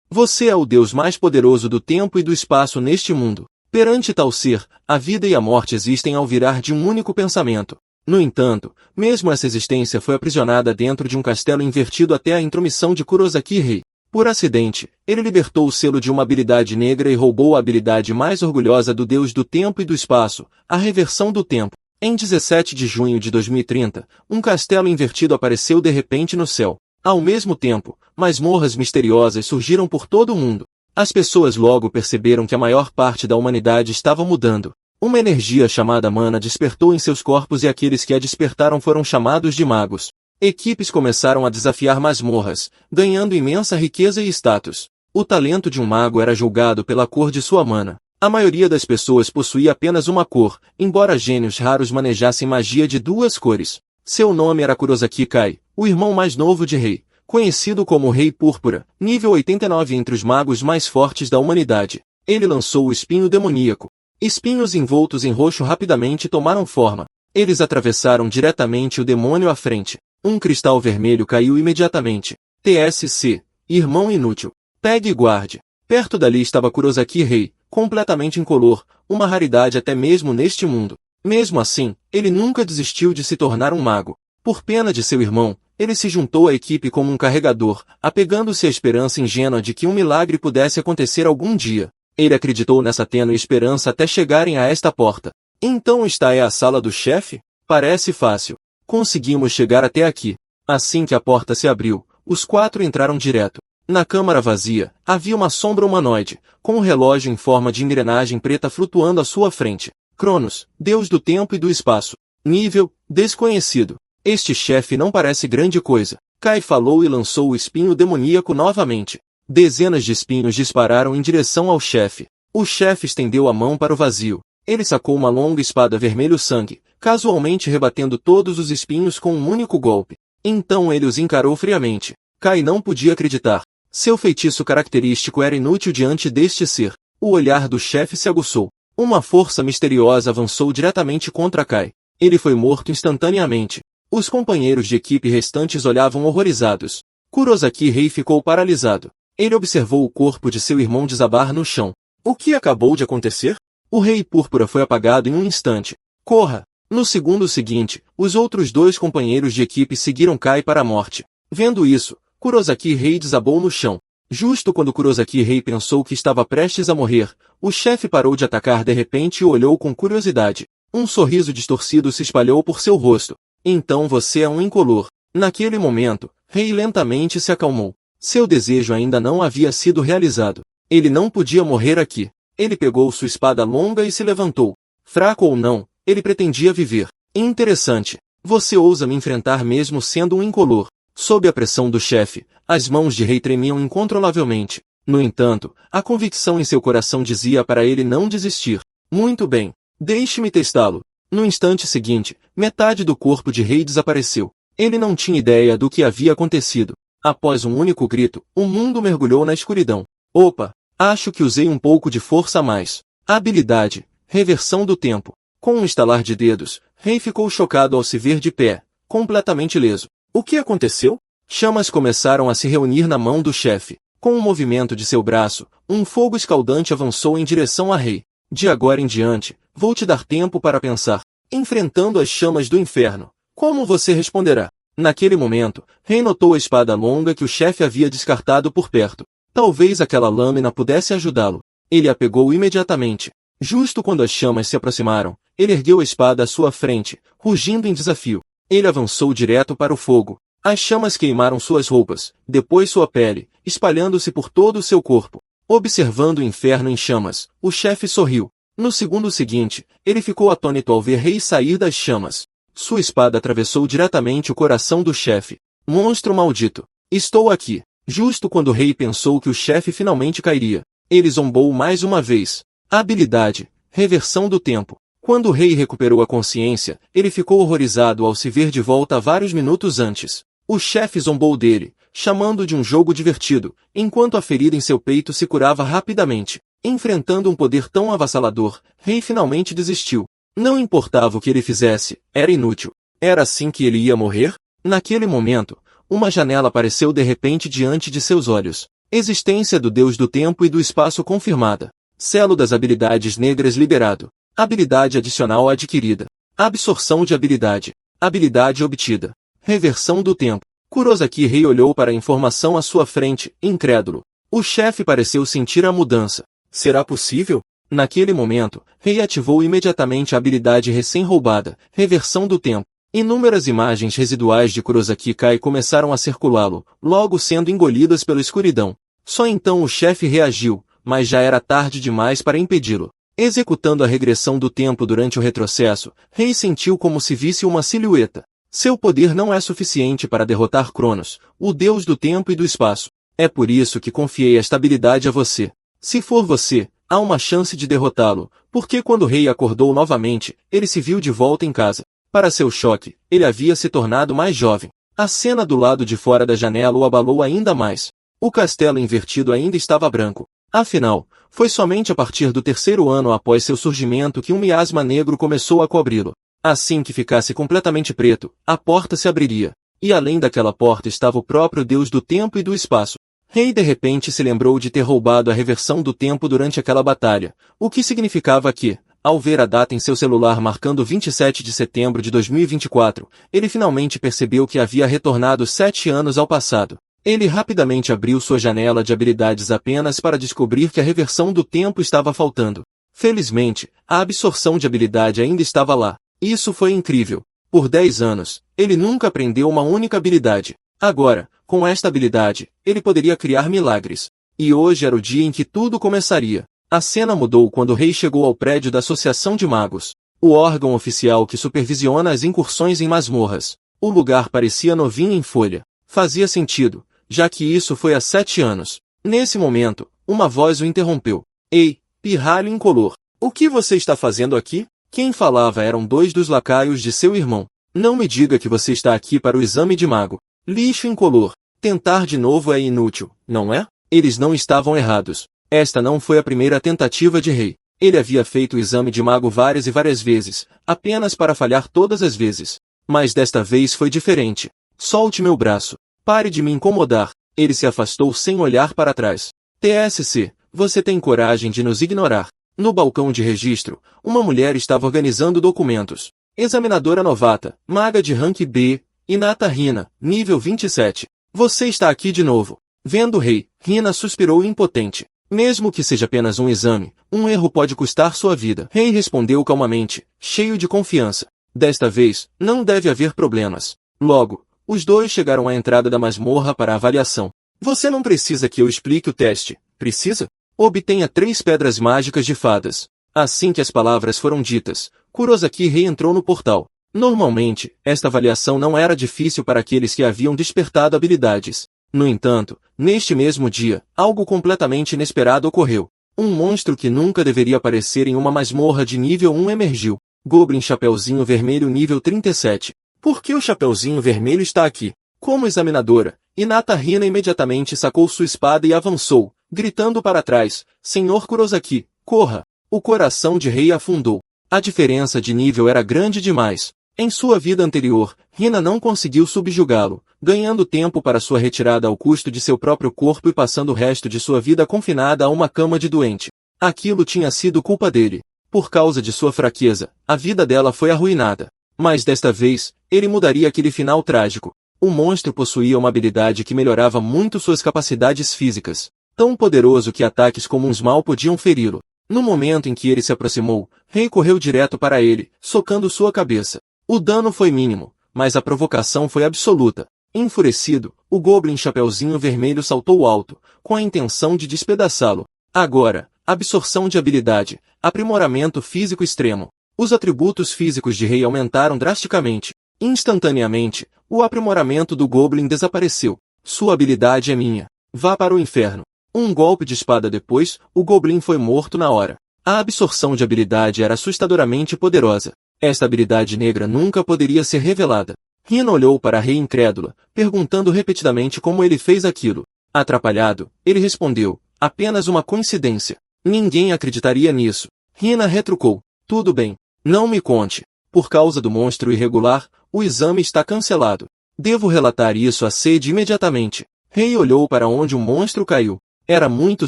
Você é o Deus mais poderoso do tempo e do espaço neste mundo. Perante tal ser, a vida e a morte existem ao virar de um único pensamento. No entanto, mesmo essa existência foi aprisionada dentro de um castelo invertido até a intromissão de Kurosaki Rei. Por acidente, ele libertou o selo de uma habilidade negra e roubou a habilidade mais orgulhosa do Deus do tempo e do espaço, a reversão do tempo. Em 17 de junho de 2030, um castelo invertido apareceu de repente no céu. Ao mesmo tempo, masmorras misteriosas surgiram por todo o mundo. As pessoas logo perceberam que a maior parte da humanidade estava mudando. Uma energia chamada mana despertou em seus corpos e aqueles que a despertaram foram chamados de magos. Equipes começaram a desafiar masmorras, ganhando imensa riqueza e status. O talento de um mago era julgado pela cor de sua mana. A maioria das pessoas possuía apenas uma cor, embora gênios raros manejassem magia de duas cores. Seu nome era Kurosaki Kai, o irmão mais novo de Rei, conhecido como Rei Púrpura, nível 89 entre os magos mais fortes da humanidade. Ele lançou o espinho demoníaco. Espinhos envoltos em roxo rapidamente tomaram forma. Eles atravessaram diretamente o demônio à frente. Um cristal vermelho caiu imediatamente. TSC, irmão inútil. Pegue e guarde. Perto dali estava Kurosaki Rei, completamente incolor, uma raridade até mesmo neste mundo. Mesmo assim, ele nunca desistiu de se tornar um mago. Por pena de seu irmão, ele se juntou à equipe como um carregador, apegando-se à esperança ingênua de que um milagre pudesse acontecer algum dia. Ele acreditou nessa tênue esperança até chegarem a esta porta. Então esta é a sala do chefe? Parece fácil. Conseguimos chegar até aqui. Assim que a porta se abriu, os quatro entraram direto. Na câmara vazia, havia uma sombra humanoide, com um relógio em forma de engrenagem preta flutuando à sua frente. Cronos, deus do tempo e do espaço. Nível, desconhecido. Este chefe não parece grande coisa. Kai falou e lançou o espinho demoníaco novamente. Dezenas de espinhos dispararam em direção ao chefe. O chefe estendeu a mão para o vazio. Ele sacou uma longa espada vermelho-sangue, casualmente rebatendo todos os espinhos com um único golpe. Então ele os encarou friamente. Kai não podia acreditar. Seu feitiço característico era inútil diante deste ser. O olhar do chefe se aguçou. Uma força misteriosa avançou diretamente contra Kai. Ele foi morto instantaneamente. Os companheiros de equipe restantes olhavam horrorizados. Kurosaki Rei ficou paralisado. Ele observou o corpo de seu irmão desabar no chão. O que acabou de acontecer? O Rei Púrpura foi apagado em um instante. Corra! No segundo seguinte, os outros dois companheiros de equipe seguiram Kai para a morte. Vendo isso, Kurosaki Rei desabou no chão. Justo quando Kurosaki Rei pensou que estava prestes a morrer, o chefe parou de atacar de repente e olhou com curiosidade. Um sorriso distorcido se espalhou por seu rosto. Então você é um incolor. Naquele momento, Rei lentamente se acalmou. Seu desejo ainda não havia sido realizado. Ele não podia morrer aqui. Ele pegou sua espada longa e se levantou. Fraco ou não, ele pretendia viver. Interessante. Você ousa me enfrentar mesmo sendo um incolor. Sob a pressão do chefe, as mãos de Rei tremiam incontrolavelmente. No entanto, a convicção em seu coração dizia para ele não desistir. Muito bem. Deixe-me testá-lo. No instante seguinte, metade do corpo de Rei desapareceu. Ele não tinha ideia do que havia acontecido. Após um único grito, o mundo mergulhou na escuridão. Opa! Acho que usei um pouco de força a mais. Habilidade. Reversão do tempo. Com um estalar de dedos, Rei ficou chocado ao se ver de pé, completamente ileso. O que aconteceu? Chamas começaram a se reunir na mão do chefe. Com um movimento de seu braço, um fogo escaldante avançou em direção a Rei. De agora em diante, vou te dar tempo para pensar. Enfrentando as chamas do inferno, como você responderá? Naquele momento, Rei notou a espada longa que o chefe havia descartado por perto. Talvez aquela lâmina pudesse ajudá-lo. Ele a pegou imediatamente. Justo quando as chamas se aproximaram, ele ergueu a espada à sua frente, rugindo em desafio. Ele avançou direto para o fogo. As chamas queimaram suas roupas, depois sua pele, espalhando-se por todo o seu corpo. Observando o inferno em chamas, o chefe sorriu. No segundo seguinte, ele ficou atônito ao ver Rei sair das chamas. Sua espada atravessou diretamente o coração do chefe. Monstro maldito! Estou aqui! Justo quando o Rei pensou que o chefe finalmente cairia, ele zombou mais uma vez. Habilidade. Reversão do tempo. Quando o Rei recuperou a consciência, ele ficou horrorizado ao se ver de volta vários minutos antes. O chefe zombou dele, chamando de um jogo divertido, enquanto a ferida em seu peito se curava rapidamente. Enfrentando um poder tão avassalador, Rei finalmente desistiu. Não importava o que ele fizesse, era inútil. Era assim que ele ia morrer? Naquele momento, uma janela apareceu de repente diante de seus olhos. Existência do Deus do tempo e do espaço confirmada. Selo das habilidades negras liberado. Habilidade adicional adquirida. Absorção de habilidade. Habilidade obtida. Reversão do tempo. Kurosaki Rei olhou para a informação à sua frente, incrédulo. O chefe pareceu sentir a mudança. Será possível? Naquele momento, Rei ativou imediatamente a habilidade recém-roubada, Reversão do Tempo. Inúmeras imagens residuais de Kurosaki Kai começaram a circulá-lo, logo sendo engolidas pela escuridão. Só então o chefe reagiu, mas já era tarde demais para impedi-lo. Executando a regressão do tempo durante o retrocesso, Rei sentiu como se visse uma silhueta. Seu poder não é suficiente para derrotar Cronos, o deus do tempo e do espaço. É por isso que confiei esta habilidade a você. Se for você, há uma chance de derrotá-lo, porque quando o rei acordou novamente, ele se viu de volta em casa. Para seu choque, ele havia se tornado mais jovem. A cena do lado de fora da janela o abalou ainda mais. O castelo invertido ainda estava branco. Afinal, foi somente a partir do 3º ano após seu surgimento que um miasma negro começou a cobri-lo. Assim que ficasse completamente preto, a porta se abriria. E além daquela porta estava o próprio Deus do tempo e do espaço. Rei de repente se lembrou de ter roubado a reversão do tempo durante aquela batalha, o que significava que, ao ver a data em seu celular marcando 27 de setembro de 2024, ele finalmente percebeu que havia retornado 7 anos ao passado. Ele rapidamente abriu sua janela de habilidades apenas para descobrir que a reversão do tempo estava faltando. Felizmente, a absorção de habilidade ainda estava lá. Isso foi incrível. Por 10 anos, ele nunca aprendeu uma única habilidade. Agora, com esta habilidade, ele poderia criar milagres. E hoje era o dia em que tudo começaria. A cena mudou quando o rei chegou ao prédio da Associação de Magos, o órgão oficial que supervisiona as incursões em masmorras. O lugar parecia novinho em folha. Fazia sentido, já que isso foi há 7 anos. Nesse momento, uma voz o interrompeu. Ei, pirralho incolor, o que você está fazendo aqui? Quem falava eram 2 dos lacaios de seu irmão. Não me diga que você está aqui para o exame de mago. Lixo incolor. Tentar de novo é inútil, não é? Eles não estavam errados. Esta não foi a primeira tentativa de rei. Ele havia feito o exame de mago várias e várias vezes, apenas para falhar todas as vezes. Mas desta vez foi diferente. Solte meu braço. Pare de me incomodar. Ele se afastou sem olhar para trás. TSC, você tem coragem de nos ignorar. No balcão de registro, uma mulher estava organizando documentos. Examinadora novata, maga de rank B, Hinata Hina, nível 27. Você está aqui de novo. Vendo o rei, Hina suspirou impotente. Mesmo que seja apenas um exame, um erro pode custar sua vida. Rei respondeu calmamente, cheio de confiança. Desta vez, não deve haver problemas. Logo, os 2 chegaram à entrada da masmorra para a avaliação. Você não precisa que eu explique o teste, precisa? Obtenha 3 pedras mágicas de fadas. Assim que as palavras foram ditas, Kurosaki Rei entrou no portal. Normalmente, esta avaliação não era difícil para aqueles que haviam despertado habilidades. No entanto, neste mesmo dia, algo completamente inesperado ocorreu. Um monstro que nunca deveria aparecer em uma masmorra de nível 1 emergiu. Goblin Chapeuzinho Vermelho nível 37. Por que o Chapeuzinho Vermelho está aqui? Como examinadora, Hinata Hina imediatamente sacou sua espada e avançou, gritando para trás, Senhor Kurosaki, corra! O coração de Rei afundou. A diferença de nível era grande demais. Em sua vida anterior, Hina não conseguiu subjugá-lo, ganhando tempo para sua retirada ao custo de seu próprio corpo e passando o resto de sua vida confinada a uma cama de doente. Aquilo tinha sido culpa dele. Por causa de sua fraqueza, a vida dela foi arruinada. Mas desta vez, ele mudaria aquele final trágico. O monstro possuía uma habilidade que melhorava muito suas capacidades físicas, tão poderoso que ataques comuns mal podiam feri-lo. No momento em que ele se aproximou, Rei correu direto para ele, socando sua cabeça. O dano foi mínimo, mas a provocação foi absoluta. Enfurecido, o Goblin Chapeuzinho Vermelho saltou alto, com a intenção de despedaçá-lo. Agora, absorção de habilidade, aprimoramento físico extremo. Os atributos físicos de Rei aumentaram drasticamente. Instantaneamente, o aprimoramento do Goblin desapareceu. Sua habilidade é minha. Vá para o inferno. Um golpe de espada depois, o Goblin foi morto na hora. A absorção de habilidade era assustadoramente poderosa. Esta habilidade negra nunca poderia ser revelada. Hina olhou para Rei incrédula, perguntando repetidamente como ele fez aquilo. Atrapalhado, ele respondeu, apenas uma coincidência. Ninguém acreditaria nisso. Hina retrucou, tudo bem, não me conte. Por causa do monstro irregular, o exame está cancelado. Devo relatar isso a Sede imediatamente. Rei olhou para onde o monstro caiu. Era muito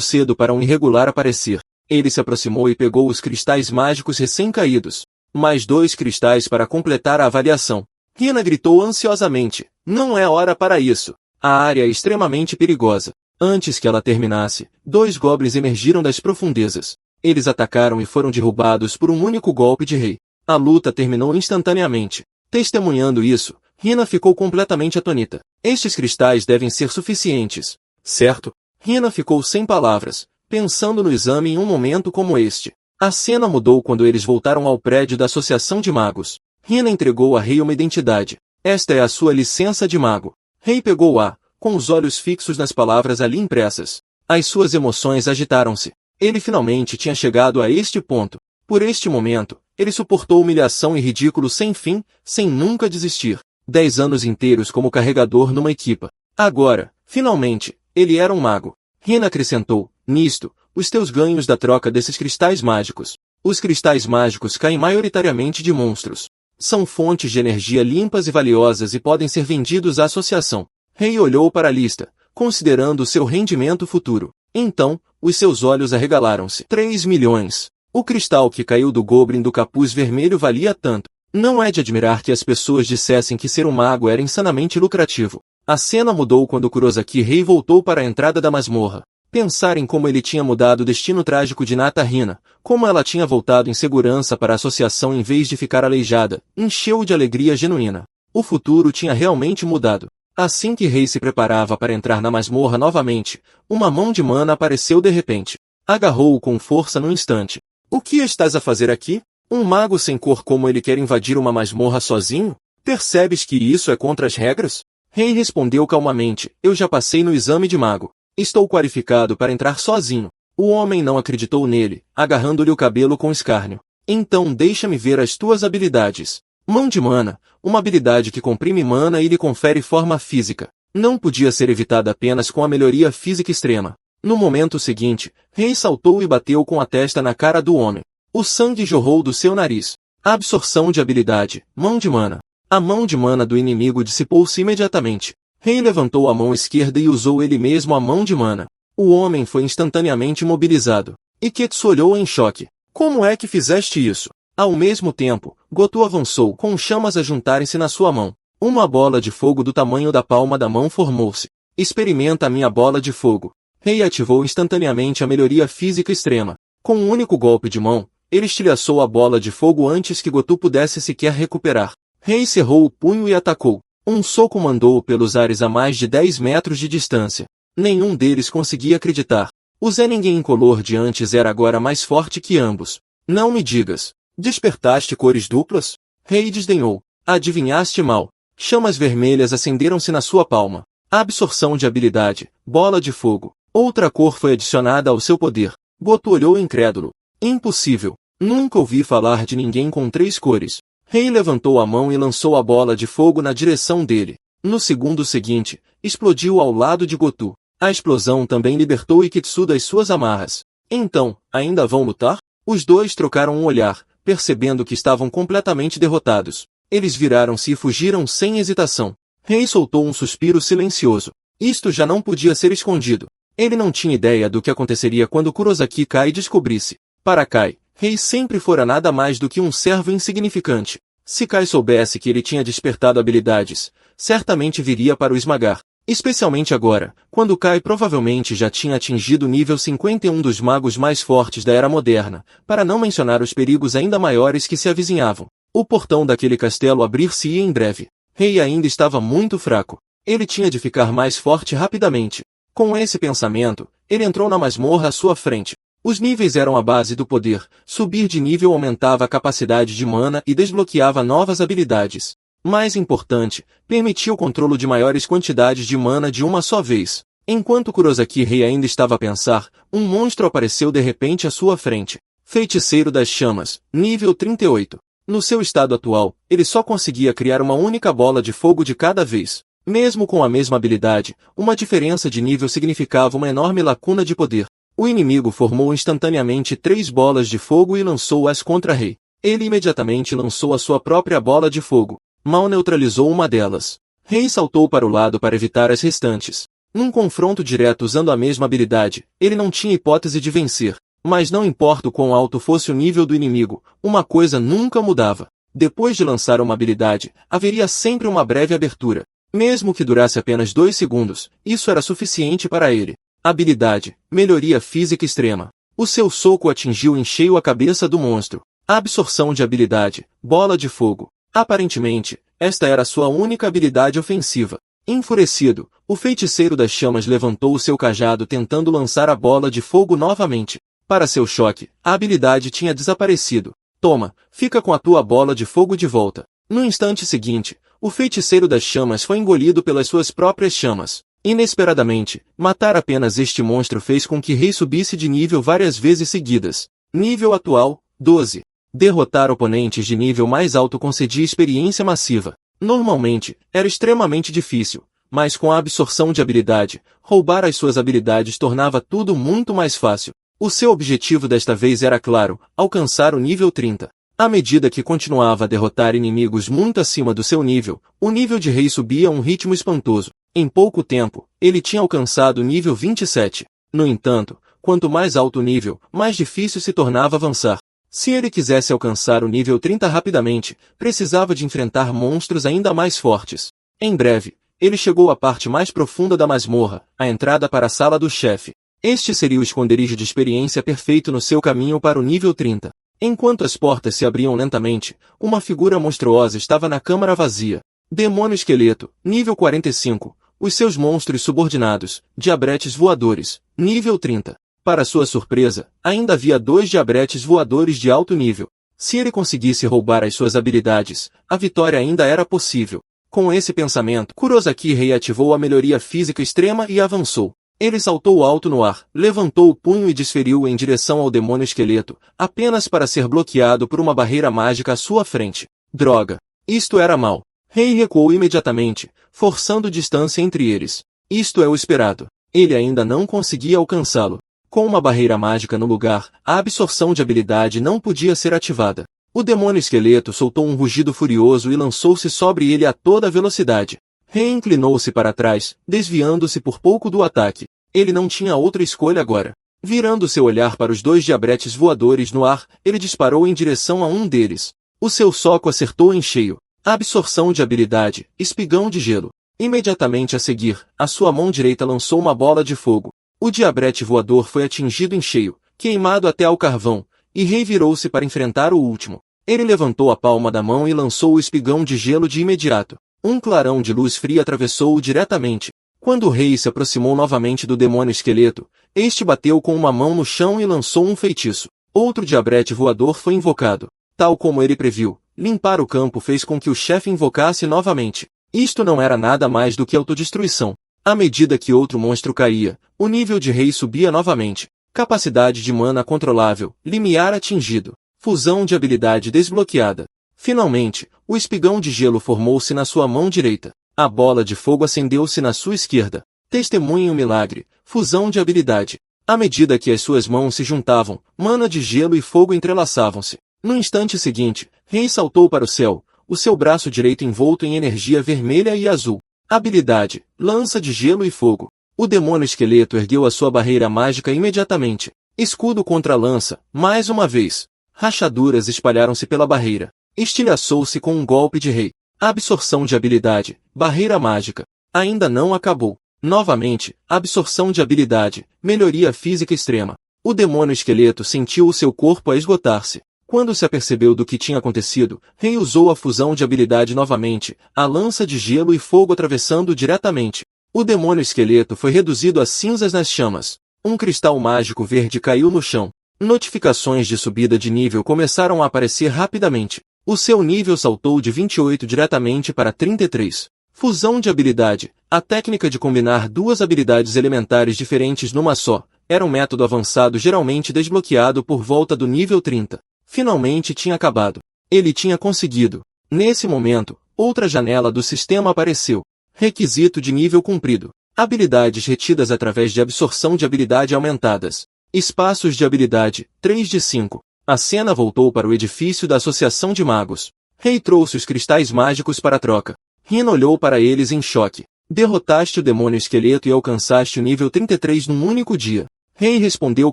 cedo para um irregular aparecer. Ele se aproximou e pegou os cristais mágicos recém-caídos. Mais 2 cristais para completar a avaliação. Hina gritou ansiosamente. Não é hora para isso. A área é extremamente perigosa. Antes que ela terminasse, 2 goblins emergiram das profundezas. Eles atacaram e foram derrubados por um único golpe de Rei. A luta terminou instantaneamente. Testemunhando isso, Hina ficou completamente atônita. Estes cristais devem ser suficientes, certo? Hina ficou sem palavras, pensando no exame em um momento como este. A cena mudou quando eles voltaram ao prédio da Associação de Magos. Hina entregou a Rei uma identidade. Esta é a sua licença de mago. Rei pegou-a, com os olhos fixos nas palavras ali impressas. As suas emoções agitaram-se. Ele finalmente tinha chegado a este ponto. Por este momento, ele suportou humilhação e ridículo sem fim, sem nunca desistir. 10 anos inteiros como carregador numa equipa. Agora, finalmente, ele era um mago. Hina acrescentou, nisto, os teus ganhos da troca desses cristais mágicos. Os cristais mágicos caem maioritariamente de monstros. São fontes de energia limpas e valiosas e podem ser vendidos à associação. Rei olhou para a lista, considerando o seu rendimento futuro. Então, os seus olhos arregalaram-se. 3 milhões. O cristal que caiu do Goblin do capuz vermelho valia tanto. Não é de admirar que as pessoas dissessem que ser um mago era insanamente lucrativo. A cena mudou quando Kurosaki Rei voltou para a entrada da masmorra. Pensar em como ele tinha mudado o destino trágico de Nata Hina, como ela tinha voltado em segurança para a associação em vez de ficar aleijada, encheu-o de alegria genuína. O futuro tinha realmente mudado. Assim que Rei se preparava para entrar na masmorra novamente, uma mão de mana apareceu de repente. Agarrou-o com força num instante. O que estás a fazer aqui? Um mago sem cor como ele quer invadir uma masmorra sozinho? Percebes que isso é contra as regras? Rei respondeu calmamente, eu já passei no exame de mago. Estou qualificado para entrar sozinho. O homem não acreditou nele, agarrando-lhe o cabelo com escárnio. Então deixa-me ver as tuas habilidades. Mão de mana, uma habilidade que comprime mana e lhe confere forma física. Não podia ser evitada apenas com a melhoria física extrema. No momento seguinte, Rei saltou e bateu com a testa na cara do homem. O sangue jorrou do seu nariz. Absorção de habilidade, mão de mana. A mão de mana do inimigo dissipou-se imediatamente. Rei levantou a mão esquerda e usou ele mesmo a mão de mana. O homem foi instantaneamente imobilizado. Iketsu olhou em choque. Como é que fizeste isso? Ao mesmo tempo, Goto avançou com chamas a juntarem-se na sua mão. Uma bola de fogo do tamanho da palma da mão formou-se. Experimenta a minha bola de fogo. Rei ativou instantaneamente a melhoria física extrema. Com um único golpe de mão, ele estilhaçou a bola de fogo antes que Goto pudesse sequer recuperar. Rei cerrou o punho e atacou. Um soco mandou-o pelos ares a mais de 10 metros de distância. Nenhum deles conseguia acreditar. O Zé Ninguém incolor de antes era agora mais forte que ambos. Não me digas. Despertaste cores duplas? Rei desdenhou. Adivinhaste mal. Chamas vermelhas acenderam-se na sua palma. Absorção de habilidade. Bola de fogo. Outra cor foi adicionada ao seu poder. Goto olhou incrédulo. Impossível. Nunca ouvi falar de ninguém com 3 cores. Rei levantou a mão e lançou a bola de fogo na direção dele. No segundo seguinte, explodiu ao lado de Goto. A explosão também libertou Iketsu das suas amarras. Então, ainda vão lutar? Os dois trocaram um olhar, percebendo que estavam completamente derrotados. Eles viraram-se e fugiram sem hesitação. Rei soltou um suspiro silencioso. Isto já não podia ser escondido. Ele não tinha ideia do que aconteceria quando Kurosaki Kai descobrisse. Para Kai, Rei sempre fora nada mais do que um servo insignificante. Se Kai soubesse que ele tinha despertado habilidades, certamente viria para o esmagar. Especialmente agora, quando Kai provavelmente já tinha atingido o nível 51 dos magos mais fortes da Era Moderna, para não mencionar os perigos ainda maiores que se avizinhavam. O portão daquele castelo abrir-se-ia em breve. Rei ainda estava muito fraco. Ele tinha de ficar mais forte rapidamente. Com esse pensamento, ele entrou na masmorra à sua frente. Os níveis eram a base do poder. Subir de nível aumentava a capacidade de mana e desbloqueava novas habilidades. Mais importante, permitia o controle de maiores quantidades de mana de uma só vez. Enquanto Kurosaki Rei ainda estava a pensar, um monstro apareceu de repente à sua frente. Feiticeiro das Chamas, nível 38. No seu estado atual, ele só conseguia criar uma única bola de fogo de cada vez. Mesmo com a mesma habilidade, uma diferença de nível significava uma enorme lacuna de poder. O inimigo formou instantaneamente 3 bolas de fogo e lançou-as contra Rei. Ele imediatamente lançou a sua própria bola de fogo. Mal neutralizou uma delas. Rei saltou para o lado para evitar as restantes. Num confronto direto usando a mesma habilidade, ele não tinha hipótese de vencer. Mas não importa o quão alto fosse o nível do inimigo, uma coisa nunca mudava. Depois de lançar uma habilidade, haveria sempre uma breve abertura. Mesmo que durasse apenas 2 segundos, isso era suficiente para ele. Habilidade, melhoria física extrema. O seu soco atingiu em cheio a cabeça do monstro. Absorção de habilidade, bola de fogo. Aparentemente, esta era sua única habilidade ofensiva. Enfurecido, o feiticeiro das chamas levantou o seu cajado tentando lançar a bola de fogo novamente. Para seu choque, a habilidade tinha desaparecido. Toma, fica com a tua bola de fogo de volta. No instante seguinte, o feiticeiro das chamas foi engolido pelas suas próprias chamas. Inesperadamente, matar apenas este monstro fez com que Rei subisse de nível várias vezes seguidas. Nível atual, 12. Derrotar oponentes de nível mais alto concedia experiência massiva. Normalmente, era extremamente difícil, mas com a absorção de habilidade, roubar as suas habilidades tornava tudo muito mais fácil. O seu objetivo desta vez era claro, alcançar o nível 30. À medida que continuava a derrotar inimigos muito acima do seu nível, o nível de Rei subia a um ritmo espantoso. Em pouco tempo, ele tinha alcançado o nível 27. No entanto, quanto mais alto o nível, mais difícil se tornava avançar. Se ele quisesse alcançar o nível 30 rapidamente, precisava de enfrentar monstros ainda mais fortes. Em breve, ele chegou à parte mais profunda da masmorra, a entrada para a sala do chefe. Este seria o esconderijo de experiência perfeito no seu caminho para o nível 30. Enquanto as portas se abriam lentamente, uma figura monstruosa estava na câmara vazia. Demônio esqueleto, nível 45. Os seus monstros subordinados, diabretes voadores, nível 30. Para sua surpresa, ainda havia 2 diabretes voadores de alto nível. Se ele conseguisse roubar as suas habilidades, a vitória ainda era possível. Com esse pensamento, Kurosaki reativou a melhoria física extrema e avançou. Ele saltou alto no ar, levantou o punho e desferiu em direção ao demônio esqueleto, apenas para ser bloqueado por uma barreira mágica à sua frente. Droga! Isto era mal. Rei recuou imediatamente, forçando distância entre eles. Isto é o esperado. Ele ainda não conseguia alcançá-lo. Com uma barreira mágica no lugar, a absorção de habilidade não podia ser ativada. O demônio esqueleto soltou um rugido furioso e lançou-se sobre ele a toda velocidade. Rei inclinou-se para trás, desviando-se por pouco do ataque. Ele não tinha outra escolha agora. Virando seu olhar para os 2 diabretes voadores no ar, ele disparou em direção a um deles. O seu soco acertou em cheio. Absorção de habilidade, espigão de gelo. Imediatamente a seguir, a sua mão direita lançou uma bola de fogo. O diabrete voador foi atingido em cheio, queimado até ao carvão, e Rei virou-se para enfrentar o último. Ele levantou a palma da mão e lançou o espigão de gelo de imediato. Um clarão de luz fria atravessou-o diretamente. Quando o Rei se aproximou novamente do demônio esqueleto, este bateu com uma mão no chão e lançou um feitiço. Outro diabrete voador foi invocado. Tal como ele previu, limpar o campo fez com que o chefe invocasse novamente. Isto não era nada mais do que autodestruição. À medida que outro monstro caía, o nível de Rei subia novamente. Capacidade de mana controlável, limiar atingido. Fusão de habilidade desbloqueada. Finalmente, o espigão de gelo formou-se na sua mão direita. A bola de fogo acendeu-se na sua esquerda. Testemunhe o milagre. Fusão de habilidade. À medida que as suas mãos se juntavam, mana de gelo e fogo entrelaçavam-se. No instante seguinte, Rei saltou para o céu, o seu braço direito envolto em energia vermelha e azul. Habilidade, lança de gelo e fogo. O demônio esqueleto ergueu a sua barreira mágica imediatamente. Escudo contra lança, mais uma vez. Rachaduras espalharam-se pela barreira. Estilhaçou-se com um golpe de Rei. Absorção de habilidade, barreira mágica. Ainda não acabou. Novamente, absorção de habilidade, melhoria física extrema. O demônio esqueleto sentiu o seu corpo a esgotar-se. Quando se apercebeu do que tinha acontecido, Rei usou a fusão de habilidade novamente, a lança de gelo e fogo atravessando diretamente. O demônio esqueleto foi reduzido a cinzas nas chamas. Um cristal mágico verde caiu no chão. Notificações de subida de nível começaram a aparecer rapidamente. O seu nível saltou de 28 diretamente para 33. Fusão de habilidade. A técnica de combinar 2 habilidades elementares diferentes numa só, era um método avançado geralmente desbloqueado por volta do nível 30. Finalmente tinha acabado. Ele tinha conseguido. Nesse momento, outra janela do sistema apareceu. Requisito de nível cumprido. Habilidades retidas através de absorção de habilidade aumentadas. Espaços de habilidade, 3 de 5. A cena voltou para o edifício da Associação de Magos. Rei trouxe os cristais mágicos para troca. Rina olhou para eles em choque. Derrotaste o demônio esqueleto e alcançaste o nível 33 num único dia. Rei respondeu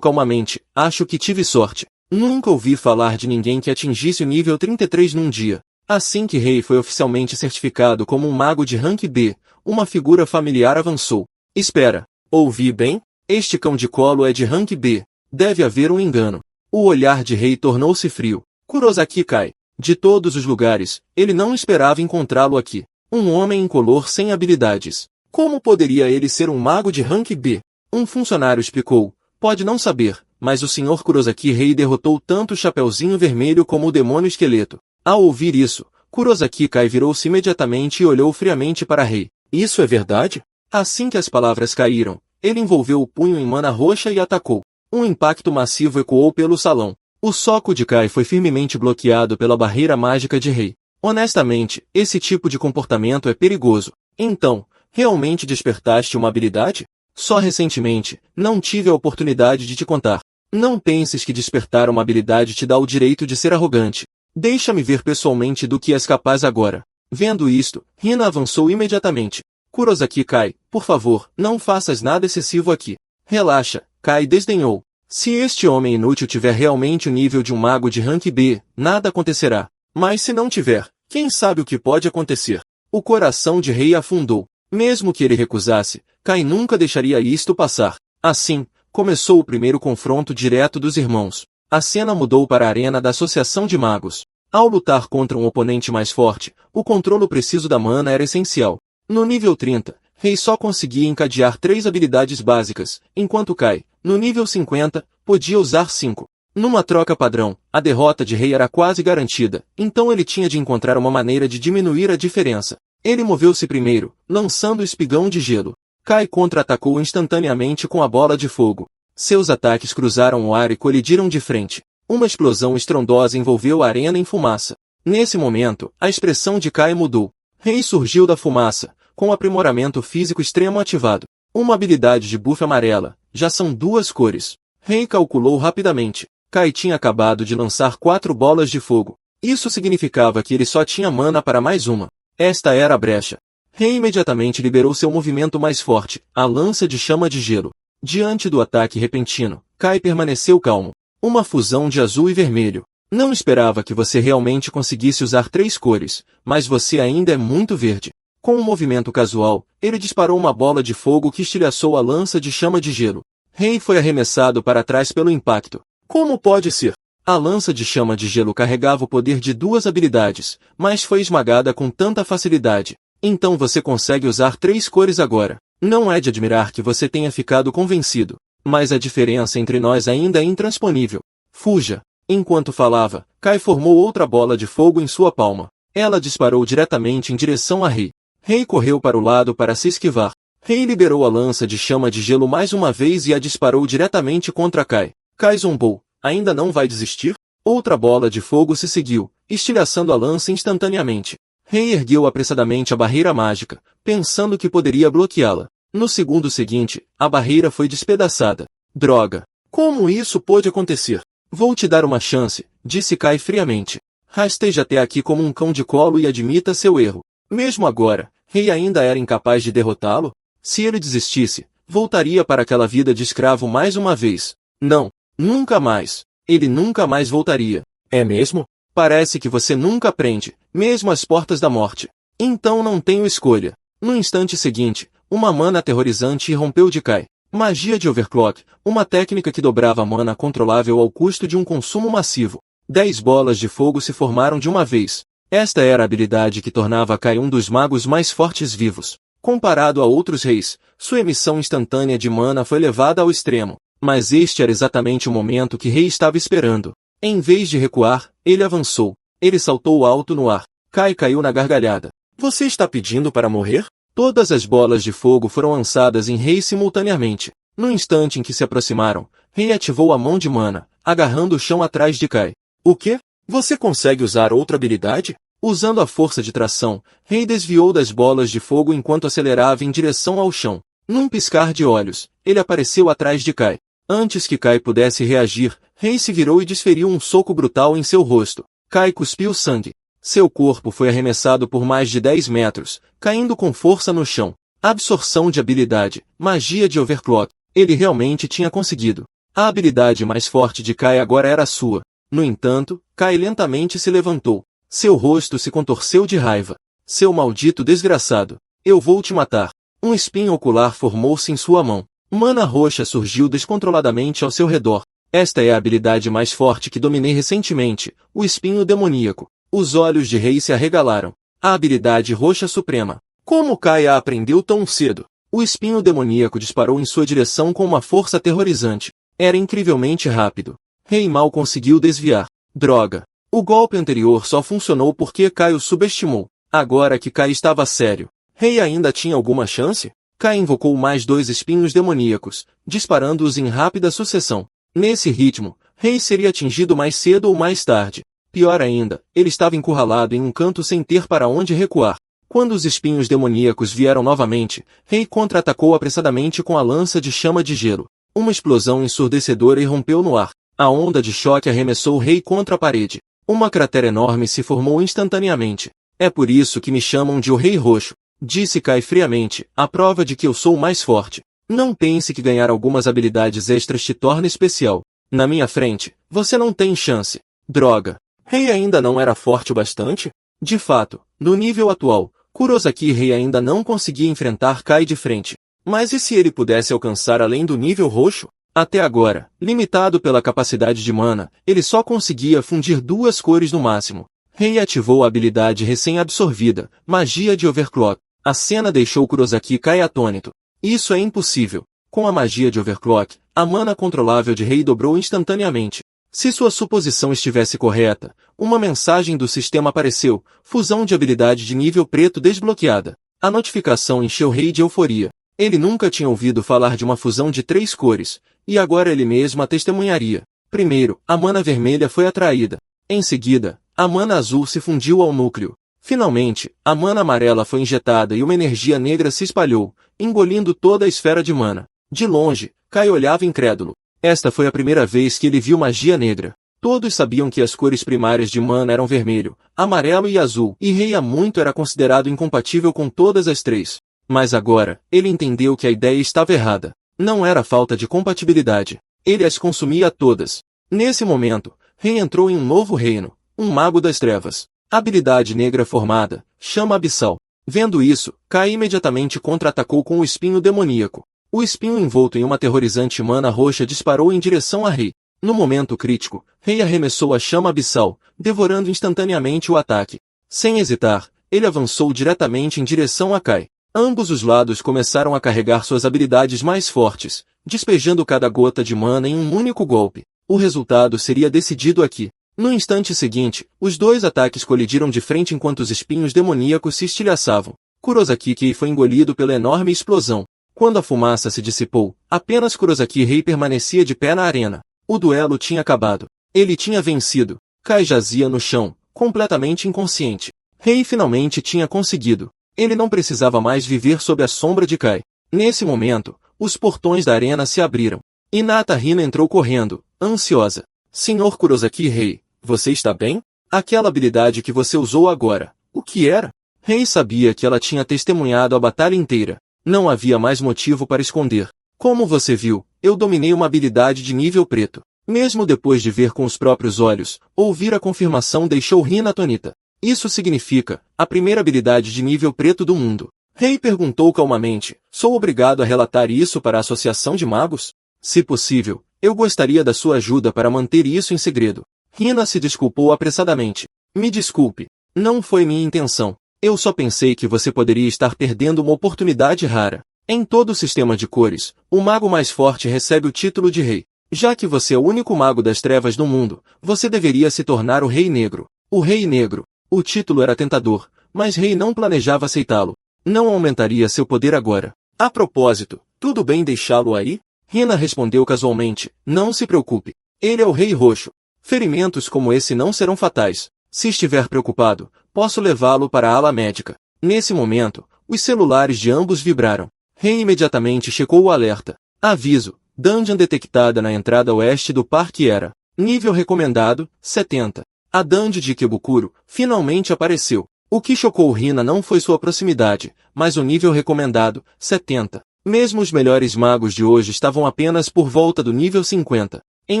calmamente, acho que tive sorte. Nunca ouvi falar de ninguém que atingisse o nível 33 num dia. Assim que Rei foi oficialmente certificado como um mago de rank B, uma figura familiar avançou. Espera, ouvi bem? Este cão de colo é de rank B. Deve haver um engano. O olhar de Rei tornou-se frio. Kurosaki Kai. De todos os lugares, ele não esperava encontrá-lo aqui. Um homem incolor sem habilidades. Como poderia ele ser um mago de rank B? Um funcionário explicou. Pode não saber, mas o Sr. Kurosaki Rei derrotou tanto o Chapeuzinho Vermelho como o demônio esqueleto. Ao ouvir isso, Kurosaki Kai virou-se imediatamente e olhou friamente para Rei. Isso é verdade? Assim que as palavras caíram, ele envolveu o punho em mana roxa e atacou. Um impacto massivo ecoou pelo salão. O soco de Kai foi firmemente bloqueado pela barreira mágica de Rei. Honestamente, esse tipo de comportamento é perigoso. Então, realmente despertaste uma habilidade? Só recentemente, não tive a oportunidade de te contar. Não penses que despertar uma habilidade te dá o direito de ser arrogante. Deixa-me ver pessoalmente do que és capaz agora. Vendo isto, Hina avançou imediatamente. Kurosaki Kai, por favor, não faças nada excessivo aqui. Relaxa, Kai desdenhou. Se este homem inútil tiver realmente o nível de um mago de rank B, nada acontecerá. Mas se não tiver, quem sabe o que pode acontecer? O coração de Rei afundou. Mesmo que ele recusasse, Kai nunca deixaria isto passar. Assim, começou o primeiro confronto direto dos irmãos. A cena mudou para a arena da Associação de Magos. Ao lutar contra um oponente mais forte, o controle preciso da mana era essencial. No nível 30, Rei só conseguia encadear 3 habilidades básicas, enquanto Kai, no nível 50, podia usar 5. Numa troca padrão, a derrota de Rei era quase garantida, então ele tinha de encontrar uma maneira de diminuir a diferença. Ele moveu-se primeiro, lançando o espigão de gelo. Kai contra-atacou instantaneamente com a bola de fogo. Seus ataques cruzaram o ar e colidiram de frente. Uma explosão estrondosa envolveu a arena em fumaça. Nesse momento, a expressão de Kai mudou. Rei surgiu da fumaça, com aprimoramento físico extremo ativado. Uma habilidade de buff amarela, já são 2 cores. Rei calculou rapidamente. Kai tinha acabado de lançar 4 bolas de fogo. Isso significava que ele só tinha mana para mais uma. Esta era a brecha. Rei imediatamente liberou seu movimento mais forte, a lança de chama de gelo. Diante do ataque repentino, Kai permaneceu calmo. Uma fusão de azul e vermelho. Não esperava que você realmente conseguisse usar 3 cores, mas você ainda é muito verde. Com um movimento casual, ele disparou uma bola de fogo que estilhaçou a lança de chama de gelo. Rei foi arremessado para trás pelo impacto. Como pode ser? A lança de chama de gelo carregava o poder de 2 habilidades, mas foi esmagada com tanta facilidade. Então você consegue usar 3 cores agora. Não é de admirar que você tenha ficado convencido, mas a diferença entre nós ainda é intransponível. Fuja. Enquanto falava, Kai formou outra bola de fogo em sua palma. Ela disparou diretamente em direção a Rei. Rei correu para o lado para se esquivar. Rei liberou a lança de chama de gelo mais uma vez e a disparou diretamente contra Kai. Kai zombou. Ainda não vai desistir? Outra bola de fogo se seguiu, estilhaçando a lança instantaneamente. Rei ergueu apressadamente a barreira mágica, pensando que poderia bloqueá-la. No segundo seguinte, a barreira foi despedaçada. Droga! Como isso pôde acontecer? Vou te dar uma chance, disse Kai friamente. Rasteje até aqui como um cão de colo e admita seu erro. Mesmo agora, Rei ainda era incapaz de derrotá-lo? Se ele desistisse, voltaria para aquela vida de escravo mais uma vez. Não, nunca mais. Ele nunca mais voltaria. É mesmo? Parece que você nunca aprende, mesmo às portas da morte. Então não tenho escolha. No instante seguinte, uma mana aterrorizante irrompeu de Kai. Magia de Overclock, uma técnica que dobrava a mana controlável ao custo de um consumo massivo. 10 bolas de fogo se formaram de uma vez. Esta era a habilidade que tornava Kai um dos magos mais fortes vivos. Comparado a outros reis, sua emissão instantânea de mana foi levada ao extremo. Mas este era exatamente o momento que Rei estava esperando. Em vez de recuar, ele avançou. Ele saltou alto no ar. Kai caiu na gargalhada. Você está pedindo para morrer? Todas as bolas de fogo foram lançadas em Rei simultaneamente. No instante em que se aproximaram, Rei ativou a mão de mana, agarrando o chão atrás de Kai. O quê? Você consegue usar outra habilidade? Usando a força de tração, Rei desviou das bolas de fogo enquanto acelerava em direção ao chão. Num piscar de olhos, ele apareceu atrás de Kai. Antes que Kai pudesse reagir, Rei se virou e desferiu um soco brutal em seu rosto. Kai cuspiu sangue. Seu corpo foi arremessado por mais de 10 metros, caindo com força no chão. Absorção de habilidade, magia de overclock. Ele realmente tinha conseguido. A habilidade mais forte de Kai agora era sua. No entanto, Kai lentamente se levantou. Seu rosto se contorceu de raiva. Seu maldito desgraçado. Eu vou te matar. Um espinho ocular formou-se em sua mão. Mana roxa surgiu descontroladamente ao seu redor. Esta é a habilidade mais forte que dominei recentemente, o espinho demoníaco. Os olhos de Rei se arregalaram. A habilidade roxa suprema. Como Kai a aprendeu tão cedo? O espinho demoníaco disparou em sua direção com uma força aterrorizante. Era incrivelmente rápido. Rei mal conseguiu desviar. Droga! O golpe anterior só funcionou porque Kai o subestimou. Agora que Kai estava sério, Rei ainda tinha alguma chance? Kai invocou mais 2 espinhos demoníacos, disparando-os em rápida sucessão. Nesse ritmo, Rei seria atingido mais cedo ou mais tarde. Pior ainda, ele estava encurralado em um canto sem ter para onde recuar. Quando os espinhos demoníacos vieram novamente, Rei contra-atacou apressadamente com a lança de chama de gelo. Uma explosão ensurdecedora irrompeu no ar. A onda de choque arremessou Rei contra a parede. Uma cratera enorme se formou instantaneamente. É por isso que me chamam de o Rei Roxo, disse Kai friamente, a prova de que eu sou mais forte. Não pense que ganhar algumas habilidades extras te torna especial. Na minha frente, você não tem chance. Droga. Rei ainda não era forte o bastante? De fato, no nível atual, Kurosaki Rei ainda não conseguia enfrentar Kai de frente. Mas e se ele pudesse alcançar além do nível roxo? Até agora, limitado pela capacidade de mana, ele só conseguia fundir 2 cores no máximo. Rei ativou a habilidade recém-absorvida, magia de overclock. A cena deixou Kurosaki Kai atônito. Isso é impossível. Com a magia de overclock, a mana controlável de Rei dobrou instantaneamente. Se sua suposição estivesse correta, uma mensagem do sistema apareceu, fusão de habilidade de nível preto desbloqueada. A notificação encheu Rei de euforia. Ele nunca tinha ouvido falar de uma fusão de 3 cores, e agora ele mesmo a testemunharia. Primeiro, a mana vermelha foi atraída. Em seguida, a mana azul se fundiu ao núcleo. Finalmente, a mana amarela foi injetada e uma energia negra se espalhou, engolindo toda a esfera de mana. De longe, Kai olhava incrédulo. Esta foi a primeira vez que ele viu magia negra. Todos sabiam que as cores primárias de mana eram vermelho, amarelo e azul, e Rei há muito era considerado incompatível com todas as 3. Mas agora, ele entendeu que a ideia estava errada. Não era falta de compatibilidade. Ele as consumia todas. Nesse momento, Rei entrou em um novo reino, um mago das trevas. Habilidade negra formada, chama abissal. Vendo isso, Kai imediatamente contra-atacou com o espinho demoníaco. O espinho envolto em uma aterrorizante mana roxa disparou em direção a Rei. No momento crítico, Rei arremessou a chama abissal, devorando instantaneamente o ataque. Sem hesitar, ele avançou diretamente em direção a Kai. Ambos os lados começaram a carregar suas habilidades mais fortes, despejando cada gota de mana em um único golpe. O resultado seria decidido aqui. No instante seguinte, os 2 ataques colidiram de frente enquanto os espinhos demoníacos se estilhaçavam. Kurosaki Kei foi engolido pela enorme explosão. Quando a fumaça se dissipou, apenas Kurosaki Rei permanecia de pé na arena. O duelo tinha acabado. Ele tinha vencido. Kai jazia no chão, completamente inconsciente. Rei finalmente tinha conseguido. Ele não precisava mais viver sob a sombra de Kai. Nesse momento, os portões da arena se abriram. Hinata Hina entrou correndo, ansiosa. Senhor Kurosaki Rei, você está bem? Aquela habilidade que você usou agora, o que era? Rei sabia que ela tinha testemunhado a batalha inteira. Não havia mais motivo para esconder. Como você viu, eu dominei uma habilidade de nível preto. Mesmo depois de ver com os próprios olhos, ouvir a confirmação deixou Hina atônita. Isso significa, a primeira habilidade de nível preto do mundo. Rei perguntou calmamente, sou obrigado a relatar isso para a Associação de Magos? Se possível, eu gostaria da sua ajuda para manter isso em segredo. Hina se desculpou apressadamente. Me desculpe. Não foi minha intenção. Eu só pensei que você poderia estar perdendo uma oportunidade rara. Em todo o sistema de cores, o mago mais forte recebe o título de rei. Já que você é o único mago das trevas do mundo, você deveria se tornar o Rei Negro. O Rei Negro. O título era tentador, mas Rei não planejava aceitá-lo. Não aumentaria seu poder agora. A propósito, tudo bem deixá-lo aí? Hina respondeu casualmente, não se preocupe. Ele é o Rei Roxo. Ferimentos como esse não serão fatais. Se estiver preocupado, posso levá-lo para a ala médica. Nesse momento, os celulares de ambos vibraram. Rei imediatamente checou o alerta. Aviso, dungeon detectada na entrada oeste do parque era. Nível recomendado, 70. A dungeon de Ikebukuro finalmente apareceu. O que chocou Hina não foi sua proximidade, mas o nível recomendado, 70. Mesmo os melhores magos de hoje estavam apenas por volta do nível 50. Em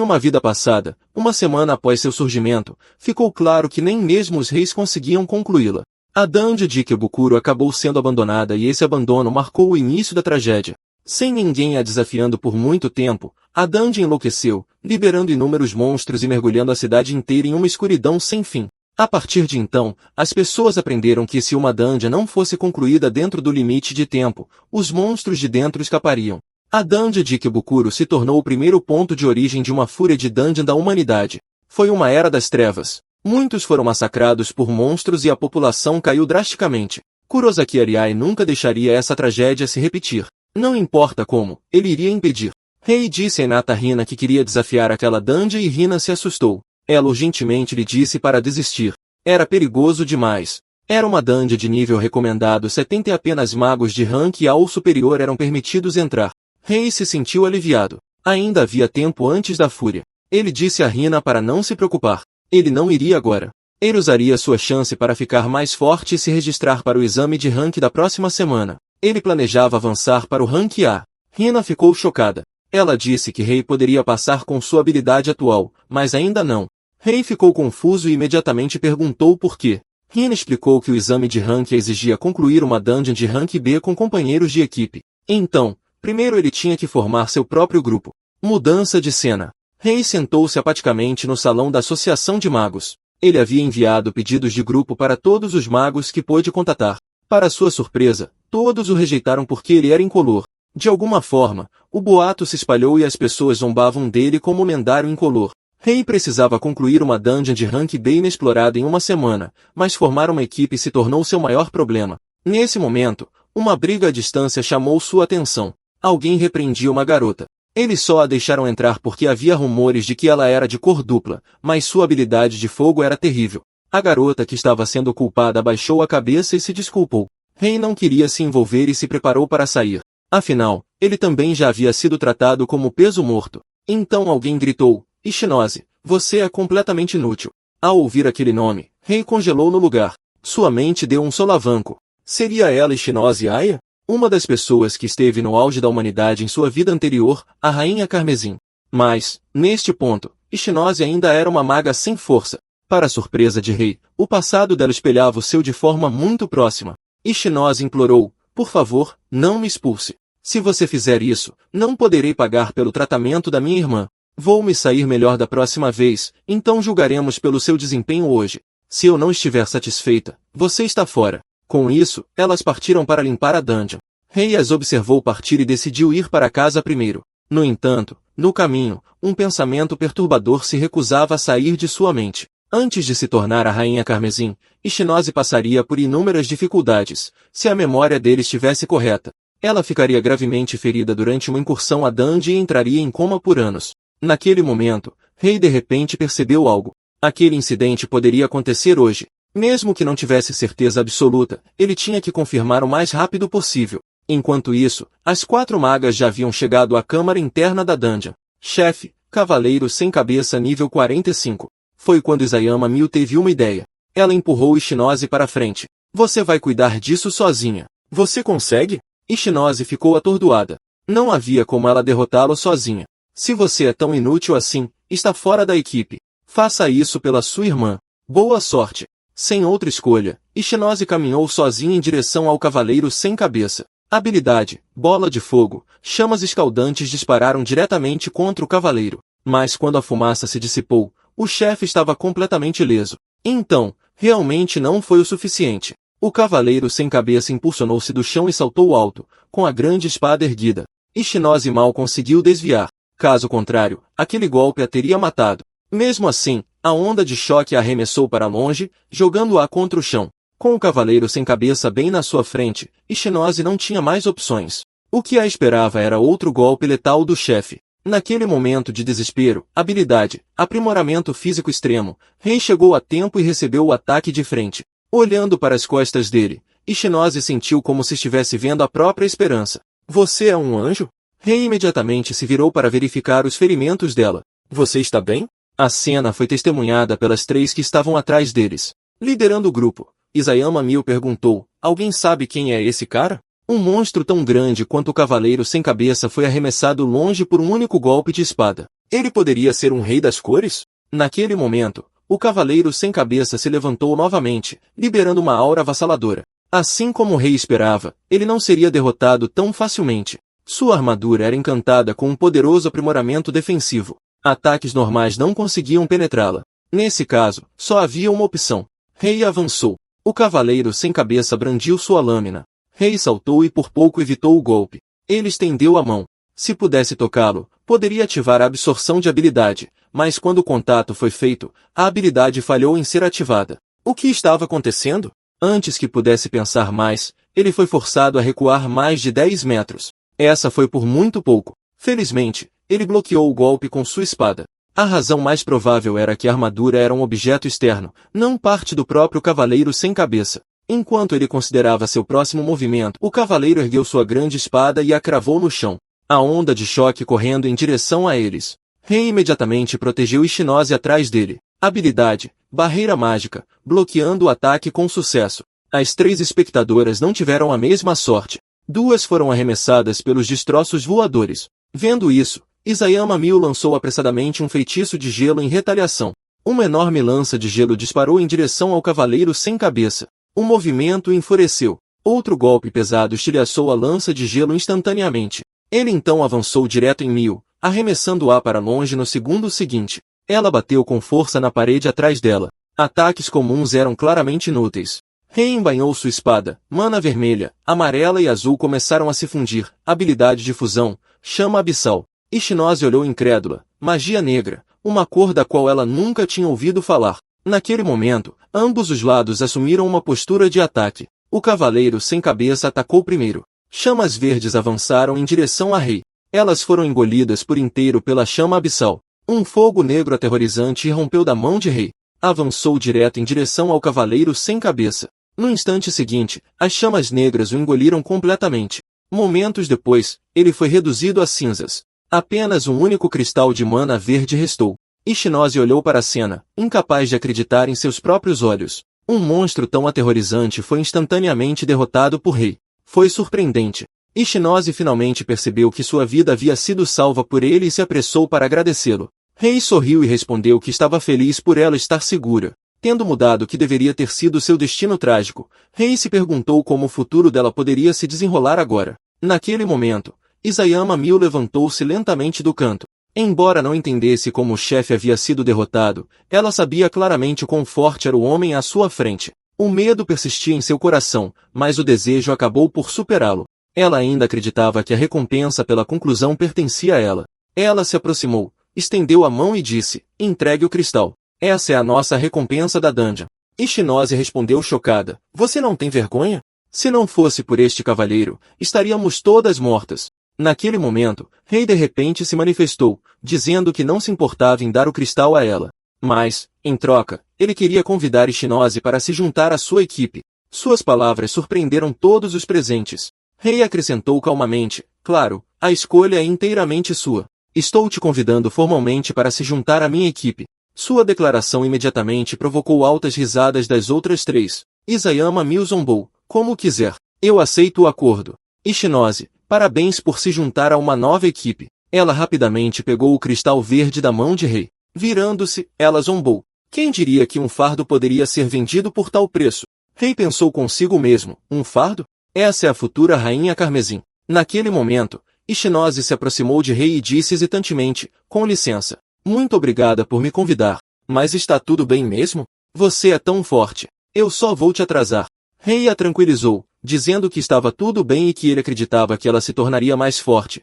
uma vida passada, uma semana após seu surgimento, ficou claro que nem mesmo os reis conseguiam concluí-la. A Dungeon de Ikebukuro acabou sendo abandonada e esse abandono marcou o início da tragédia. Sem ninguém a desafiando por muito tempo, a Dungeon enlouqueceu, liberando inúmeros monstros e mergulhando a cidade inteira em uma escuridão sem fim. A partir de então, as pessoas aprenderam que se uma dungeon não fosse concluída dentro do limite de tempo, os monstros de dentro escapariam. A Dungeon de Ikebukuro se tornou o primeiro ponto de origem de uma fúria de dungeon da humanidade. Foi uma era das trevas. Muitos foram massacrados por monstros e a população caiu drasticamente. Kurosaki Ariai nunca deixaria essa tragédia se repetir. Não importa como, ele iria impedir. Rei disse a Hinata Hina que queria desafiar aquela dungeon e Hina se assustou. Ela urgentemente lhe disse para desistir. Era perigoso demais. Era uma dungeon de nível recomendado 70 e apenas magos de rank A ou superior eram permitidos entrar. Rei se sentiu aliviado. Ainda havia tempo antes da fúria. Ele disse a Hina para não se preocupar. Ele não iria agora. Ele usaria sua chance para ficar mais forte e se registrar para o exame de rank da próxima semana. Ele planejava avançar para o rank A. Hina ficou chocada. Ela disse que Rei poderia passar com sua habilidade atual, mas ainda não. Rei ficou confuso e imediatamente perguntou por quê. Hina explicou que o exame de rank exigia concluir uma dungeon de rank B com companheiros de equipe. Então, primeiro ele tinha que formar seu próprio grupo. Mudança de cena. Rei sentou-se apaticamente no salão da Associação de Magos. Ele havia enviado pedidos de grupo para todos os magos que pôde contatar. Para sua surpresa, todos o rejeitaram porque ele era incolor. De alguma forma, o boato se espalhou e as pessoas zombavam dele como lendário incolor. Rei precisava concluir uma dungeon de rank B inexplorada em uma semana, mas formar uma equipe se tornou seu maior problema. Nesse momento, uma briga à distância chamou sua atenção. Alguém repreendia uma garota. Eles só a deixaram entrar porque havia rumores de que ela era de cor dupla, mas sua habilidade de fogo era terrível. A garota que estava sendo culpada abaixou a cabeça e se desculpou. Rei não queria se envolver e se preparou para sair. Afinal, ele também já havia sido tratado como peso morto. Então alguém gritou, Ishinose, você é completamente inútil. Ao ouvir aquele nome, Rei congelou no lugar. Sua mente deu um solavanco. Seria ela Ishinose Aya? Uma das pessoas que esteve no auge da humanidade em sua vida anterior, a Rainha Carmesim. Mas, neste ponto, Ishinose ainda era uma maga sem força. Para a surpresa de Rei, o passado dela espelhava o seu de forma muito próxima. Ishinose implorou, por favor, não me expulse. Se você fizer isso, não poderei pagar pelo tratamento da minha irmã. Vou me sair melhor da próxima vez, então julgaremos pelo seu desempenho hoje. Se eu não estiver satisfeita, você está fora. Com isso, elas partiram para limpar a dungeon. Rei as observou partir e decidiu ir para casa primeiro. No entanto, no caminho, um pensamento perturbador se recusava a sair de sua mente. Antes de se tornar a Rainha Carmesim, Ishinose passaria por inúmeras dificuldades. Se a memória dele estivesse correta, ela ficaria gravemente ferida durante uma incursão à dungeon e entraria em coma por anos. Naquele momento, Rei de repente percebeu algo. Aquele incidente poderia acontecer hoje. Mesmo que não tivesse certeza absoluta, ele tinha que confirmar o mais rápido possível. Enquanto isso, as 4 magas já haviam chegado à câmara interna da dungeon. Chefe, Cavaleiro Sem Cabeça nível 45. Foi quando Isayama Miu teve uma ideia. Ela empurrou Ishinose para frente. Você vai cuidar disso sozinha. Você consegue? Ishinose ficou atordoada. Não havia como ela derrotá-lo sozinha. Se você é tão inútil assim, está fora da equipe. Faça isso pela sua irmã. Boa sorte. Sem outra escolha, Ishinose caminhou sozinha em direção ao Cavaleiro Sem Cabeça. Habilidade, bola de fogo, chamas escaldantes dispararam diretamente contra o cavaleiro. Mas quando a fumaça se dissipou, o chefe estava completamente ileso. Então, realmente não foi o suficiente. O Cavaleiro Sem Cabeça impulsionou-se do chão e saltou alto, com a grande espada erguida. Ishinose mal conseguiu desviar. Caso contrário, aquele golpe a teria matado. Mesmo assim, a onda de choque a arremessou para longe, jogando-a contra o chão. Com o Cavaleiro Sem Cabeça bem na sua frente, Ishinose não tinha mais opções. O que a esperava era outro golpe letal do chefe. Naquele momento de desespero, habilidade, aprimoramento físico extremo, Rei chegou a tempo e recebeu o ataque de frente. Olhando para as costas dele, Ishinose sentiu como se estivesse vendo a própria esperança. Você é um anjo? Rei imediatamente se virou para verificar os ferimentos dela. Você está bem? A cena foi testemunhada pelas 3 que estavam atrás deles. Liderando o grupo, Isayama Mil perguntou, alguém sabe quem é esse cara? Um monstro tão grande quanto o Cavaleiro Sem Cabeça foi arremessado longe por um único golpe de espada. Ele poderia ser um rei das cores? Naquele momento, o Cavaleiro Sem Cabeça se levantou novamente, liberando uma aura avassaladora. Assim como o rei esperava, ele não seria derrotado tão facilmente. Sua armadura era encantada com um poderoso aprimoramento defensivo. Ataques normais não conseguiam penetrá-la. Nesse caso, só havia uma opção. Rei avançou. O Cavaleiro Sem Cabeça brandiu sua lâmina. Rei saltou e por pouco evitou o golpe. Ele estendeu a mão. Se pudesse tocá-lo, poderia ativar a absorção de habilidade, mas quando o contato foi feito, a habilidade falhou em ser ativada. O que estava acontecendo? Antes que pudesse pensar mais, ele foi forçado a recuar mais de 10 metros. Essa foi por muito pouco. Felizmente, ele bloqueou o golpe com sua espada. A razão mais provável era que a armadura era um objeto externo, não parte do próprio Cavaleiro Sem Cabeça. Enquanto ele considerava seu próximo movimento, o cavaleiro ergueu sua grande espada e a cravou no chão. A onda de choque correndo em direção a eles. Rei imediatamente protegeu Ichinose atrás dele. Habilidade, barreira mágica, bloqueando o ataque com sucesso. As 3 espectadoras não tiveram a mesma sorte. 2 foram arremessadas pelos destroços voadores. Vendo isso, Isayama Mil lançou apressadamente um feitiço de gelo em retaliação. Uma enorme lança de gelo disparou em direção ao Cavaleiro Sem Cabeça. O movimento enfureceu. Outro golpe pesado estilhaçou a lança de gelo instantaneamente. Ele então avançou direto em Mil, arremessando-a para longe no segundo seguinte. Ela bateu com força na parede atrás dela. Ataques comuns eram claramente inúteis. Rei embainhou sua espada. Mana vermelha, amarela e azul começaram a se fundir. Habilidade de fusão. Chama abissal. Ichinose olhou incrédula. Magia negra. Uma cor da qual ela nunca tinha ouvido falar. Naquele momento, ambos os lados assumiram uma postura de ataque. O Cavaleiro Sem Cabeça atacou primeiro. Chamas verdes avançaram em direção a Rei. Elas foram engolidas por inteiro pela chama abissal. Um fogo negro aterrorizante irrompeu da mão de Rei. Avançou direto em direção ao Cavaleiro Sem Cabeça. No instante seguinte, as chamas negras o engoliram completamente. Momentos depois, ele foi reduzido a cinzas. Apenas um único cristal de mana verde restou. Ichinose olhou para a cena, incapaz de acreditar em seus próprios olhos. Um monstro tão aterrorizante foi instantaneamente derrotado por Rei. Foi surpreendente. Ichinose finalmente percebeu que sua vida havia sido salva por ele e se apressou para agradecê-lo. Rei sorriu e respondeu que estava feliz por ela estar segura. Tendo mudado o que deveria ter sido seu destino trágico, Rei se perguntou como o futuro dela poderia se desenrolar agora. Naquele momento, Isayama Mil levantou-se lentamente do canto. Embora não entendesse como o chefe havia sido derrotado, ela sabia claramente o quão forte era o homem à sua frente. O medo persistia em seu coração, mas o desejo acabou por superá-lo. Ela ainda acreditava que a recompensa pela conclusão pertencia a ela. Ela se aproximou, estendeu a mão e disse, entregue o cristal. Essa é a nossa recompensa da dungeon. Ichinose respondeu chocada, você não tem vergonha? Se não fosse por este cavalheiro, estaríamos todas mortas. Naquele momento, Rei de repente se manifestou, dizendo que não se importava em dar o cristal a ela. Mas, em troca, ele queria convidar Ichinose para se juntar à sua equipe. Suas palavras surpreenderam todos os presentes. Rei acrescentou calmamente, claro, a escolha é inteiramente sua. Estou te convidando formalmente para se juntar à minha equipe. Sua declaração imediatamente provocou altas risadas das outras 3. Isayama Mil zombou, como quiser. Eu aceito o acordo. Ichinose, parabéns por se juntar a uma nova equipe. Ela rapidamente pegou o cristal verde da mão de Rei. Virando-se, ela zombou. Quem diria que um fardo poderia ser vendido por tal preço? Rei pensou consigo mesmo, um fardo? Essa é a futura Rainha Carmesim. Naquele momento, Ichinose se aproximou de Rei e disse hesitantemente, com licença. Muito obrigada por me convidar. Mas está tudo bem mesmo? Você é tão forte. Eu só vou te atrasar. Rei a tranquilizou, dizendo que estava tudo bem e que ele acreditava que ela se tornaria mais forte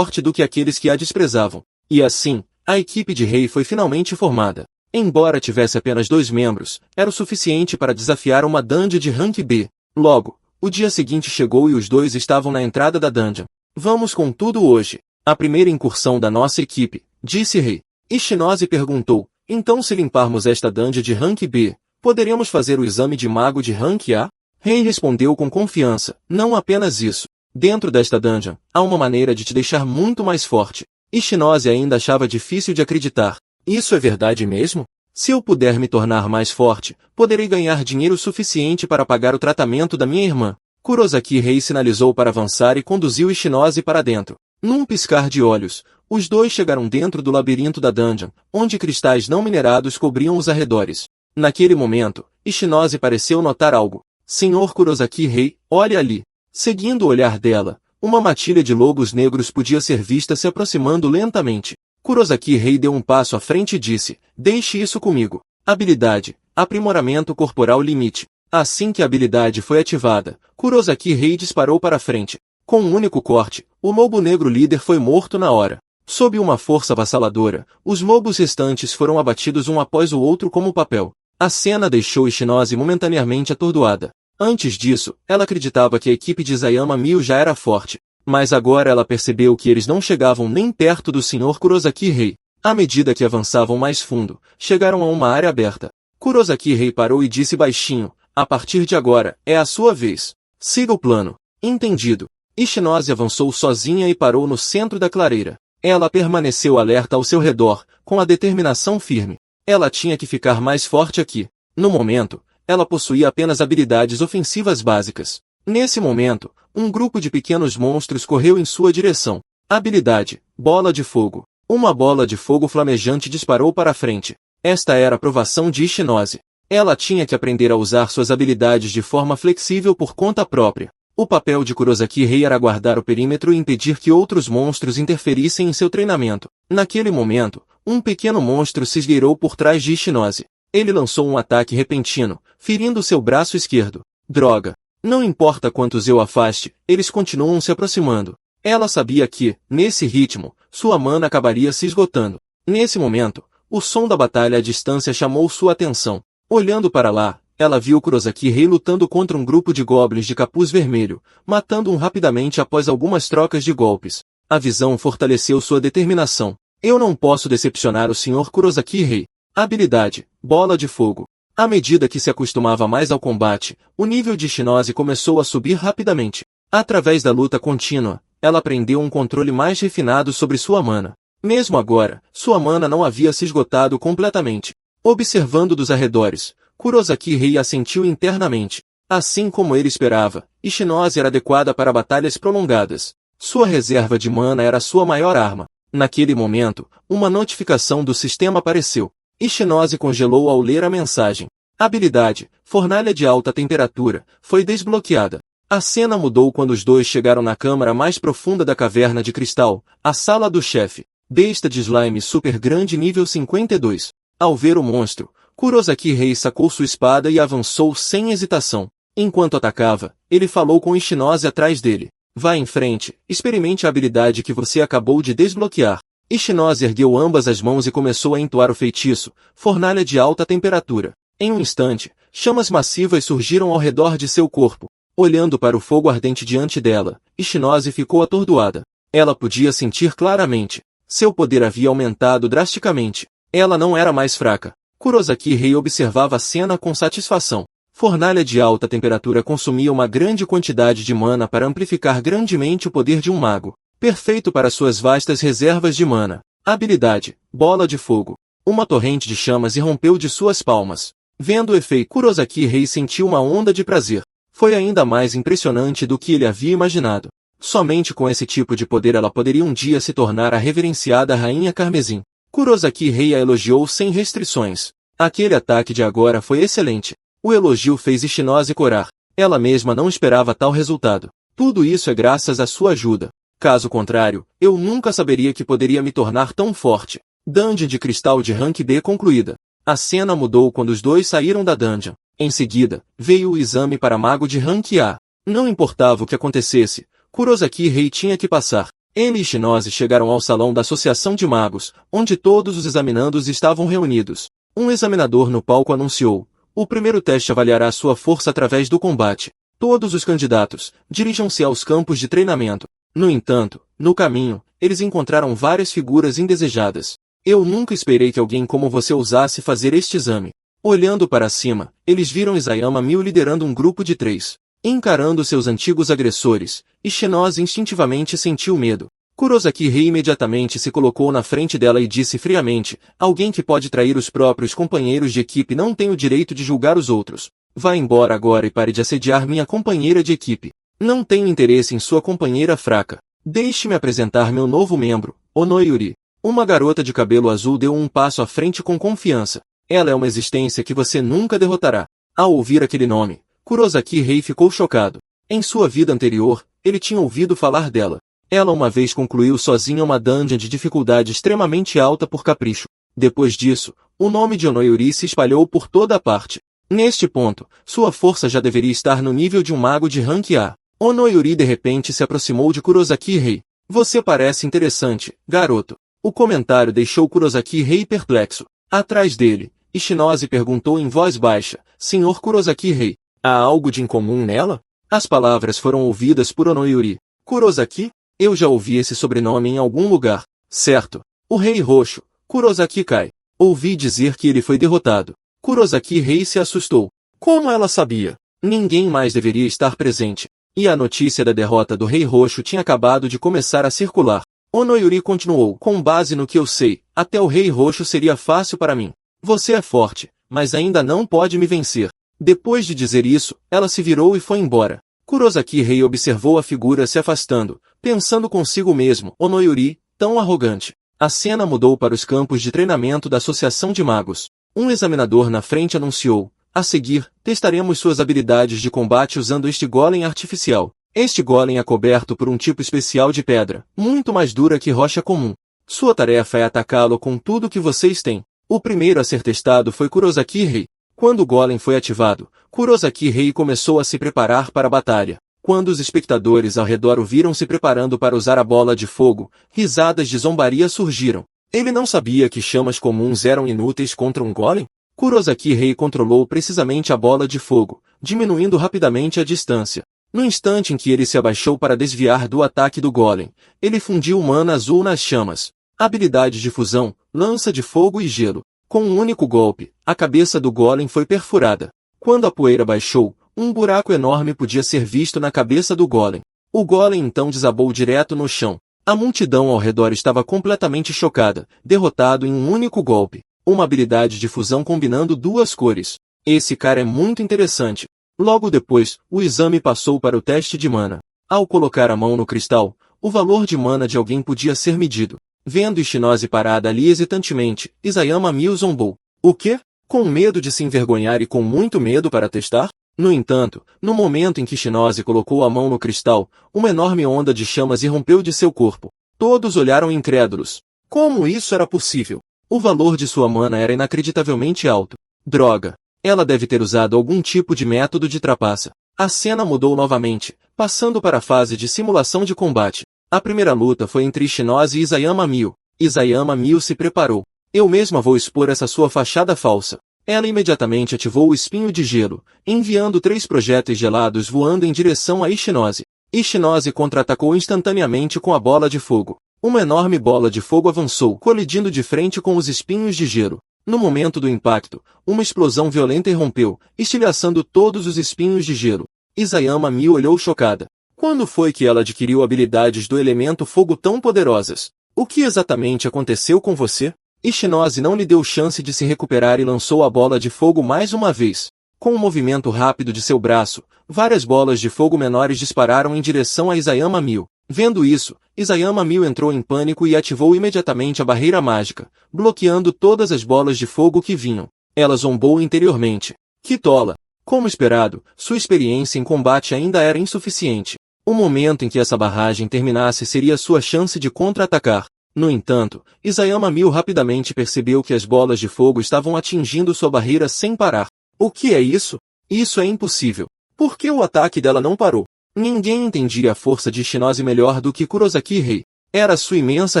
do que aqueles que a desprezavam. E assim, a equipe de Rei foi finalmente formada. Embora tivesse apenas 2 membros, era o suficiente para desafiar uma dungeon de rank B. Logo, o dia seguinte chegou e os 2 estavam na entrada da dungeon. Vamos com tudo hoje. A primeira incursão da nossa equipe, disse Rei. Ichinose perguntou, então se limparmos esta dungeon de rank B, poderemos fazer o exame de mago de rank A? Rei respondeu com confiança, não apenas isso. Dentro desta dungeon, há uma maneira de te deixar muito mais forte. Ichinose ainda achava difícil de acreditar. Isso é verdade mesmo? Se eu puder me tornar mais forte, poderei ganhar dinheiro suficiente para pagar o tratamento da minha irmã. Kurosaki Rei sinalizou para avançar e conduziu Ishinose para dentro. Num piscar de olhos, os dois chegaram dentro do labirinto da dungeon, onde cristais não minerados cobriam os arredores. Naquele momento, Ishinose pareceu notar algo. Senhor Kurosaki Rei, olhe ali. Seguindo o olhar dela, uma matilha de lobos negros podia ser vista se aproximando lentamente. Kurosaki Rei deu um passo à frente e disse, deixe isso comigo. Habilidade, aprimoramento corporal limite. Assim que a habilidade foi ativada, Kurosaki Rei disparou para frente. Com um único corte, o lobo negro líder foi morto na hora. Sob uma força avassaladora, os lobos restantes foram abatidos um após o outro como papel. A cena deixou Ishinose momentaneamente atordoada. Antes disso, ela acreditava que a equipe de Isayama Mio já era forte. Mas agora ela percebeu que eles não chegavam nem perto do Sr. Kurosaki Rei. À medida que avançavam mais fundo, chegaram a uma área aberta. Kurosaki Rei parou e disse baixinho, a partir de agora, é a sua vez. Siga o plano. Entendido. Ishinose avançou sozinha e parou no centro da clareira. Ela permaneceu alerta ao seu redor, com a determinação firme. Ela tinha que ficar mais forte aqui. No momento, ela possuía apenas habilidades ofensivas básicas. Nesse momento, um grupo de pequenos monstros correu em sua direção. Habilidade, bola de fogo. Uma bola de fogo flamejante disparou para a frente. Esta era a provação de Ishinose. Ela tinha que aprender a usar suas habilidades de forma flexível por conta própria. O papel de Kurosaki Rei era guardar o perímetro e impedir que outros monstros interferissem em seu treinamento. Naquele momento, um pequeno monstro se esgueirou por trás de Ishinose. Ele lançou um ataque repentino, ferindo seu braço esquerdo. Droga! Não importa quantos eu afaste, eles continuam se aproximando. Ela sabia que, nesse ritmo, sua mana acabaria se esgotando. Nesse momento, o som da batalha à distância chamou sua atenção. Olhando para lá, ela viu Kurosaki Rei lutando contra um grupo de goblins de capuz vermelho, matando-um rapidamente após algumas trocas de golpes. A visão fortaleceu sua determinação. Eu não posso decepcionar o Sr. Kurosaki Rei. Habilidade, bola de fogo. À medida que se acostumava mais ao combate, o nível de Ishinose começou a subir rapidamente. Através da luta contínua, ela aprendeu um controle mais refinado sobre sua mana. Mesmo agora, sua mana não havia se esgotado completamente. Observando dos arredores, Kurosaki Rei assentiu internamente. Assim como ele esperava, Ishinose era adequada para batalhas prolongadas. Sua reserva de mana era sua maior arma. Naquele momento, uma notificação do sistema apareceu. Ishinose congelou ao ler a mensagem. Habilidade, fornalha de alta temperatura, foi desbloqueada. A cena mudou quando os dois chegaram na câmara mais profunda da caverna de cristal, a sala do chefe. Besta de slime super grande nível 52. Ao ver o monstro, Kurosaki Rei sacou sua espada e avançou sem hesitação. Enquanto atacava, ele falou com Ishinose atrás dele. Vá em frente, experimente a habilidade que você acabou de desbloquear. Ishinose ergueu ambas as mãos e começou a entoar o feitiço, fornalha de alta temperatura. Em um instante, chamas massivas surgiram ao redor de seu corpo. Olhando para o fogo ardente diante dela, Ishinose ficou atordoada. Ela podia sentir claramente. Seu poder havia aumentado drasticamente. Ela não era mais fraca. Kurosaki Rei observava a cena com satisfação. Fornalha de alta temperatura consumia uma grande quantidade de mana para amplificar grandemente o poder de um mago. Perfeito para suas vastas reservas de mana. Habilidade, bola de fogo. Uma torrente de chamas irrompeu de suas palmas. Vendo o efeito, Kurosaki Rei sentiu uma onda de prazer. Foi ainda mais impressionante do que ele havia imaginado. Somente com esse tipo de poder ela poderia um dia se tornar a reverenciada Rainha Carmesim. Kurosaki Rei a elogiou sem restrições. Aquele ataque de agora foi excelente. O elogio fez Ishinose corar. Ela mesma não esperava tal resultado. Tudo isso é graças à sua ajuda. Caso contrário, eu nunca saberia que poderia me tornar tão forte. Dungeon de cristal de rank B concluída. A cena mudou quando os dois saíram da dungeon. Em seguida, veio o exame para mago de rank A. Não importava o que acontecesse, Kurosaki Rei tinha que passar. Ele e Ishinose chegaram ao salão da Associação de Magos, onde todos os examinandos estavam reunidos. Um examinador no palco anunciou: o primeiro teste avaliará sua força através do combate. Todos os candidatos dirijam-se aos campos de treinamento. No entanto, no caminho, eles encontraram várias figuras indesejadas. Eu nunca esperei que alguém como você ousasse fazer este exame. Olhando para cima, eles viram Isayama Mio liderando um grupo de 3. Encarando seus antigos agressores, Ishinose instintivamente sentiu medo. Kurosaki Rei imediatamente se colocou na frente dela e disse friamente, alguém que pode trair os próprios companheiros de equipe não tem o direito de julgar os outros. Vá embora agora e pare de assediar minha companheira de equipe. Não tenho interesse em sua companheira fraca. Deixe-me apresentar meu novo membro, Onoyuri. Uma garota de cabelo azul deu um passo à frente com confiança. Ela é uma existência que você nunca derrotará. Ao ouvir aquele nome, Kurosaki Rei ficou chocado. Em sua vida anterior, ele tinha ouvido falar dela. Ela uma vez concluiu sozinha uma dungeon de dificuldade extremamente alta por capricho. Depois disso, o nome de Onoyuri se espalhou por toda a parte. Neste ponto, sua força já deveria estar no nível de um mago de rank A. Onoyuri de repente se aproximou de Kurosaki Rei. Você parece interessante, garoto. O comentário deixou Kurosaki Rei perplexo. Atrás dele, Ishinose perguntou em voz baixa, Senhor Kurosaki Rei, há algo de incomum nela? As palavras foram ouvidas por Onoyuri. Kurosaki? Eu já ouvi esse sobrenome em algum lugar. Certo. O Rei Roxo, Kurosaki Kai. Ouvi dizer que ele foi derrotado. Kurosaki Rei se assustou. Como ela sabia? Ninguém mais deveria estar presente. E a notícia da derrota do Rei Roxo tinha acabado de começar a circular. Onoyuri continuou. Com base no que eu sei, até o Rei Roxo seria fácil para mim. Você é forte, mas ainda não pode me vencer. Depois de dizer isso, ela se virou e foi embora. Kurosaki Rei observou a figura se afastando, pensando consigo mesmo, Onoyuri, tão arrogante. A cena mudou para os campos de treinamento da Associação de Magos. Um examinador na frente anunciou, a seguir, testaremos suas habilidades de combate usando este golem artificial. Este golem é coberto por um tipo especial de pedra, muito mais dura que rocha comum. Sua tarefa é atacá-lo com tudo que vocês têm. O primeiro a ser testado foi Kurosaki Rei. Quando o golem foi ativado, Kurosaki Rei começou a se preparar para a batalha. Quando os espectadores ao redor o viram se preparando para usar a bola de fogo, risadas de zombaria surgiram. Ele não sabia que chamas comuns eram inúteis contra um golem? Kurosaki Rei controlou precisamente a bola de fogo, diminuindo rapidamente a distância. No instante em que ele se abaixou para desviar do ataque do golem, ele fundiu mana azul nas chamas. Habilidade de fusão, lança de fogo e gelo. Com um único golpe, a cabeça do golem foi perfurada. Quando a poeira baixou, um buraco enorme podia ser visto na cabeça do golem. O golem então desabou direto no chão. A multidão ao redor estava completamente chocada, derrotado em um único golpe. Uma habilidade de fusão combinando duas cores. Esse cara é muito interessante. Logo depois, o exame passou para o teste de mana. Ao colocar a mão no cristal, o valor de mana de alguém podia ser medido. Vendo Ishinose parada ali hesitantemente, Isayama Mio zombou. O quê? Com medo de se envergonhar e com muito medo para testar? No entanto, no momento em que Ishinose colocou a mão no cristal, uma enorme onda de chamas irrompeu de seu corpo. Todos olharam incrédulos. Como isso era possível? O valor de sua mana era inacreditavelmente alto. Droga! Ela deve ter usado algum tipo de método de trapaça. A cena mudou novamente, passando para a fase de simulação de combate. A primeira luta foi entre Ishinose e Isayama Mio. Isayama Mio se preparou. Eu mesma vou expor essa sua fachada falsa. Ela imediatamente ativou o espinho de gelo, enviando 3 projéteis gelados voando em direção a Ishinose. Ishinose contra-atacou instantaneamente com a bola de fogo. Uma enorme bola de fogo avançou, colidindo de frente com os espinhos de gelo. No momento do impacto, uma explosão violenta irrompeu, estilhaçando todos os espinhos de gelo. Isayama Mio olhou chocada. Quando foi que ela adquiriu habilidades do elemento fogo tão poderosas? O que exatamente aconteceu com você? Ishinose não lhe deu chance de se recuperar e lançou a bola de fogo mais uma vez. Com um movimento rápido de seu braço, várias bolas de fogo menores dispararam em direção a Isayama Mio. Vendo isso, Isayama Mio entrou em pânico e ativou imediatamente a barreira mágica, bloqueando todas as bolas de fogo que vinham. Ela zombou interiormente. Que tola! Como esperado, sua experiência em combate ainda era insuficiente. O momento em que essa barragem terminasse seria sua chance de contra-atacar. No entanto, Isayama Mio rapidamente percebeu que as bolas de fogo estavam atingindo sua barreira sem parar. O que é isso? Isso é impossível. Por que o ataque dela não parou? Ninguém entendia a força de Ishinose melhor do que Kurosaki Rei. Era sua imensa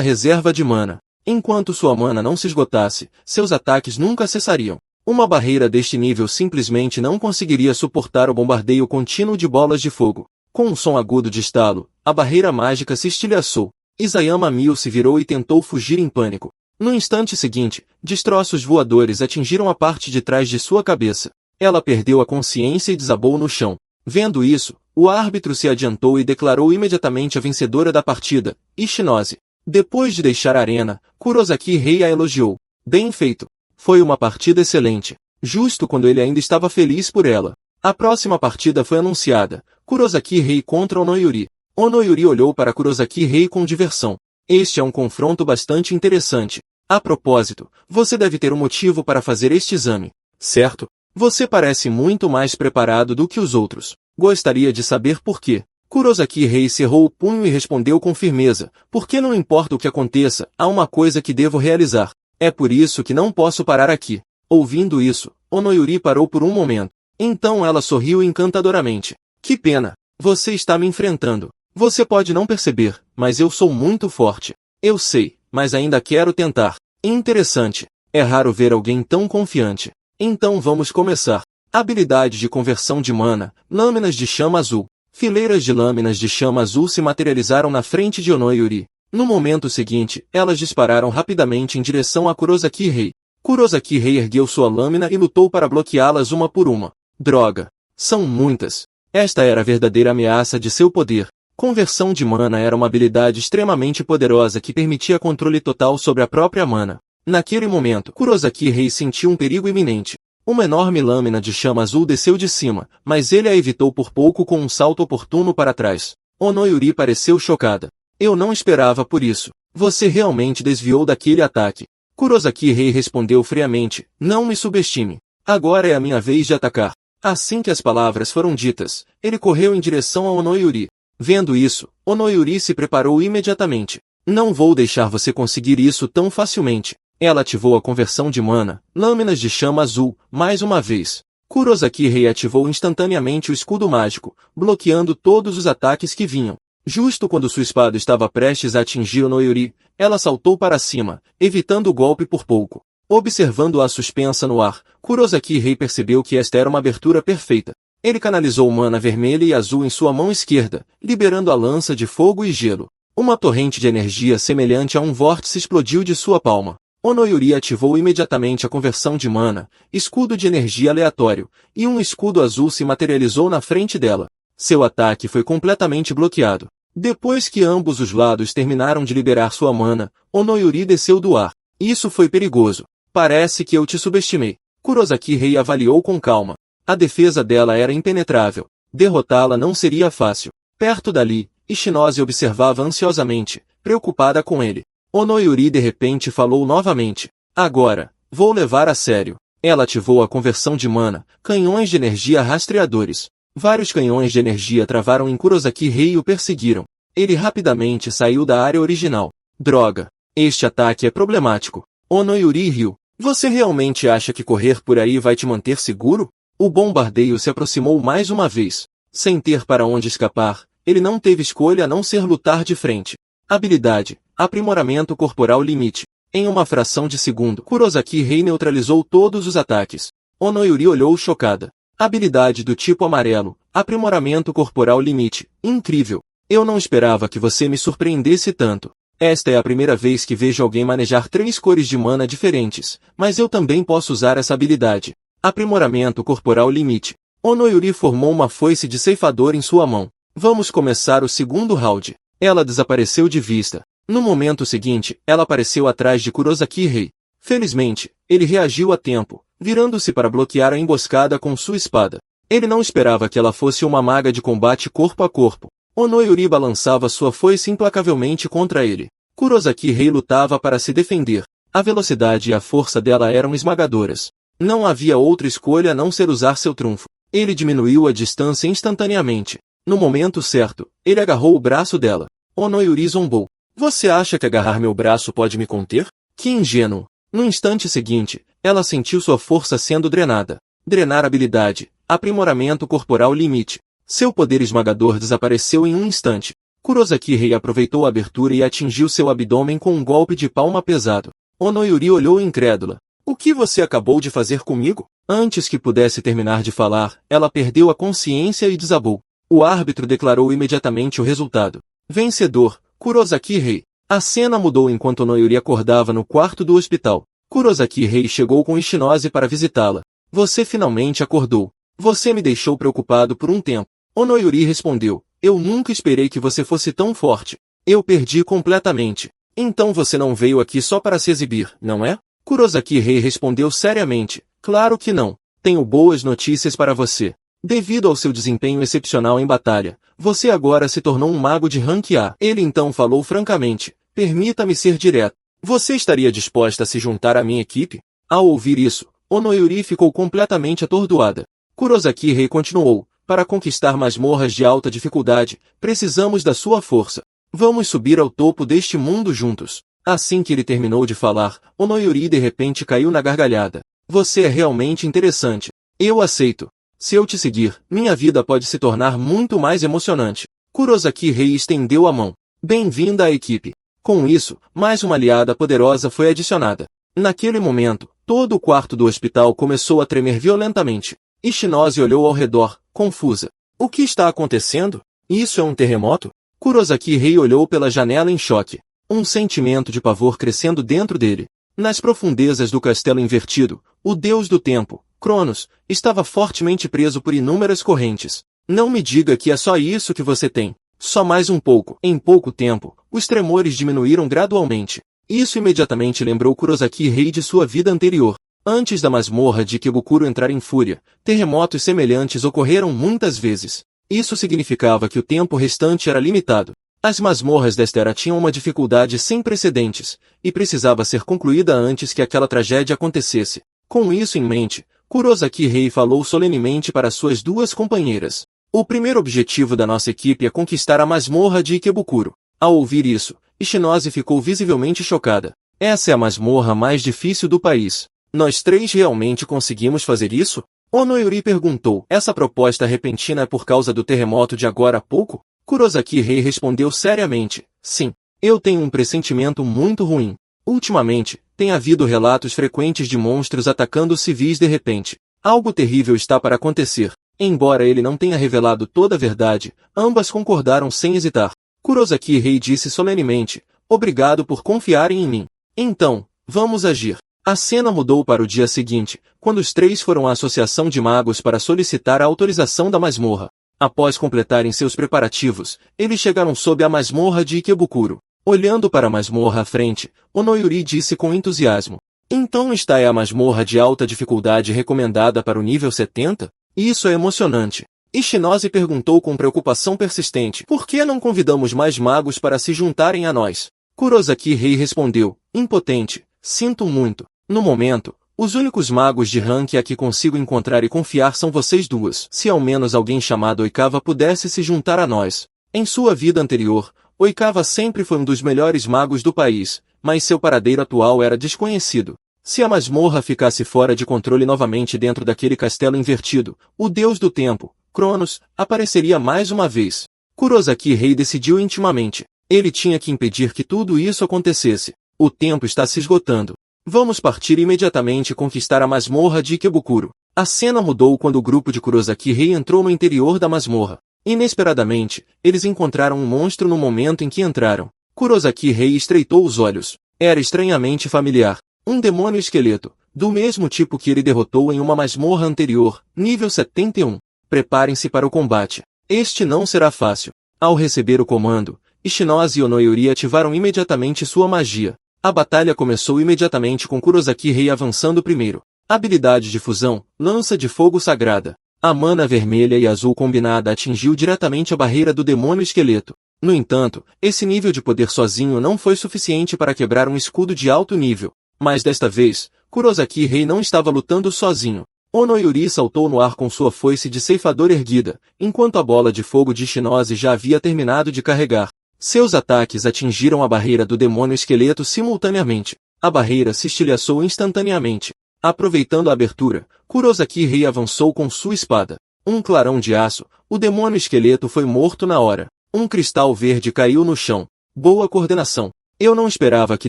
reserva de mana. Enquanto sua mana não se esgotasse, seus ataques nunca cessariam. Uma barreira deste nível simplesmente não conseguiria suportar o bombardeio contínuo de bolas de fogo. Com um som agudo de estalo, a barreira mágica se estilhaçou. Isayama Mio se virou e tentou fugir em pânico. No instante seguinte, destroços voadores atingiram a parte de trás de sua cabeça. Ela perdeu a consciência e desabou no chão. Vendo isso, O árbitro se adiantou e declarou imediatamente a vencedora da partida, Ishinose. Depois de deixar a arena, Kurosaki Rei a elogiou. Bem feito. Foi uma partida excelente. Justo quando ele ainda estava feliz por ela. A próxima partida foi anunciada. Kurosaki Rei contra Onoyuri. Onoyuri olhou para Kurosaki Rei com diversão. Este é um confronto bastante interessante. A propósito, você deve ter um motivo para fazer este exame, certo? Você parece muito mais preparado do que os outros. Gostaria de saber por quê. Kurosaki Rei cerrou o punho e respondeu com firmeza. Porque não importa o que aconteça, há uma coisa que devo realizar. É por isso que não posso parar aqui. Ouvindo isso, Onoyuri parou por um momento. Então ela sorriu encantadoramente. Que pena. Você está me enfrentando. Você pode não perceber, mas eu sou muito forte. Eu sei, mas ainda quero tentar. Interessante. É raro ver alguém tão confiante. Então vamos começar. Habilidade de conversão de mana, lâminas de chama azul. Fileiras de lâminas de chama azul se materializaram na frente de Onoyuri. No momento seguinte, elas dispararam rapidamente em direção a Kurosaki Rei. Kurosaki Rei ergueu sua lâmina e lutou para bloqueá-las uma por uma. Droga! São muitas. Esta era a verdadeira ameaça de seu poder. Conversão de mana era uma habilidade extremamente poderosa que permitia controle total sobre a própria mana. Naquele momento, Kurosaki Rei sentiu um perigo iminente. Uma enorme lâmina de chama azul desceu de cima, mas ele a evitou por pouco com um salto oportuno para trás. Onoyuri pareceu chocada. Eu não esperava por isso. Você realmente desviou daquele ataque. Kurosaki Rei respondeu friamente. Não me subestime. Agora é a minha vez de atacar. Assim que as palavras foram ditas, ele correu em direção a Onoyuri. Vendo isso, Onoyuri se preparou imediatamente. Não vou deixar você conseguir isso tão facilmente. Ela ativou a conversão de mana, lâminas de chama azul, mais uma vez. Kurosaki Rei ativou instantaneamente o escudo mágico, bloqueando todos os ataques que vinham. Justo quando sua espada estava prestes a atingir Onoyuri, ela saltou para cima, evitando o golpe por pouco. Observando-a suspensa no ar, Kurosaki Rei percebeu que esta era uma abertura perfeita. Ele canalizou mana vermelha e azul em sua mão esquerda, liberando a lança de fogo e gelo. Uma torrente de energia semelhante a um vórtice explodiu de sua palma. Onoyuri ativou imediatamente a conversão de mana, escudo de energia aleatório, e um escudo azul se materializou na frente dela. Seu ataque foi completamente bloqueado. Depois que ambos os lados terminaram de liberar sua mana, Onoyuri desceu do ar. Isso foi perigoso. Parece que eu te subestimei. Kurosaki Rei avaliou com calma. A defesa dela era impenetrável. Derrotá-la não seria fácil. Perto dali, Ishinose observava ansiosamente, preocupada com ele. Onoyuri de repente falou novamente. Agora, vou levar a sério. Ela ativou a conversão de mana, canhões de energia rastreadores. Vários canhões de energia travaram em Kurosaki Rei e o perseguiram. Ele rapidamente saiu da área original. Droga! Este ataque é problemático. Onoyuri riu. Você realmente acha que correr por aí vai te manter seguro? O bombardeio se aproximou mais uma vez. Sem ter para onde escapar, ele não teve escolha a não ser lutar de frente. Habilidade: aprimoramento corporal limite. Em uma fração de segundo, Kurosaki Rei neutralizou todos os ataques. Onoyuri olhou chocada. Habilidade do tipo amarelo: aprimoramento corporal limite. Incrível! Eu não esperava que você me surpreendesse tanto. Esta é a primeira vez que vejo alguém manejar 3 cores de mana diferentes, mas eu também posso usar essa habilidade. Aprimoramento corporal limite. Onoyuri formou uma foice de ceifador em sua mão. Vamos começar o segundo round. Ela desapareceu de vista. No momento seguinte, ela apareceu atrás de Kurosaki Rei. Felizmente, ele reagiu a tempo, virando-se para bloquear a emboscada com sua espada. Ele não esperava que ela fosse uma maga de combate corpo a corpo. Onoyuri balançava sua foice implacavelmente contra ele. Kurosaki Rei lutava para se defender. A velocidade e a força dela eram esmagadoras. Não havia outra escolha a não ser usar seu trunfo. Ele diminuiu a distância instantaneamente. No momento certo, ele agarrou o braço dela. Onoyuri zombou. Você acha que agarrar meu braço pode me conter? Que ingênuo. No instante seguinte, ela sentiu sua força sendo drenada. Drenar habilidade. Aprimoramento corporal limite. Seu poder esmagador desapareceu em um instante. Kurosaki Rei aproveitou a abertura e atingiu seu abdômen com um golpe de palma pesado. Onoyuri olhou incrédula. O que você acabou de fazer comigo? Antes que pudesse terminar de falar, ela perdeu a consciência e desabou. O árbitro declarou imediatamente o resultado. Vencedor, Kurosaki Rei. A cena mudou enquanto Onoyuri acordava no quarto do hospital. Kurosaki Rei chegou com Ishinose para visitá-la. Você finalmente acordou. Você me deixou preocupado por um tempo. Onoyori respondeu, eu nunca esperei que você fosse tão forte. Eu perdi completamente. Então você não veio aqui só para se exibir, não é? Kurosaki Rei respondeu seriamente, claro que não. Tenho boas notícias para você. Devido ao seu desempenho excepcional em batalha, você agora se tornou um mago de rank A. Ele então falou francamente, permita-me ser direto. Você estaria disposta a se juntar à minha equipe? Ao ouvir isso, Onoyori ficou completamente atordoada. Kurosaki Rei continuou, para conquistar masmorras de alta dificuldade, precisamos da sua força. Vamos subir ao topo deste mundo juntos. Assim que ele terminou de falar, Onoyori de repente caiu na gargalhada. Você é realmente interessante. Eu aceito. Se eu te seguir, minha vida pode se tornar muito mais emocionante. Kurosaki Rei estendeu a mão. Bem-vinda à equipe. Com isso, mais uma aliada poderosa foi adicionada. Naquele momento, todo o quarto do hospital começou a tremer violentamente. Ishinose olhou ao redor, confusa. O que está acontecendo? Isso é um terremoto? Kurosaki Rei olhou pela janela em choque. Um sentimento de pavor crescendo dentro dele. Nas profundezas do castelo invertido, o deus do tempo, Cronos, estava fortemente preso por inúmeras correntes. Não me diga que é só isso que você tem. Só mais um pouco. Em pouco tempo, os tremores diminuíram gradualmente. Isso imediatamente lembrou Kurosaki Rei de sua vida anterior. Antes da masmorra de Ikebukuro entrar em fúria, terremotos semelhantes ocorreram muitas vezes. Isso significava que o tempo restante era limitado. As masmorras desta era tinham uma dificuldade sem precedentes, e precisava ser concluída antes que aquela tragédia acontecesse. Com isso em mente, Kurosaki Rei falou solenemente para suas duas companheiras. O primeiro objetivo da nossa equipe é conquistar a masmorra de Ikebukuro. Ao ouvir isso, Ishinose ficou visivelmente chocada. Essa é a masmorra mais difícil do país. Nós três realmente conseguimos fazer isso? Onoyori perguntou. Essa proposta repentina é por causa do terremoto de agora há pouco? Kurosaki Rei respondeu seriamente. Sim. Eu tenho um pressentimento muito ruim. Ultimamente, tem havido relatos frequentes de monstros atacando civis de repente. Algo terrível está para acontecer. Embora ele não tenha revelado toda a verdade, ambas concordaram sem hesitar. Kurosaki Rei disse solenemente, obrigado por confiarem em mim. Então, vamos agir. A cena mudou para o dia seguinte, quando os três foram à Associação de Magos para solicitar a autorização da masmorra. Após completarem seus preparativos, eles chegaram sob a masmorra de Ikebukuro. Olhando para a masmorra à frente, Onoyori disse com entusiasmo. Então esta é a masmorra de alta dificuldade recomendada para o nível 70? Isso é emocionante. Ishinose perguntou com preocupação persistente. Por que não convidamos mais magos para se juntarem a nós? Kurosaki Rei respondeu, impotente. Sinto muito. No momento, os únicos magos de rank a que consigo encontrar e confiar são vocês duas. Se ao menos alguém chamado Oikawa pudesse se juntar a nós. Em sua vida anterior, Oikawa sempre foi um dos melhores magos do país, mas seu paradeiro atual era desconhecido. Se a masmorra ficasse fora de controle novamente dentro daquele castelo invertido, o deus do tempo, Cronos, apareceria mais uma vez. Kurosaki Rei decidiu intimamente. Ele tinha que impedir que tudo isso acontecesse. O tempo está se esgotando. Vamos partir imediatamente e conquistar a masmorra de Ikebukuro. A cena mudou quando o grupo de Kurosaki Rei entrou no interior da masmorra. Inesperadamente, eles encontraram um monstro no momento em que entraram. Kurosaki Rei estreitou os olhos. Era estranhamente familiar. Um demônio esqueleto, do mesmo tipo que ele derrotou em uma masmorra anterior, nível 71. Preparem-se para o combate. Este não será fácil. Ao receber o comando, Ishinose e Onoyori ativaram imediatamente sua magia. A batalha começou imediatamente com Kurosaki Rei avançando primeiro. Habilidade de fusão, lança de fogo sagrada. A mana vermelha e azul combinada atingiu diretamente a barreira do demônio esqueleto. No entanto, esse nível de poder sozinho não foi suficiente para quebrar um escudo de alto nível. Mas desta vez, Kurosaki Rei não estava lutando sozinho. Onoyori saltou no ar com sua foice de ceifador erguida, enquanto a bola de fogo de Ishinose já havia terminado de carregar. Seus ataques atingiram a barreira do demônio esqueleto simultaneamente. A barreira se estilhaçou instantaneamente. Aproveitando a abertura, Kurosaki Rei avançou com sua espada. Um clarão de aço, o demônio esqueleto foi morto na hora. Um cristal verde caiu no chão. Boa coordenação. Eu não esperava que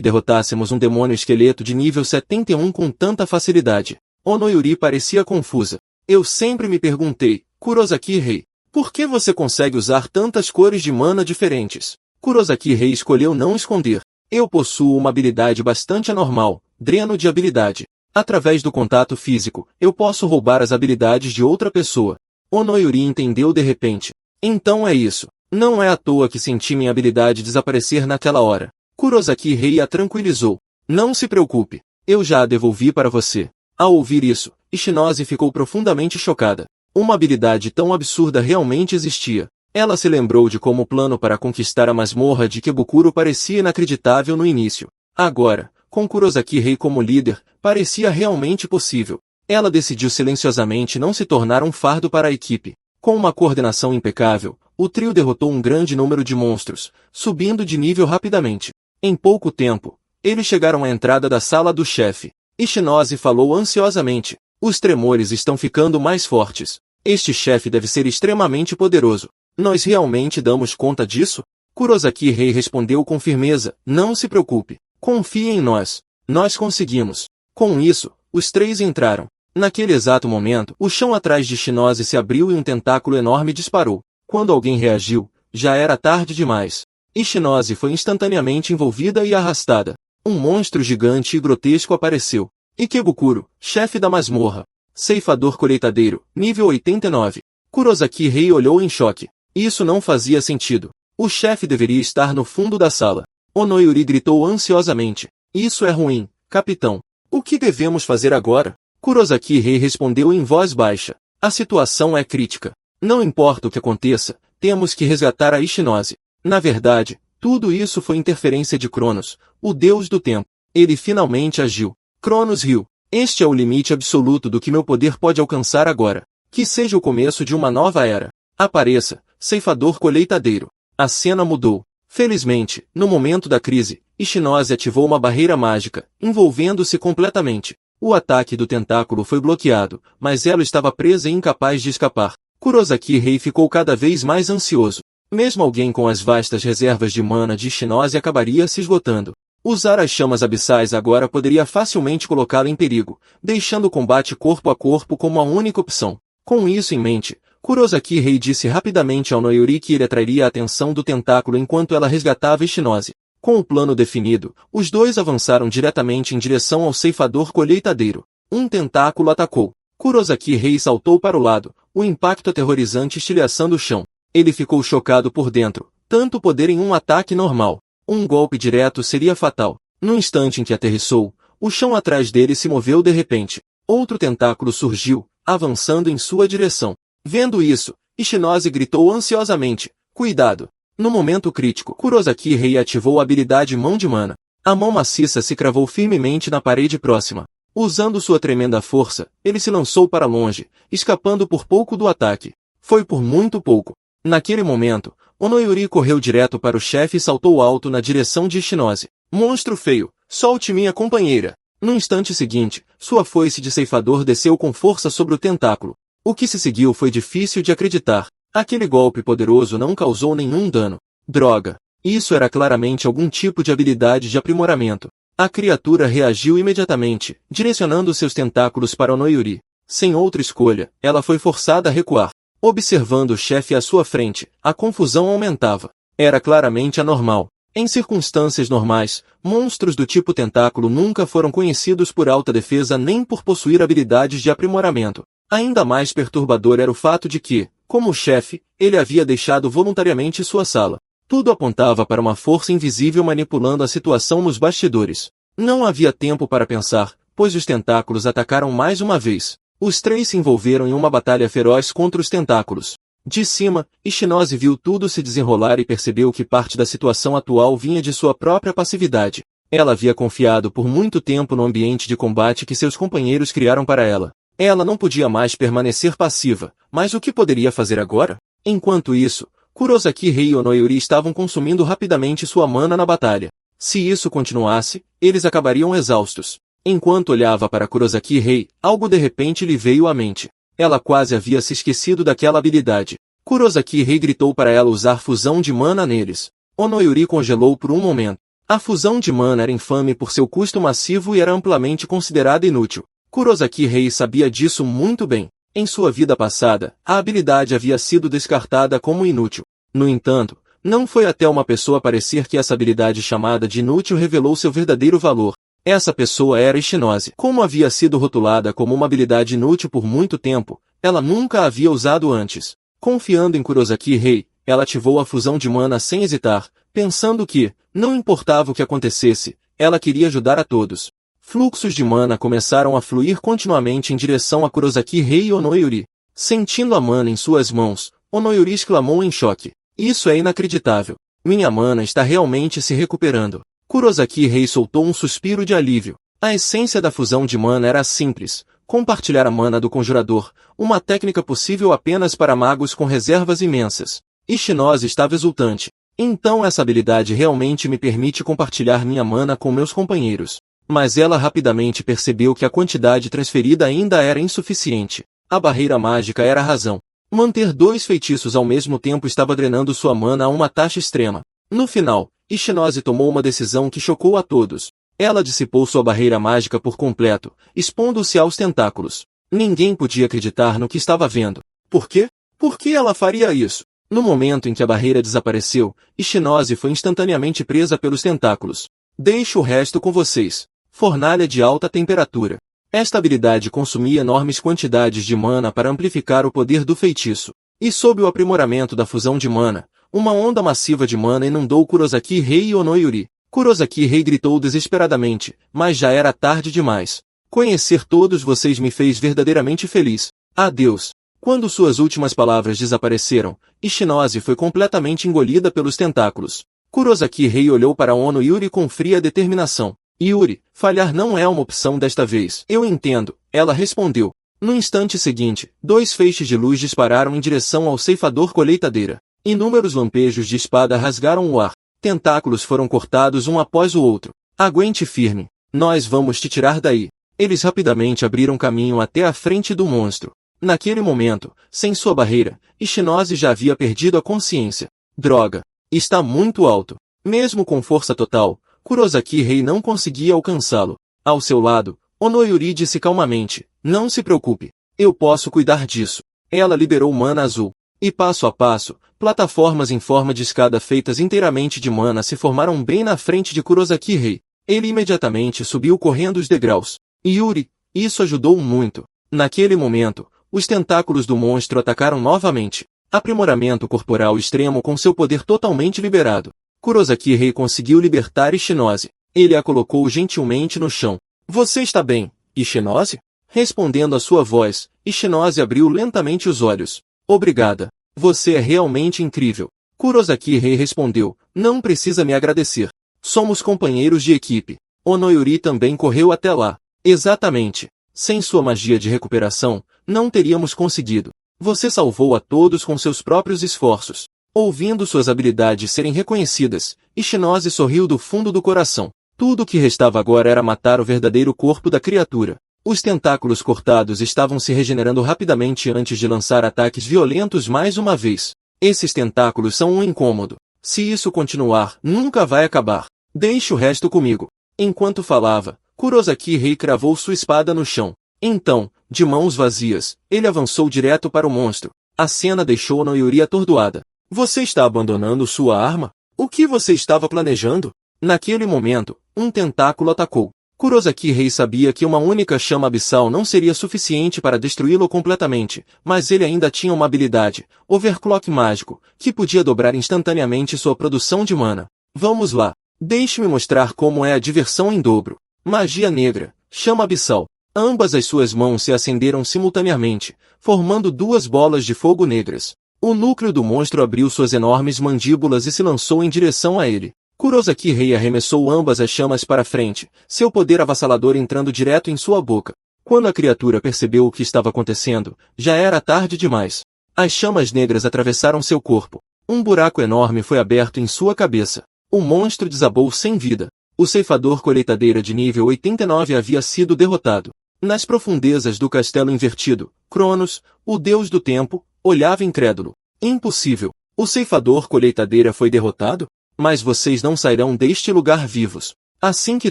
derrotássemos um demônio esqueleto de nível 71 com tanta facilidade. Onoyori parecia confusa. Eu sempre me perguntei, Kurosaki Rei, por que você consegue usar tantas cores de mana diferentes? Kurosaki Rei escolheu não esconder. Eu possuo uma habilidade bastante anormal, dreno de habilidade. Através do contato físico, eu posso roubar as habilidades de outra pessoa. Onoyuri entendeu de repente. Então é isso. Não é à toa que senti minha habilidade desaparecer naquela hora. Kurosaki Rei a tranquilizou. Não se preocupe. Eu já a devolvi para você. Ao ouvir isso, Ishinose ficou profundamente chocada. Uma habilidade tão absurda realmente existia. Ela se lembrou de como o plano para conquistar a masmorra de Kebukuro parecia inacreditável no início. Agora, com Kurosaki Rei como líder, parecia realmente possível. Ela decidiu silenciosamente não se tornar um fardo para a equipe. Com uma coordenação impecável, o trio derrotou um grande número de monstros, subindo de nível rapidamente. Em pouco tempo, eles chegaram à entrada da sala do chefe. Ishinose falou ansiosamente. Os tremores estão ficando mais fortes. Este chefe deve ser extremamente poderoso. Nós realmente damos conta disso? Kurosaki Rei respondeu com firmeza. Não se preocupe. Confie em nós. Nós conseguimos. Com isso, os três entraram. Naquele exato momento, o chão atrás de Ishinose se abriu e um tentáculo enorme disparou. Quando alguém reagiu, já era tarde demais. Ishinose foi instantaneamente envolvida e arrastada. Um monstro gigante e grotesco apareceu. Ikebukuro, chefe da masmorra. Ceifador colheitadeiro, nível 89. Kurosaki Rei olhou em choque. Isso não fazia sentido. O chefe deveria estar no fundo da sala. Onoyuri gritou ansiosamente. Isso é ruim, capitão. O que devemos fazer agora? Kurosaki Rei respondeu em voz baixa. A situação é crítica. Não importa o que aconteça, temos que resgatar a Ishinose. Na verdade, tudo isso foi interferência de Cronos, o deus do tempo. Ele finalmente agiu. Cronos riu. Este é o limite absoluto do que meu poder pode alcançar agora. Que seja o começo de uma nova era. Apareça, ceifador colheitadeiro. A cena mudou. Felizmente, no momento da crise, Ishinose ativou uma barreira mágica, envolvendo-se completamente. O ataque do tentáculo foi bloqueado, mas ela estava presa e incapaz de escapar. Kurosaki Rei ficou cada vez mais ansioso. Mesmo alguém com as vastas reservas de mana de Ishinose acabaria se esgotando. Usar as chamas abissais agora poderia facilmente colocá-lo em perigo, deixando o combate corpo a corpo como a única opção. Com isso em mente, Kurosaki Rei disse rapidamente ao Noyuri que ele atrairia a atenção do tentáculo enquanto ela resgatava Ishinose. Com o plano definido, os dois avançaram diretamente em direção ao ceifador colheitadeiro. Um tentáculo atacou. Kurosaki Rei saltou para o lado, o impacto aterrorizante estilhaçando o chão. Ele ficou chocado por dentro. Tanto poder em um ataque normal. Um golpe direto seria fatal. No instante em que aterrissou, o chão atrás dele se moveu de repente. Outro tentáculo surgiu, avançando em sua direção. Vendo isso, Ishinose gritou ansiosamente. Cuidado! No momento crítico, Kurosaki Rei ativou a habilidade Mão de Mana. A mão maciça se cravou firmemente na parede próxima. Usando sua tremenda força, ele se lançou para longe, escapando por pouco do ataque. Foi por muito pouco. Naquele momento, Onoyuri correu direto para o chefe e saltou alto na direção de Ishinose. Monstro feio, solte minha companheira. No instante seguinte, sua foice de ceifador desceu com força sobre o tentáculo. O que se seguiu foi difícil de acreditar. Aquele golpe poderoso não causou nenhum dano. Droga! Isso era claramente algum tipo de habilidade de aprimoramento. A criatura reagiu imediatamente, direcionando seus tentáculos para Onoyuri. Sem outra escolha, ela foi forçada a recuar. Observando o chefe à sua frente, a confusão aumentava. Era claramente anormal. Em circunstâncias normais, monstros do tipo tentáculo nunca foram conhecidos por alta defesa nem por possuir habilidades de aprimoramento. Ainda mais perturbador era o fato de que, como chefe, ele havia deixado voluntariamente sua sala. Tudo apontava para uma força invisível manipulando a situação nos bastidores. Não havia tempo para pensar, pois os tentáculos atacaram mais uma vez. Os três se envolveram em uma batalha feroz contra os tentáculos. De cima, Ishinose viu tudo se desenrolar e percebeu que parte da situação atual vinha de sua própria passividade. Ela havia confiado por muito tempo no ambiente de combate que seus companheiros criaram para ela. Ela não podia mais permanecer passiva, mas o que poderia fazer agora? Enquanto isso, Kurosaki Rei e Onoyuri estavam consumindo rapidamente sua mana na batalha. Se isso continuasse, eles acabariam exaustos. Enquanto olhava para Kurosaki Rei, algo de repente lhe veio à mente. Ela quase havia se esquecido daquela habilidade. Kurosaki Rei gritou para ela usar fusão de mana neles. Onoyuri congelou por um momento. A fusão de mana era infame por seu custo massivo e era amplamente considerada inútil. Kurosaki Rei sabia disso muito bem. Em sua vida passada, a habilidade havia sido descartada como inútil. No entanto, não foi até uma pessoa parecer que essa habilidade chamada de inútil revelou seu verdadeiro valor. Essa pessoa era Ishinose. Como havia sido rotulada como uma habilidade inútil por muito tempo, ela nunca a havia usado antes. Confiando em Kurosaki Rei, ela ativou a fusão de mana sem hesitar, pensando que, não importava o que acontecesse, ela queria ajudar a todos. Fluxos de mana começaram a fluir continuamente em direção a Kurosaki Rei e Onoyuri. Sentindo a mana em suas mãos, Onoyuri exclamou em choque. Isso é inacreditável. Minha mana está realmente se recuperando. Kurosaki Rei soltou um suspiro de alívio. A essência da fusão de mana era simples. Compartilhar a mana do conjurador, uma técnica possível apenas para magos com reservas imensas. Ishinose estava exultante. Então essa habilidade realmente me permite compartilhar minha mana com meus companheiros. Mas ela rapidamente percebeu que a quantidade transferida ainda era insuficiente. A barreira mágica era a razão. Manter 2 feitiços ao mesmo tempo estava drenando sua mana a uma taxa extrema. No final, Ishinose tomou uma decisão que chocou a todos. Ela dissipou sua barreira mágica por completo, expondo-se aos tentáculos. Ninguém podia acreditar no que estava vendo. Por quê? Por que ela faria isso? No momento em que a barreira desapareceu, Ishinose foi instantaneamente presa pelos tentáculos. Deixo o resto com vocês. Fornalha de alta temperatura. Esta habilidade consumia enormes quantidades de mana para amplificar o poder do feitiço. E sob o aprimoramento da fusão de mana, uma onda massiva de mana inundou Kurosaki Rei e Onoyuri. Kurosaki Rei gritou desesperadamente, mas já era tarde demais. Conhecer todos vocês me fez verdadeiramente feliz. Adeus. Quando suas últimas palavras desapareceram, Ishinose foi completamente engolida pelos tentáculos. Kurosaki Rei olhou para Onoyuri com fria determinação. Yuri, falhar não é uma opção desta vez. Eu entendo, ela respondeu. No instante seguinte, 2 feixes de luz dispararam em direção ao ceifador colheitadeira. Inúmeros lampejos de espada rasgaram o ar. Tentáculos foram cortados um após o outro. Aguente firme. Nós vamos te tirar daí. Eles rapidamente abriram caminho até a frente do monstro. Naquele momento, sem sua barreira, Ishinose já havia perdido a consciência. Droga! Está muito alto. Mesmo com força total, Kurosaki Rei não conseguia alcançá-lo. Ao seu lado, Onoyuri disse calmamente, não se preocupe. Eu posso cuidar disso. Ela liberou mana azul. E passo a passo, plataformas em forma de escada feitas inteiramente de mana se formaram bem na frente de Kurosaki Rei. Ele imediatamente subiu correndo os degraus. Yuri, isso ajudou muito. Naquele momento, os tentáculos do monstro atacaram novamente. Aprimoramento corporal extremo com seu poder totalmente liberado. Kurosaki Rei conseguiu libertar Ishinose. Ele a colocou gentilmente no chão. Você está bem, Ishinose? Respondendo à sua voz, Ishinose abriu lentamente os olhos. Obrigada. Você é realmente incrível. Kurosaki Rei respondeu. Não precisa me agradecer. Somos companheiros de equipe. Onoyuri também correu até lá. Exatamente. Sem sua magia de recuperação, não teríamos conseguido. Você salvou a todos com seus próprios esforços. Ouvindo suas habilidades serem reconhecidas, Ishinose sorriu do fundo do coração. Tudo o que restava agora era matar o verdadeiro corpo da criatura. Os tentáculos cortados estavam se regenerando rapidamente antes de lançar ataques violentos mais uma vez. Esses tentáculos são um incômodo. Se isso continuar, nunca vai acabar. Deixe o resto comigo. Enquanto falava, Kurosaki Rei cravou sua espada no chão. Então, de mãos vazias, ele avançou direto para o monstro. A cena deixou Onoyuri atordoada. Você está abandonando sua arma? O que você estava planejando? Naquele momento, um tentáculo atacou. Kurosaki Rei sabia que uma única chama abissal não seria suficiente para destruí-lo completamente, mas ele ainda tinha uma habilidade, Overclock mágico, que podia dobrar instantaneamente sua produção de mana. Vamos lá. Deixe-me mostrar como é a diversão em dobro. Magia negra, chama abissal. Ambas as suas mãos se acenderam simultaneamente, formando 2 bolas de fogo negras. O núcleo do monstro abriu suas enormes mandíbulas e se lançou em direção a ele. Kurosaki Rei arremessou ambas as chamas para frente, seu poder avassalador entrando direto em sua boca. Quando a criatura percebeu o que estava acontecendo, já era tarde demais. As chamas negras atravessaram seu corpo. Um buraco enorme foi aberto em sua cabeça. O monstro desabou sem vida. O ceifador colheitadeira de nível 89 havia sido derrotado. Nas profundezas do castelo invertido, Cronos, o deus do tempo, olhava incrédulo. Impossível. O ceifador colheitadeira foi derrotado? Mas vocês não sairão deste lugar vivos. Assim que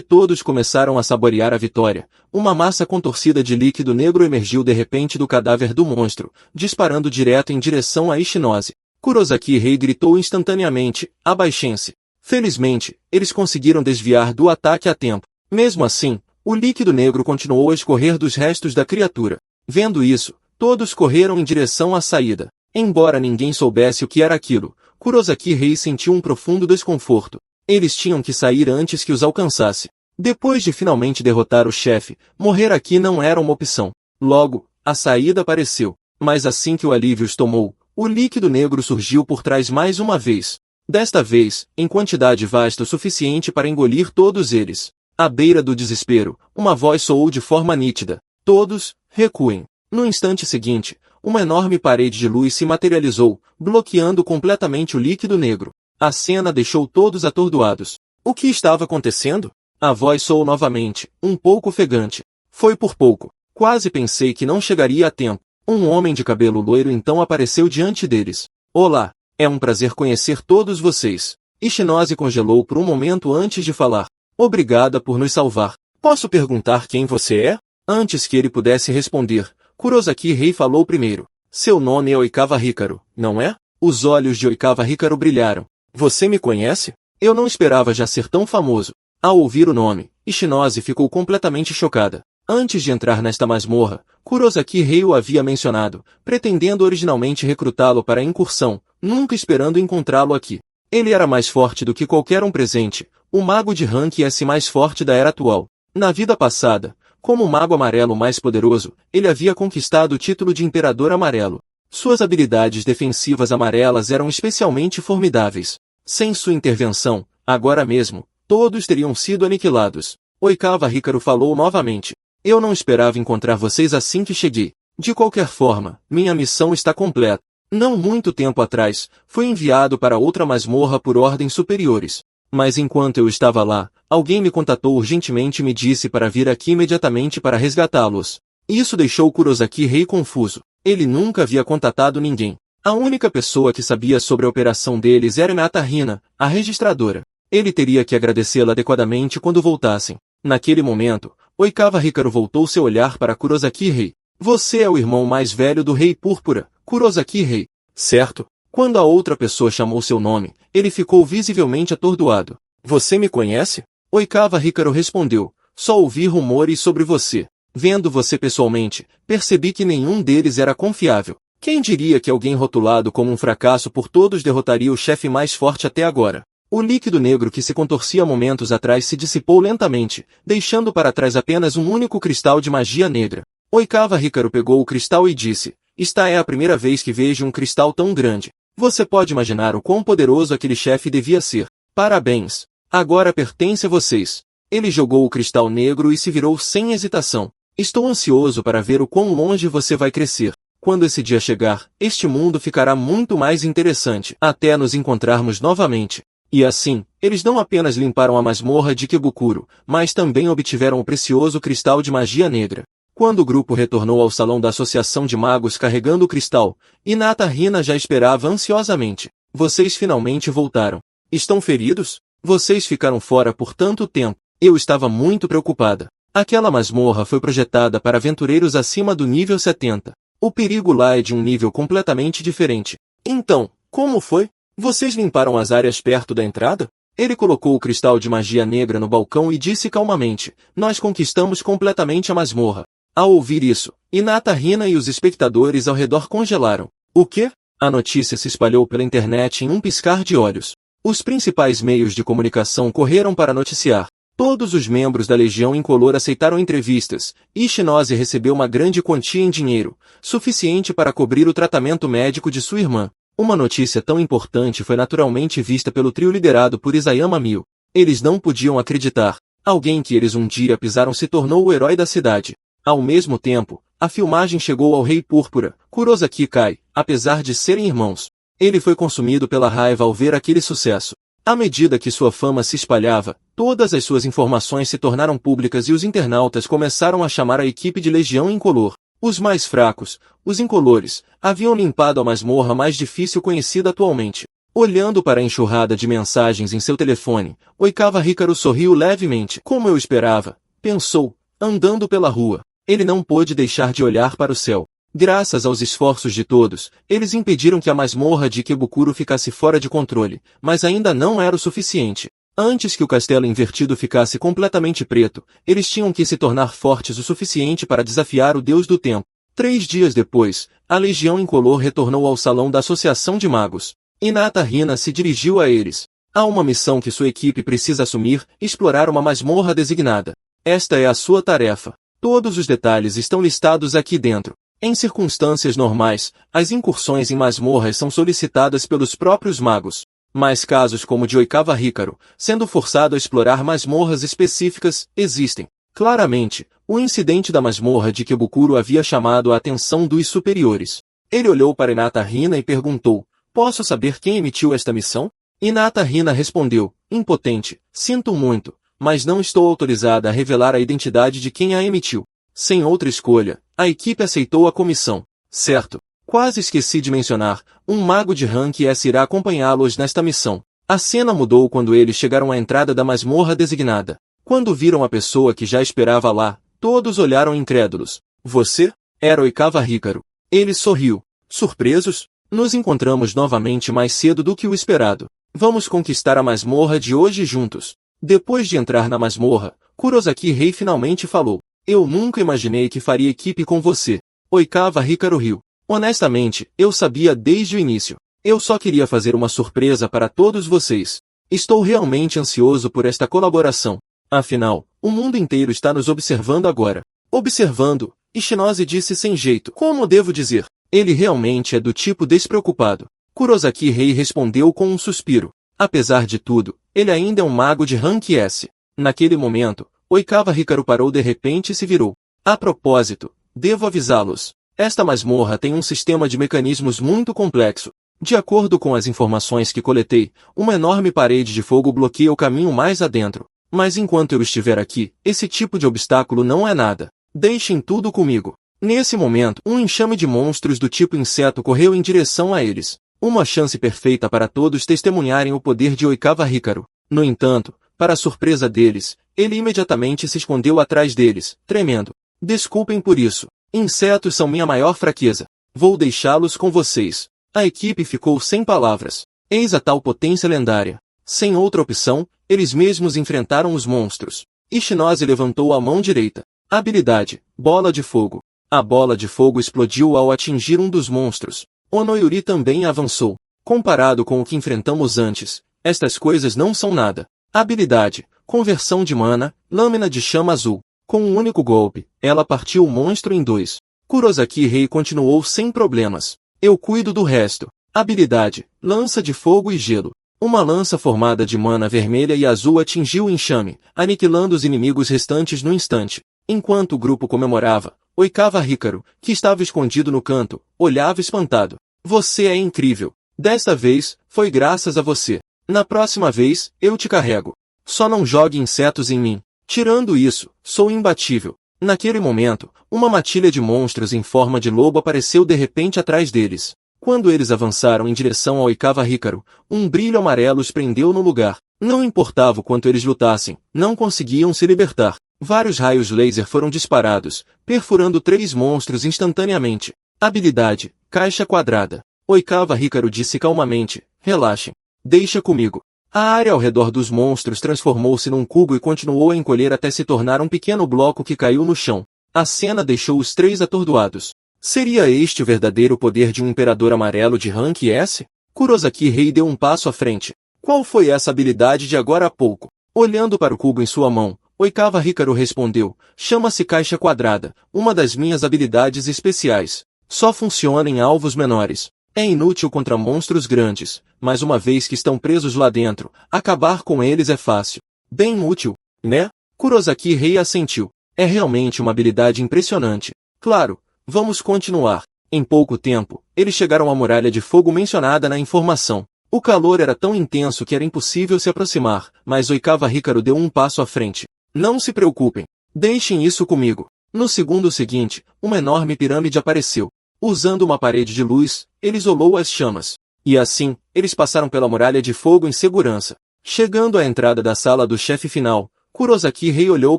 todos começaram a saborear a vitória, uma massa contorcida de líquido negro emergiu de repente do cadáver do monstro, disparando direto em direção a Ishinose. Kurosaki Rei gritou instantaneamente, abaixem-se. Felizmente, eles conseguiram desviar do ataque a tempo. Mesmo assim, o líquido negro continuou a escorrer dos restos da criatura. Vendo isso, Todos correram em direção à saída. Embora ninguém soubesse o que era aquilo, Kurosaki Rei sentiu um profundo desconforto. Eles tinham que sair antes que os alcançasse. Depois de finalmente derrotar o chefe, morrer aqui não era uma opção. Logo, a saída apareceu. Mas assim que o alívio os tomou, o líquido negro surgiu por trás mais uma vez. Desta vez, em quantidade vasta o suficiente para engolir todos eles. À beira do desespero, uma voz soou de forma nítida. Todos, recuem. No instante seguinte, uma enorme parede de luz se materializou, bloqueando completamente o líquido negro. A cena deixou todos atordoados. O que estava acontecendo? A voz soou novamente, um pouco ofegante. Foi por pouco. Quase pensei que não chegaria a tempo. Um homem de cabelo loiro então apareceu diante deles. Olá, é um prazer conhecer todos vocês. Ishinose congelou por um momento antes de falar. Obrigada por nos salvar. Posso perguntar quem você é? Antes que ele pudesse responder, Kurosaki Rei falou primeiro. Seu nome é Oikawa Hikaru, não é? Os olhos de Oikawa Hikaru brilharam. Você me conhece? Eu não esperava já ser tão famoso. Ao ouvir o nome, Ishinose ficou completamente chocada. Antes de entrar nesta masmorra, Kurosaki Rei o havia mencionado, pretendendo originalmente recrutá-lo para a incursão, nunca esperando encontrá-lo aqui. Ele era mais forte do que qualquer um presente, o mago de rank S mais forte da era atual. Na vida passada, como o mago amarelo mais poderoso, ele havia conquistado o título de Imperador Amarelo. Suas habilidades defensivas amarelas eram especialmente formidáveis. Sem sua intervenção, agora mesmo, todos teriam sido aniquilados. Oikawa Hikaru falou novamente. Eu não esperava encontrar vocês assim que cheguei. De qualquer forma, minha missão está completa. Não muito tempo atrás, fui enviado para outra masmorra por ordens superiores. Mas enquanto eu estava lá, alguém me contatou urgentemente e me disse para vir aqui imediatamente para resgatá-los. Isso deixou Kurosaki Rei confuso. Ele nunca havia contatado ninguém. A única pessoa que sabia sobre a operação deles era Hinata Hina, a registradora. Ele teria que agradecê-la adequadamente quando voltassem. Naquele momento, Oikawa Hikaru voltou seu olhar para Kurosaki Rei. Você é o irmão mais velho do Rei Púrpura, Kurosaki Rei, certo? Quando a outra pessoa chamou seu nome, ele ficou visivelmente atordoado. Você me conhece? Oikawa Hikaru respondeu. Só ouvi rumores sobre você. Vendo você pessoalmente, percebi que nenhum deles era confiável. Quem diria que alguém rotulado como um fracasso por todos derrotaria o chefe mais forte até agora? O líquido negro que se contorcia momentos atrás se dissipou lentamente, deixando para trás apenas um único cristal de magia negra. Oikawa Hikaru pegou o cristal e disse, esta é a primeira vez que vejo um cristal tão grande. Você pode imaginar o quão poderoso aquele chefe devia ser. Parabéns. Agora pertence a vocês. Ele jogou o cristal negro e se virou sem hesitação. Estou ansioso para ver o quão longe você vai crescer. Quando esse dia chegar, este mundo ficará muito mais interessante, até nos encontrarmos novamente. E assim, eles não apenas limparam a masmorra de Kebukuro, mas também obtiveram o precioso cristal de magia negra. Quando o grupo retornou ao salão da Associação de Magos carregando o cristal, Hinata Hina já esperava ansiosamente. Vocês finalmente voltaram. Estão feridos? Vocês ficaram fora por tanto tempo. Eu estava muito preocupada. Aquela masmorra foi projetada para aventureiros acima do nível 70. O perigo lá é de um nível completamente diferente. Então, como foi? Vocês limparam as áreas perto da entrada? Ele colocou o cristal de magia negra no balcão e disse calmamente, nós conquistamos completamente a masmorra. Ao ouvir isso, Hinata Hina e os espectadores ao redor congelaram. O quê? A notícia se espalhou pela internet em um piscar de olhos. Os principais meios de comunicação correram para noticiar. Todos os membros da Legião Incolor aceitaram entrevistas, e Ishinose recebeu uma grande quantia em dinheiro, suficiente para cobrir o tratamento médico de sua irmã. Uma notícia tão importante foi naturalmente vista pelo trio liderado por Isayama Mio. Eles não podiam acreditar. Alguém que eles um dia pisaram se tornou o herói da cidade. Ao mesmo tempo, a filmagem chegou ao Rei Púrpura, Kurosaki Kai, apesar de serem irmãos. Ele foi consumido pela raiva ao ver aquele sucesso. À medida que sua fama se espalhava, todas as suas informações se tornaram públicas e os internautas começaram a chamar a equipe de Legião Incolor. Os mais fracos, os incolores, haviam limpado a masmorra mais difícil conhecida atualmente. Olhando para a enxurrada de mensagens em seu telefone, Oikawa Hikaru sorriu levemente. Como eu esperava, pensou, andando pela rua. Ele não pôde deixar de olhar para o céu. Graças aos esforços de todos, eles impediram que a masmorra de Ikebukuro ficasse fora de controle, mas ainda não era o suficiente. Antes que o castelo invertido ficasse completamente preto, eles tinham que se tornar fortes o suficiente para desafiar o Deus do Tempo. 3 dias depois, a Legião Incolor retornou ao salão da Associação de Magos. Hinata Hina se dirigiu a eles. Há uma missão que sua equipe precisa assumir, explorar uma masmorra designada. Esta é a sua tarefa. Todos os detalhes estão listados aqui dentro. Em circunstâncias normais, as incursões em masmorras são solicitadas pelos próprios magos. Mas casos como o de Oikawa Hikaru, sendo forçado a explorar masmorras específicas, existem. Claramente, o incidente da masmorra de Kebukuro havia chamado a atenção dos superiores. Ele olhou para Hinata Hina e perguntou, posso saber quem emitiu esta missão? Hinata Hina respondeu, impotente, sinto muito, mas não estou autorizada a revelar a identidade de quem a emitiu. Sem outra escolha, a equipe aceitou a comissão. Certo. Quase esqueci de mencionar, um mago de rank S irá acompanhá-los nesta missão. A cena mudou quando eles chegaram à entrada da masmorra designada. Quando viram a pessoa que já esperava lá, todos olharam incrédulos. Você? Era Oikawa Hikaru. Ele sorriu. Surpresos? Nos encontramos novamente mais cedo do que o esperado. Vamos conquistar a masmorra de hoje juntos. Depois de entrar na masmorra, Kurosaki Rei finalmente falou. Eu nunca imaginei que faria equipe com você. Oikawa Hikaru riu. Honestamente, eu sabia desde o início. Eu só queria fazer uma surpresa para todos vocês. Estou realmente ansioso por esta colaboração. Afinal, o mundo inteiro está nos observando agora. Observando, Ishinose disse sem jeito. Como devo dizer? Ele realmente é do tipo despreocupado. Kurosaki Rei respondeu com um suspiro. Apesar de tudo, ele ainda é um mago de rank S. Naquele momento, Oikawa Hikaru parou de repente e se virou. A propósito, devo avisá-los. Esta masmorra tem um sistema de mecanismos muito complexo. De acordo com as informações que coletei, uma enorme parede de fogo bloqueia o caminho mais adentro. Mas enquanto eu estiver aqui, esse tipo de obstáculo não é nada. Deixem tudo comigo. Nesse momento, um enxame de monstros do tipo inseto correu em direção a eles. Uma chance perfeita para todos testemunharem o poder de Oikawa Hikaru. No entanto, para a surpresa deles, ele imediatamente se escondeu atrás deles, tremendo. Desculpem por isso. Insetos são minha maior fraqueza. Vou deixá-los com vocês. A equipe ficou sem palavras. Eis a tal potência lendária. Sem outra opção, eles mesmos enfrentaram os monstros. Ishinose levantou a mão direita. Habilidade, bola de fogo. A bola de fogo explodiu ao atingir um dos monstros. Onoyuri também avançou. Comparado com o que enfrentamos antes, estas coisas não são nada. Habilidade, conversão de mana, lâmina de chama azul. Com um único golpe, ela partiu o monstro em 2. Kurosaki Rei continuou sem problemas. Eu cuido do resto. Habilidade, lança de fogo e gelo. Uma lança formada de mana vermelha e azul atingiu o enxame, aniquilando os inimigos restantes no instante. Enquanto o grupo comemorava, Oikawa Hikaru, que estava escondido no canto, olhava espantado. Você é incrível. Desta vez, foi graças a você. Na próxima vez, eu te carrego. Só não jogue insetos em mim. Tirando isso, sou imbatível. Naquele momento, uma matilha de monstros em forma de lobo apareceu de repente atrás deles. Quando eles avançaram em direção ao Oikawa Hikaru, um brilho amarelo os prendeu no lugar. Não importava o quanto eles lutassem, não conseguiam se libertar. Vários raios laser foram disparados, perfurando 3 monstros instantaneamente. Habilidade, caixa quadrada. Oikawa Hikaru disse calmamente, relaxem. Deixa comigo. A área ao redor dos monstros transformou-se num cubo e continuou a encolher até se tornar um pequeno bloco que caiu no chão. A cena deixou os 3 atordoados. Seria este o verdadeiro poder de um imperador amarelo de rank S? Kurosaki Rei deu um passo à frente. Qual foi essa habilidade de agora a pouco? Olhando para o cubo em sua mão, Oikawa Hikaru respondeu, chama-se caixa quadrada, uma das minhas habilidades especiais. Só funciona em alvos menores. É inútil contra monstros grandes, mas uma vez que estão presos lá dentro, acabar com eles é fácil. Bem útil, né? Kurosaki Rei assentiu. É realmente uma habilidade impressionante. Claro, vamos continuar. Em pouco tempo, eles chegaram à muralha de fogo mencionada na informação. O calor era tão intenso que era impossível se aproximar, mas Oikawa Hikaru deu um passo à frente. Não se preocupem. Deixem isso comigo. No segundo seguinte, uma enorme pirâmide apareceu. Usando uma parede de luz, ele isolou as chamas. E assim, eles passaram pela muralha de fogo em segurança. Chegando à entrada da sala do chefe final, Kurosaki Rei olhou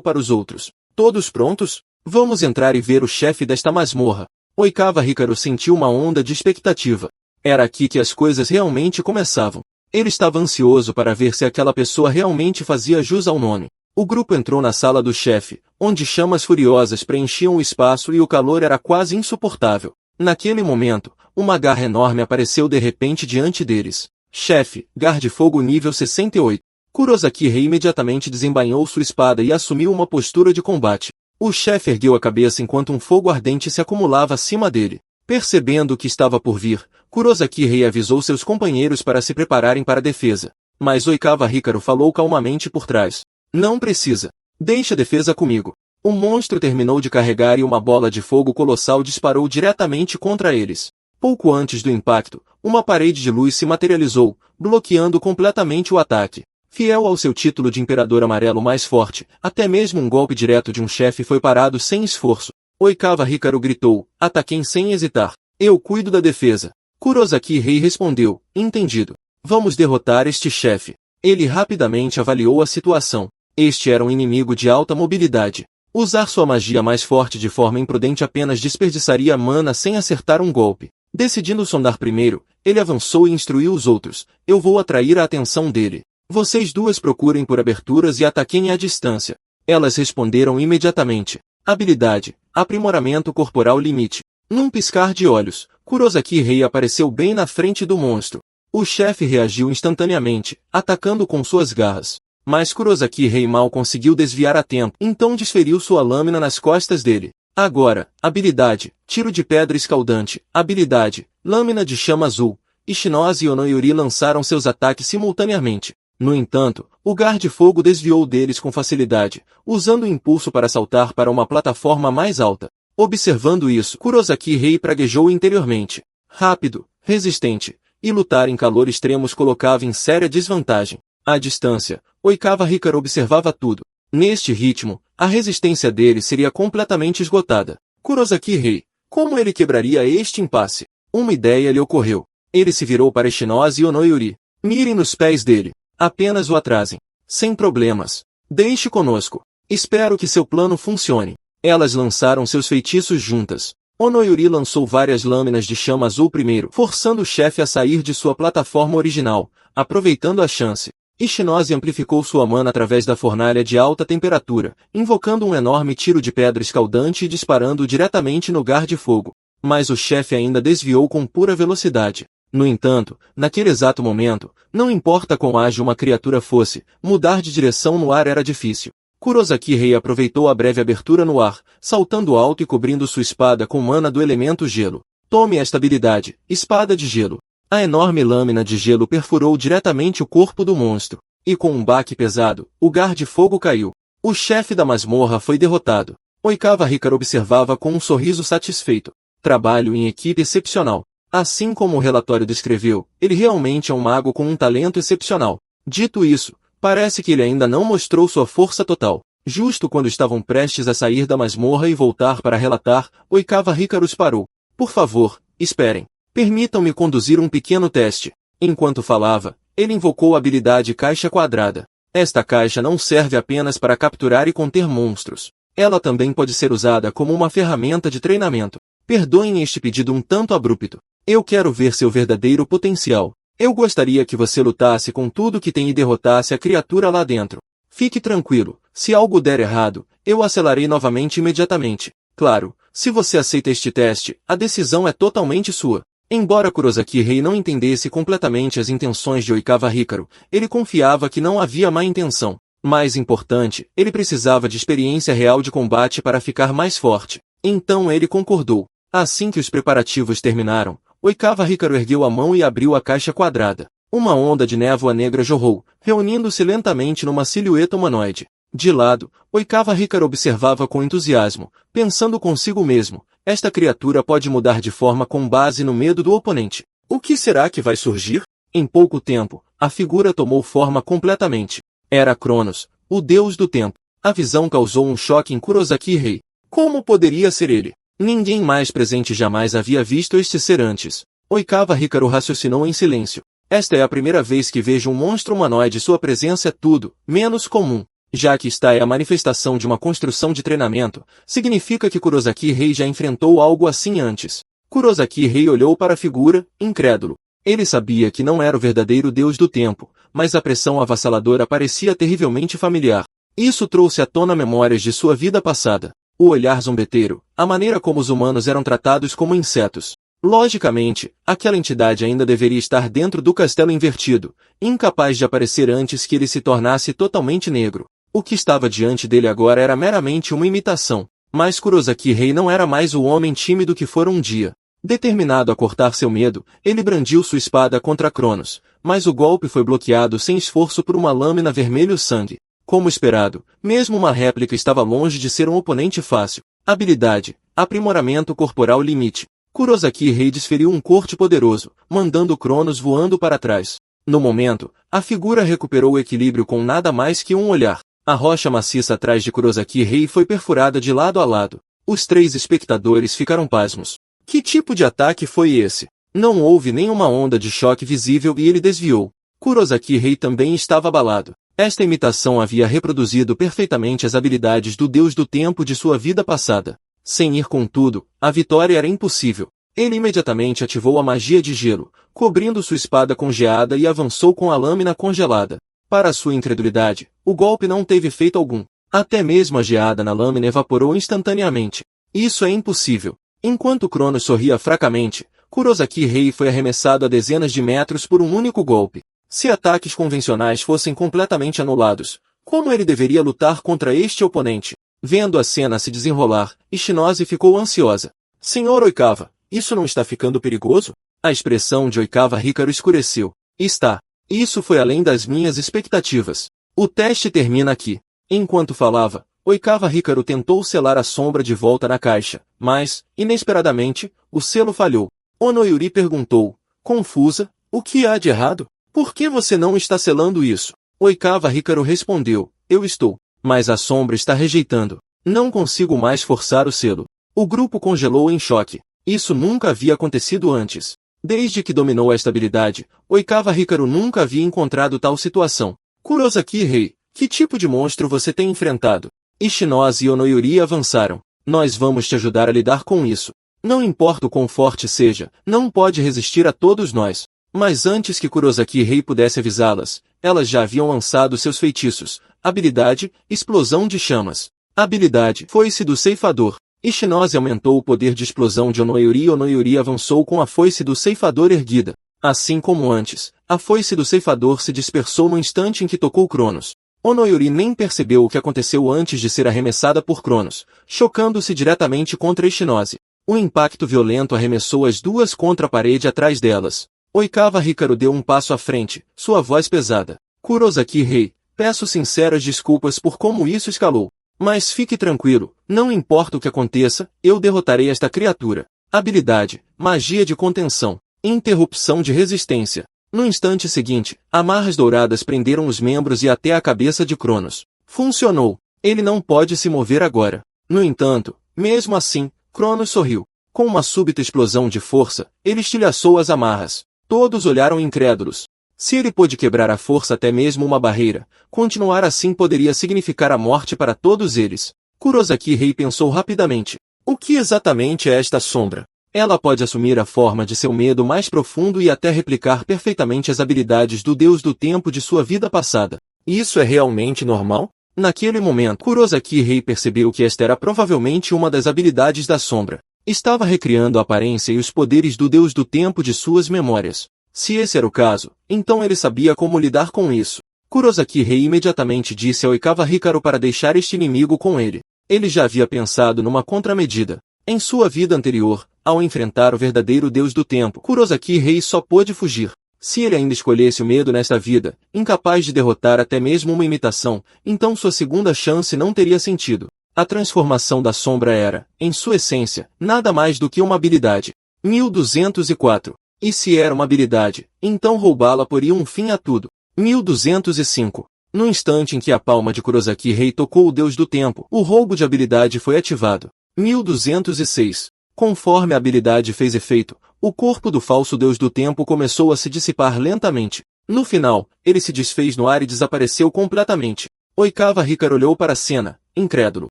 para os outros. Todos prontos? Vamos entrar e ver o chefe desta masmorra. Oikawa Hikaru sentiu uma onda de expectativa. Era aqui que as coisas realmente começavam. Ele estava ansioso para ver se aquela pessoa realmente fazia jus ao nome. O grupo entrou na sala do chefe, onde chamas furiosas preenchiam o espaço e o calor era quase insuportável. Naquele momento, uma garra enorme apareceu de repente diante deles. Chefe, garra de fogo nível 68. Kurosaki Rei imediatamente desembainhou sua espada e assumiu uma postura de combate. O chefe ergueu a cabeça enquanto um fogo ardente se acumulava acima dele. Percebendo o que estava por vir, Kurosaki Rei avisou seus companheiros para se prepararem para a defesa. Mas Oikawa Hikaru falou calmamente por trás. Não precisa. Deixe a defesa comigo. O monstro terminou de carregar e uma bola de fogo colossal disparou diretamente contra eles. Pouco antes do impacto, uma parede de luz se materializou, bloqueando completamente o ataque. Fiel ao seu título de Imperador Amarelo mais forte, até mesmo um golpe direto de um chefe foi parado sem esforço. Oikawa Hikaru gritou, ataquem sem hesitar. Eu cuido da defesa. Kurosaki Rei respondeu, entendido. Vamos derrotar este chefe. Ele rapidamente avaliou a situação. Este era um inimigo de alta mobilidade. Usar sua magia mais forte de forma imprudente apenas desperdiçaria mana sem acertar um golpe. Decidindo sondar primeiro, ele avançou e instruiu os outros. Eu vou atrair a atenção dele. Vocês duas procurem por aberturas e ataquem à distância. Elas responderam imediatamente. Habilidade, aprimoramento corporal limite. Num piscar de olhos, Kurosaki Rei apareceu bem na frente do monstro. O chefe reagiu instantaneamente, atacando com suas garras. Mas Kurosaki Rei mal conseguiu desviar a tempo, então desferiu sua lâmina nas costas dele. Agora, habilidade, tiro de pedra escaldante, habilidade, lâmina de chama azul. Ishinose e Onoyori lançaram seus ataques simultaneamente. No entanto, o Gar de Fogo desviou deles com facilidade, usando o impulso para saltar para uma plataforma mais alta. Observando isso, Kurosaki Rei praguejou interiormente. Rápido, resistente, e lutar em calor extremo os colocava em séria desvantagem. À distância, Oikawa Hikaru observava tudo. Neste ritmo, a resistência dele seria completamente esgotada. Kurosaki Rei, como ele quebraria este impasse? Uma ideia lhe ocorreu. Ele se virou para Ishinose e Onoyori. Mirem nos pés dele. Apenas o atrasem. Sem problemas. Deixe conosco. Espero que seu plano funcione. Elas lançaram seus feitiços juntas. Onoyori lançou várias lâminas de chama azul primeiro, forçando o chefe a sair de sua plataforma original, aproveitando a chance. Ishinose amplificou sua mana através da fornalha de alta temperatura, invocando um enorme tiro de pedra escaldante e disparando diretamente no Gar de Fogo. Mas o chefe ainda desviou com pura velocidade. No entanto, naquele exato momento, não importa quão ágil uma criatura fosse, mudar de direção no ar era difícil. Kurosaki Rei aproveitou a breve abertura no ar, saltando alto e cobrindo sua espada com mana do elemento gelo. Tome esta habilidade, Espada de Gelo. A enorme lâmina de gelo perfurou diretamente o corpo do monstro, e com um baque pesado, o Gar de Fogo caiu. O chefe da masmorra foi derrotado. Oikawa Hikaru observava com um sorriso satisfeito. Trabalho em equipe excepcional. Assim como o relatório descreveu, ele realmente é um mago com um talento excepcional. Dito isso, parece que ele ainda não mostrou sua força total. Justo quando estavam prestes a sair da masmorra e voltar para relatar, Oikawa Hikaru parou. Por favor, esperem. Permitam-me conduzir um pequeno teste. Enquanto falava, ele invocou a habilidade Caixa Quadrada. Esta caixa não serve apenas para capturar e conter monstros. Ela também pode ser usada como uma ferramenta de treinamento. Perdoem este pedido um tanto abrupto. Eu quero ver seu verdadeiro potencial. Eu gostaria que você lutasse com tudo que tem e derrotasse a criatura lá dentro. Fique tranquilo, se algo der errado, eu acelarei novamente imediatamente. Claro, se você aceita este teste, a decisão é totalmente sua. Embora Kurosaki Rei não entendesse completamente as intenções de Oikawa Hikaru, ele confiava que não havia má intenção. Mais importante, ele precisava de experiência real de combate para ficar mais forte. Então ele concordou. Assim que os preparativos terminaram, Oikawa Hikaru ergueu a mão e abriu a caixa quadrada. Uma onda de névoa negra jorrou, reunindo-se lentamente numa silhueta humanoide. De lado, Oikawa Hikaru observava com entusiasmo, pensando consigo mesmo, esta criatura pode mudar de forma com base no medo do oponente. O que será que vai surgir? Em pouco tempo, a figura tomou forma completamente. Era Cronos, o deus do tempo. A visão causou um choque em Kurosaki Rei. Como poderia ser ele? Ninguém mais presente jamais havia visto este ser antes. Oikawa Hikaru raciocinou em silêncio. Esta é a primeira vez que vejo um monstro humanoide e sua presença é tudo, menos comum. Já que esta é a manifestação de uma construção de treinamento, significa que Kurosaki Rei já enfrentou algo assim antes. Kurosaki Rei olhou para a figura, incrédulo. Ele sabia que não era o verdadeiro deus do tempo, mas a pressão avassaladora parecia terrivelmente familiar. Isso trouxe à tona memórias de sua vida passada. O olhar zombeteiro, a maneira como os humanos eram tratados como insetos. Logicamente, aquela entidade ainda deveria estar dentro do castelo invertido, incapaz de aparecer antes que ele se tornasse totalmente negro. O que estava diante dele agora era meramente uma imitação. Mas Kurosaki Rei não era mais o homem tímido que fora um dia. Determinado a cortar seu medo, ele brandiu sua espada contra Cronos, mas o golpe foi bloqueado sem esforço por uma lâmina vermelho-sangue. Como esperado, mesmo uma réplica estava longe de ser um oponente fácil. Habilidade, aprimoramento corporal limite. Kurosaki Rei desferiu um corte poderoso, mandando Cronos voando para trás. No momento, a figura recuperou o equilíbrio com nada mais que um olhar. A rocha maciça atrás de Kurosaki Rei foi perfurada de lado a lado. Os 3 espectadores ficaram pasmos. Que tipo de ataque foi esse? Não houve nenhuma onda de choque visível e ele desviou. Kurosaki Rei também estava abalado. Esta imitação havia reproduzido perfeitamente as habilidades do deus do tempo de sua vida passada. Sem ir contudo, a vitória era impossível. Ele imediatamente ativou a magia de gelo, cobrindo sua espada com geada e avançou com a lâmina congelada. Para sua incredulidade, o golpe não teve efeito algum. Até mesmo a geada na lâmina evaporou instantaneamente. Isso é impossível. Enquanto Cronos sorria fracamente, Kurosaki Rei foi arremessado a dezenas de metros por um único golpe. Se ataques convencionais fossem completamente anulados, como ele deveria lutar contra este oponente? Vendo a cena se desenrolar, Ishinose ficou ansiosa. Senhor Oikawa, isso não está ficando perigoso? A expressão de Oikawa Hikaru escureceu. Está. Isso foi além das minhas expectativas. O teste termina aqui. Enquanto falava, Oikawa Hikaru tentou selar a sombra de volta na caixa, mas, inesperadamente, o selo falhou. Onoyuri perguntou, confusa, o que há de errado? Por que você não está selando isso? Oikawa Hikaru respondeu, eu estou, mas a sombra está rejeitando. Não consigo mais forçar o selo. O grupo congelou em choque. Isso nunca havia acontecido antes. Desde que dominou esta habilidade, Oikawa Hikaru nunca havia encontrado tal situação. Kurosaki Rei, que tipo de monstro você tem enfrentado? Ishinose e Onoyuri avançaram. Nós vamos te ajudar a lidar com isso. Não importa o quão forte seja, não pode resistir a todos nós. Mas antes que Kurosaki Rei pudesse avisá-las, elas já haviam lançado seus feitiços. Habilidade, explosão de chamas. Habilidade, foice do ceifador. Ishinose aumentou o poder de explosão de Onoyuri e Onoyuri avançou com a foice do ceifador erguida. Assim como antes, a foice do ceifador se dispersou no instante em que tocou Cronos. Onoyuri nem percebeu o que aconteceu antes de ser arremessada por Cronos, chocando-se diretamente contra Ishinose. Um impacto violento arremessou as duas contra a parede atrás delas. Oikawa Hikaru deu um passo à frente, sua voz pesada. Kurosaki Rei, peço sinceras desculpas por como isso escalou. Mas fique tranquilo, não importa o que aconteça, eu derrotarei esta criatura. Habilidade, magia de contenção, interrupção de resistência. No instante seguinte, amarras douradas prenderam os membros e até a cabeça de Cronos. Funcionou. Ele não pode se mover agora. No entanto, mesmo assim, Cronos sorriu. Com uma súbita explosão de força, ele estilhaçou as amarras. Todos olharam incrédulos. Se ele pôde quebrar à força até mesmo uma barreira, continuar assim poderia significar a morte para todos eles. Kurosaki Rei pensou rapidamente. O que exatamente é esta sombra? Ela pode assumir a forma de seu medo mais profundo e até replicar perfeitamente as habilidades do deus do tempo de sua vida passada. Isso é realmente normal? Naquele momento, Kurosaki Rei percebeu que esta era provavelmente uma das habilidades da sombra. Estava recriando a aparência e os poderes do deus do tempo de suas memórias. Se esse era o caso, então ele sabia como lidar com isso. Kurosaki Rei imediatamente disse a Oikawa Hikaru para deixar este inimigo com ele. Ele já havia pensado numa contramedida. Em sua vida anterior, ao enfrentar o verdadeiro deus do tempo, Kurosaki Rei só pôde fugir. Se ele ainda escolhesse o medo nesta vida, incapaz de derrotar até mesmo uma imitação, então sua segunda chance não teria sentido. A transformação da sombra era, em sua essência, nada mais do que uma habilidade. 1204. E se era uma habilidade, então roubá-la poria um fim a tudo. 1205. No instante em que a palma de Kurosaki Rei tocou o deus do tempo, o roubo de habilidade foi ativado. 1206. Conforme a habilidade fez efeito, o corpo do falso deus do tempo começou a se dissipar lentamente. No final, ele se desfez no ar e desapareceu completamente. Oikawa Hikaru olhou para a cena, incrédulo.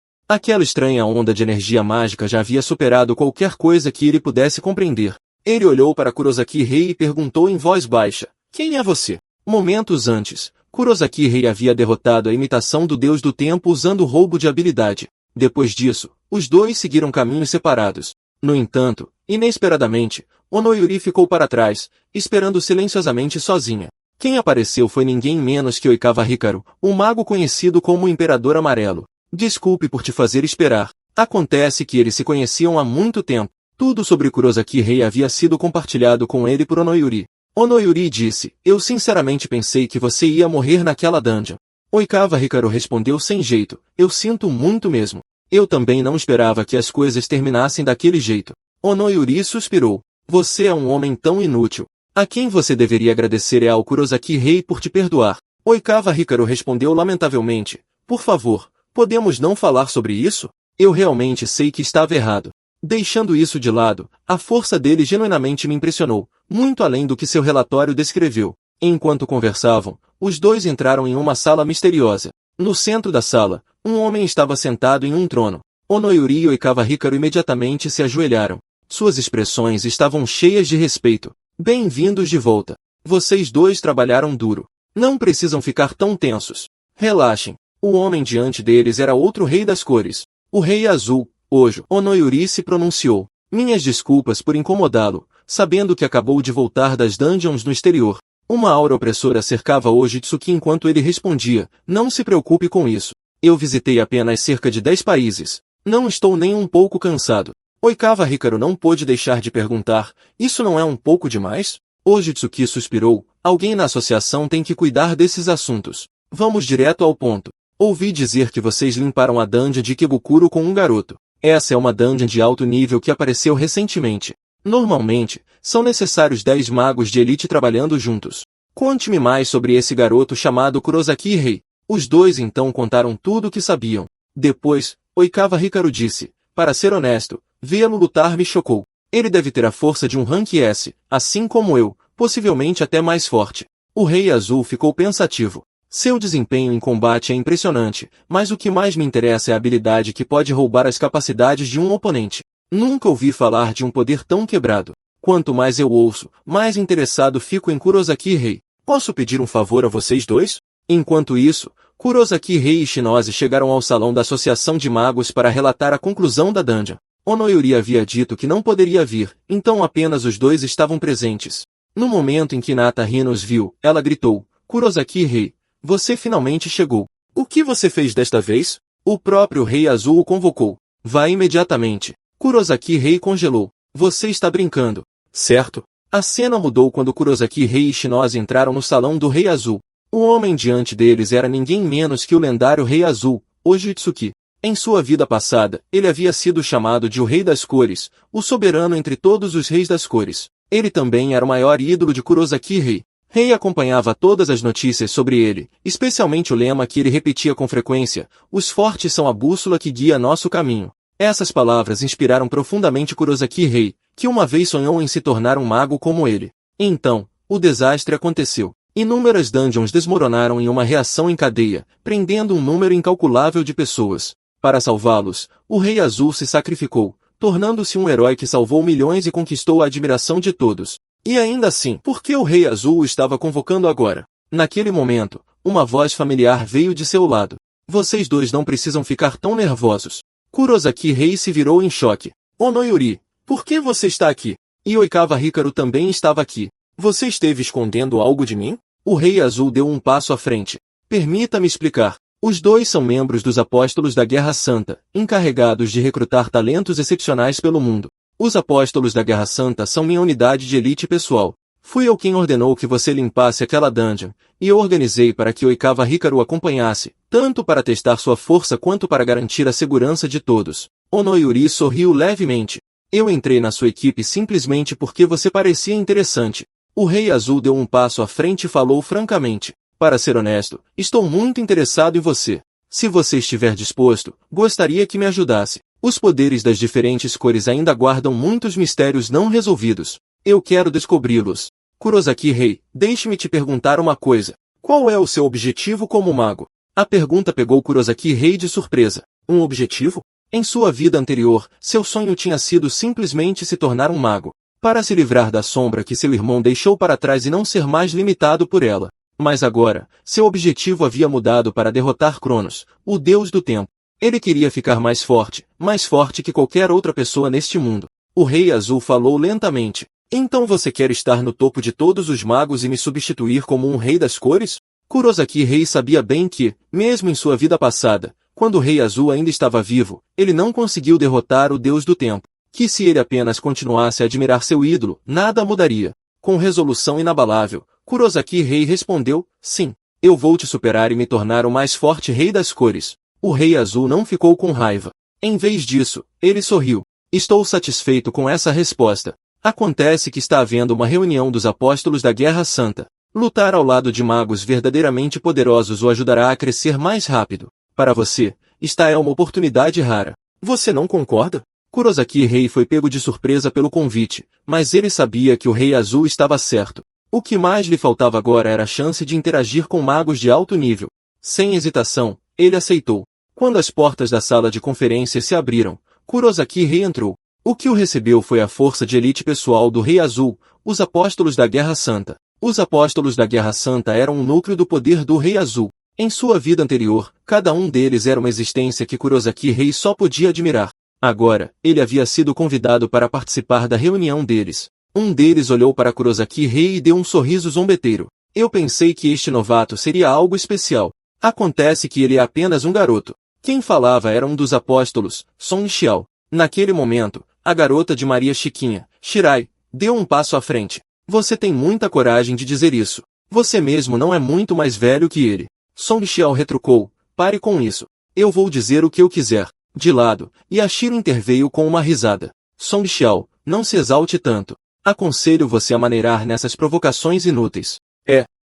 Aquela estranha onda de energia mágica já havia superado qualquer coisa que ele pudesse compreender. Ele olhou para Kurosaki Rei e perguntou em voz baixa, quem é você? Momentos antes, Kurosaki Rei havia derrotado a imitação do deus do tempo usando o roubo de habilidade. Depois disso, os dois seguiram caminhos separados. No entanto, inesperadamente, Onoyuri ficou para trás, esperando silenciosamente sozinha. Quem apareceu foi ninguém menos que Oikawa Hikaru, o mago conhecido como o Imperador Amarelo. Desculpe por te fazer esperar. Acontece que eles se conheciam há muito tempo. Tudo sobre Kurosaki Rei havia sido compartilhado com ele por Onoyuri. Onoyuri disse, eu sinceramente pensei que você ia morrer naquela dungeon. Oikawa Hikaru respondeu sem jeito, eu sinto muito mesmo. Eu também não esperava que as coisas terminassem daquele jeito. Onoyuri suspirou. Você é um homem tão inútil. A quem você deveria agradecer é ao Kurosaki Rei por te perdoar. Oikawa Hikaru respondeu lamentavelmente. Por favor, podemos não falar sobre isso? Eu realmente sei que estava errado. Deixando isso de lado, a força dele genuinamente me impressionou, muito além do que seu relatório descreveu. Enquanto conversavam, os dois entraram em uma sala misteriosa. No centro da sala, um homem estava sentado em um trono. Onoyuri e Oikawa Hikaru imediatamente se ajoelharam. Suas expressões estavam cheias de respeito. Bem-vindos de volta. Vocês dois trabalharam duro. Não precisam ficar tão tensos. Relaxem. O homem diante deles era outro rei das cores. O Rei Azul, Hojo. Onoyuri se pronunciou. Minhas desculpas por incomodá-lo, sabendo que acabou de voltar das dungeons no exterior. Uma aura opressora cercava Ojitsuki enquanto ele respondia, não se preocupe com isso. Eu visitei apenas cerca de 10 países. Não estou nem um pouco cansado. Oikawa Hikaru não pôde deixar de perguntar, isso não é um pouco demais? Ojitsuki suspirou, alguém na associação tem que cuidar desses assuntos. Vamos direto ao ponto. Ouvi dizer que vocês limparam a dungeon de Ikebukuro com um garoto. Essa é uma dungeon de alto nível que apareceu recentemente. Normalmente, são necessários 10 magos de elite trabalhando juntos. Conte-me mais sobre esse garoto chamado Kurosaki Rei. Os dois então contaram tudo o que sabiam. Depois, Oikawa Hikaru disse, para ser honesto, vê-lo lutar me chocou. Ele deve ter a força de um rank S, assim como eu, possivelmente até mais forte. O Rei Azul ficou pensativo. Seu desempenho em combate é impressionante, mas o que mais me interessa é a habilidade que pode roubar as capacidades de um oponente. Nunca ouvi falar de um poder tão quebrado. Quanto mais eu ouço, mais interessado fico em Kurosaki Rei. Posso pedir um favor a vocês dois? Enquanto isso, Kurosaki Rei e Shinose chegaram ao salão da Associação de Magos para relatar a conclusão da dungeon. Onoyuri havia dito que não poderia vir, então apenas os dois estavam presentes. No momento em que Nata Hina os viu, ela gritou, Kurosaki Rei, você finalmente chegou. O que você fez desta vez? O próprio Rei Azul o convocou. Vá imediatamente. Kurosaki Rei congelou. Você está brincando, certo? A cena mudou quando Kurosaki Rei e Shinose entraram no salão do Rei Azul. O homem diante deles era ninguém menos que o lendário Rei Azul, Ojitsuki. Em sua vida passada, ele havia sido chamado de o Rei das Cores, o soberano entre todos os reis das cores. Ele também era o maior ídolo de Kurosaki Rei. Rei acompanhava todas as notícias sobre ele, especialmente o lema que ele repetia com frequência, os fortes são a bússola que guia nosso caminho. Essas palavras inspiraram profundamente Kurosaki Rei, que uma vez sonhou em se tornar um mago como ele. Então, o desastre aconteceu. Inúmeras dungeons desmoronaram em uma reação em cadeia, prendendo um número incalculável de pessoas. Para salvá-los, o Rei Azul se sacrificou, tornando-se um herói que salvou milhões e conquistou a admiração de todos. E ainda assim, por que o Rei Azul o estava convocando agora? Naquele momento, uma voz familiar veio de seu lado. Vocês dois não precisam ficar tão nervosos. Kurosaki Rei se virou em choque. Onoyuri, por que você está aqui? E Oikawa Hikaru também estava aqui. Você esteve escondendo algo de mim? O Rei Azul deu um passo à frente. Permita-me explicar. Os dois são membros dos Apóstolos da Guerra Santa, encarregados de recrutar talentos excepcionais pelo mundo. Os Apóstolos da Guerra Santa são minha unidade de elite pessoal. Fui eu quem ordenou que você limpasse aquela dungeon, e eu organizei para que Oikawa Hikaru acompanhasse, tanto para testar sua força quanto para garantir a segurança de todos. Onoyuri sorriu levemente. Eu entrei na sua equipe simplesmente porque você parecia interessante. O Rei Azul deu um passo à frente e falou francamente. Para ser honesto, estou muito interessado em você. Se você estiver disposto, gostaria que me ajudasse. Os poderes das diferentes cores ainda guardam muitos mistérios não resolvidos. Eu quero descobri-los. Kurosaki Rei, deixe-me te perguntar uma coisa. Qual é o seu objetivo como mago? A pergunta pegou Kurosaki Rei de surpresa. Um objetivo? Em sua vida anterior, seu sonho tinha sido simplesmente se tornar um mago. Para se livrar da sombra que seu irmão deixou para trás e não ser mais limitado por ela. Mas agora, seu objetivo havia mudado para derrotar Cronos, o deus do tempo. Ele queria ficar mais forte que qualquer outra pessoa neste mundo. O Rei Azul falou lentamente. Então você quer estar no topo de todos os magos e me substituir como um Rei das Cores? Kurosaki Rei sabia bem que, mesmo em sua vida passada, quando o Rei Azul ainda estava vivo, ele não conseguiu derrotar o Deus do Tempo. Que se ele apenas continuasse a admirar seu ídolo, nada mudaria. Com resolução inabalável, Kurosaki Rei respondeu, sim, eu vou te superar e me tornar o mais forte Rei das Cores. O Rei Azul não ficou com raiva. Em vez disso, ele sorriu. Estou satisfeito com essa resposta. Acontece que está havendo uma reunião dos apóstolos da Guerra Santa. Lutar ao lado de magos verdadeiramente poderosos o ajudará a crescer mais rápido. Para você, esta é uma oportunidade rara. Você não concorda? Kurosaki Rei foi pego de surpresa pelo convite, mas ele sabia que o Rei Azul estava certo. O que mais lhe faltava agora era a chance de interagir com magos de alto nível. Sem hesitação, ele aceitou. Quando as portas da sala de conferência se abriram, Kurosaki Rei entrou. O que o recebeu foi a força de elite pessoal do Rei Azul, os apóstolos da Guerra Santa. Os apóstolos da Guerra Santa eram um núcleo do poder do Rei Azul. Em sua vida anterior, cada um deles era uma existência que Kurosaki Rei só podia admirar. Agora, ele havia sido convidado para participar da reunião deles. Um deles olhou para Kurosaki Rei e deu um sorriso zombeteiro. Eu pensei que este novato seria algo especial. Acontece que ele é apenas um garoto. Quem falava era um dos apóstolos, Song Xiao. Naquele momento, a garota de Maria Chiquinha, Shirai, deu um passo à frente. Você tem muita coragem de dizer isso. Você mesmo não é muito mais velho que ele. Song Xiao retrucou, pare com isso. Eu vou dizer o que eu quiser. De lado, Yashiro interveio com uma risada. Song Xiao, não se exalte tanto. Aconselho você a maneirar nessas provocações inúteis.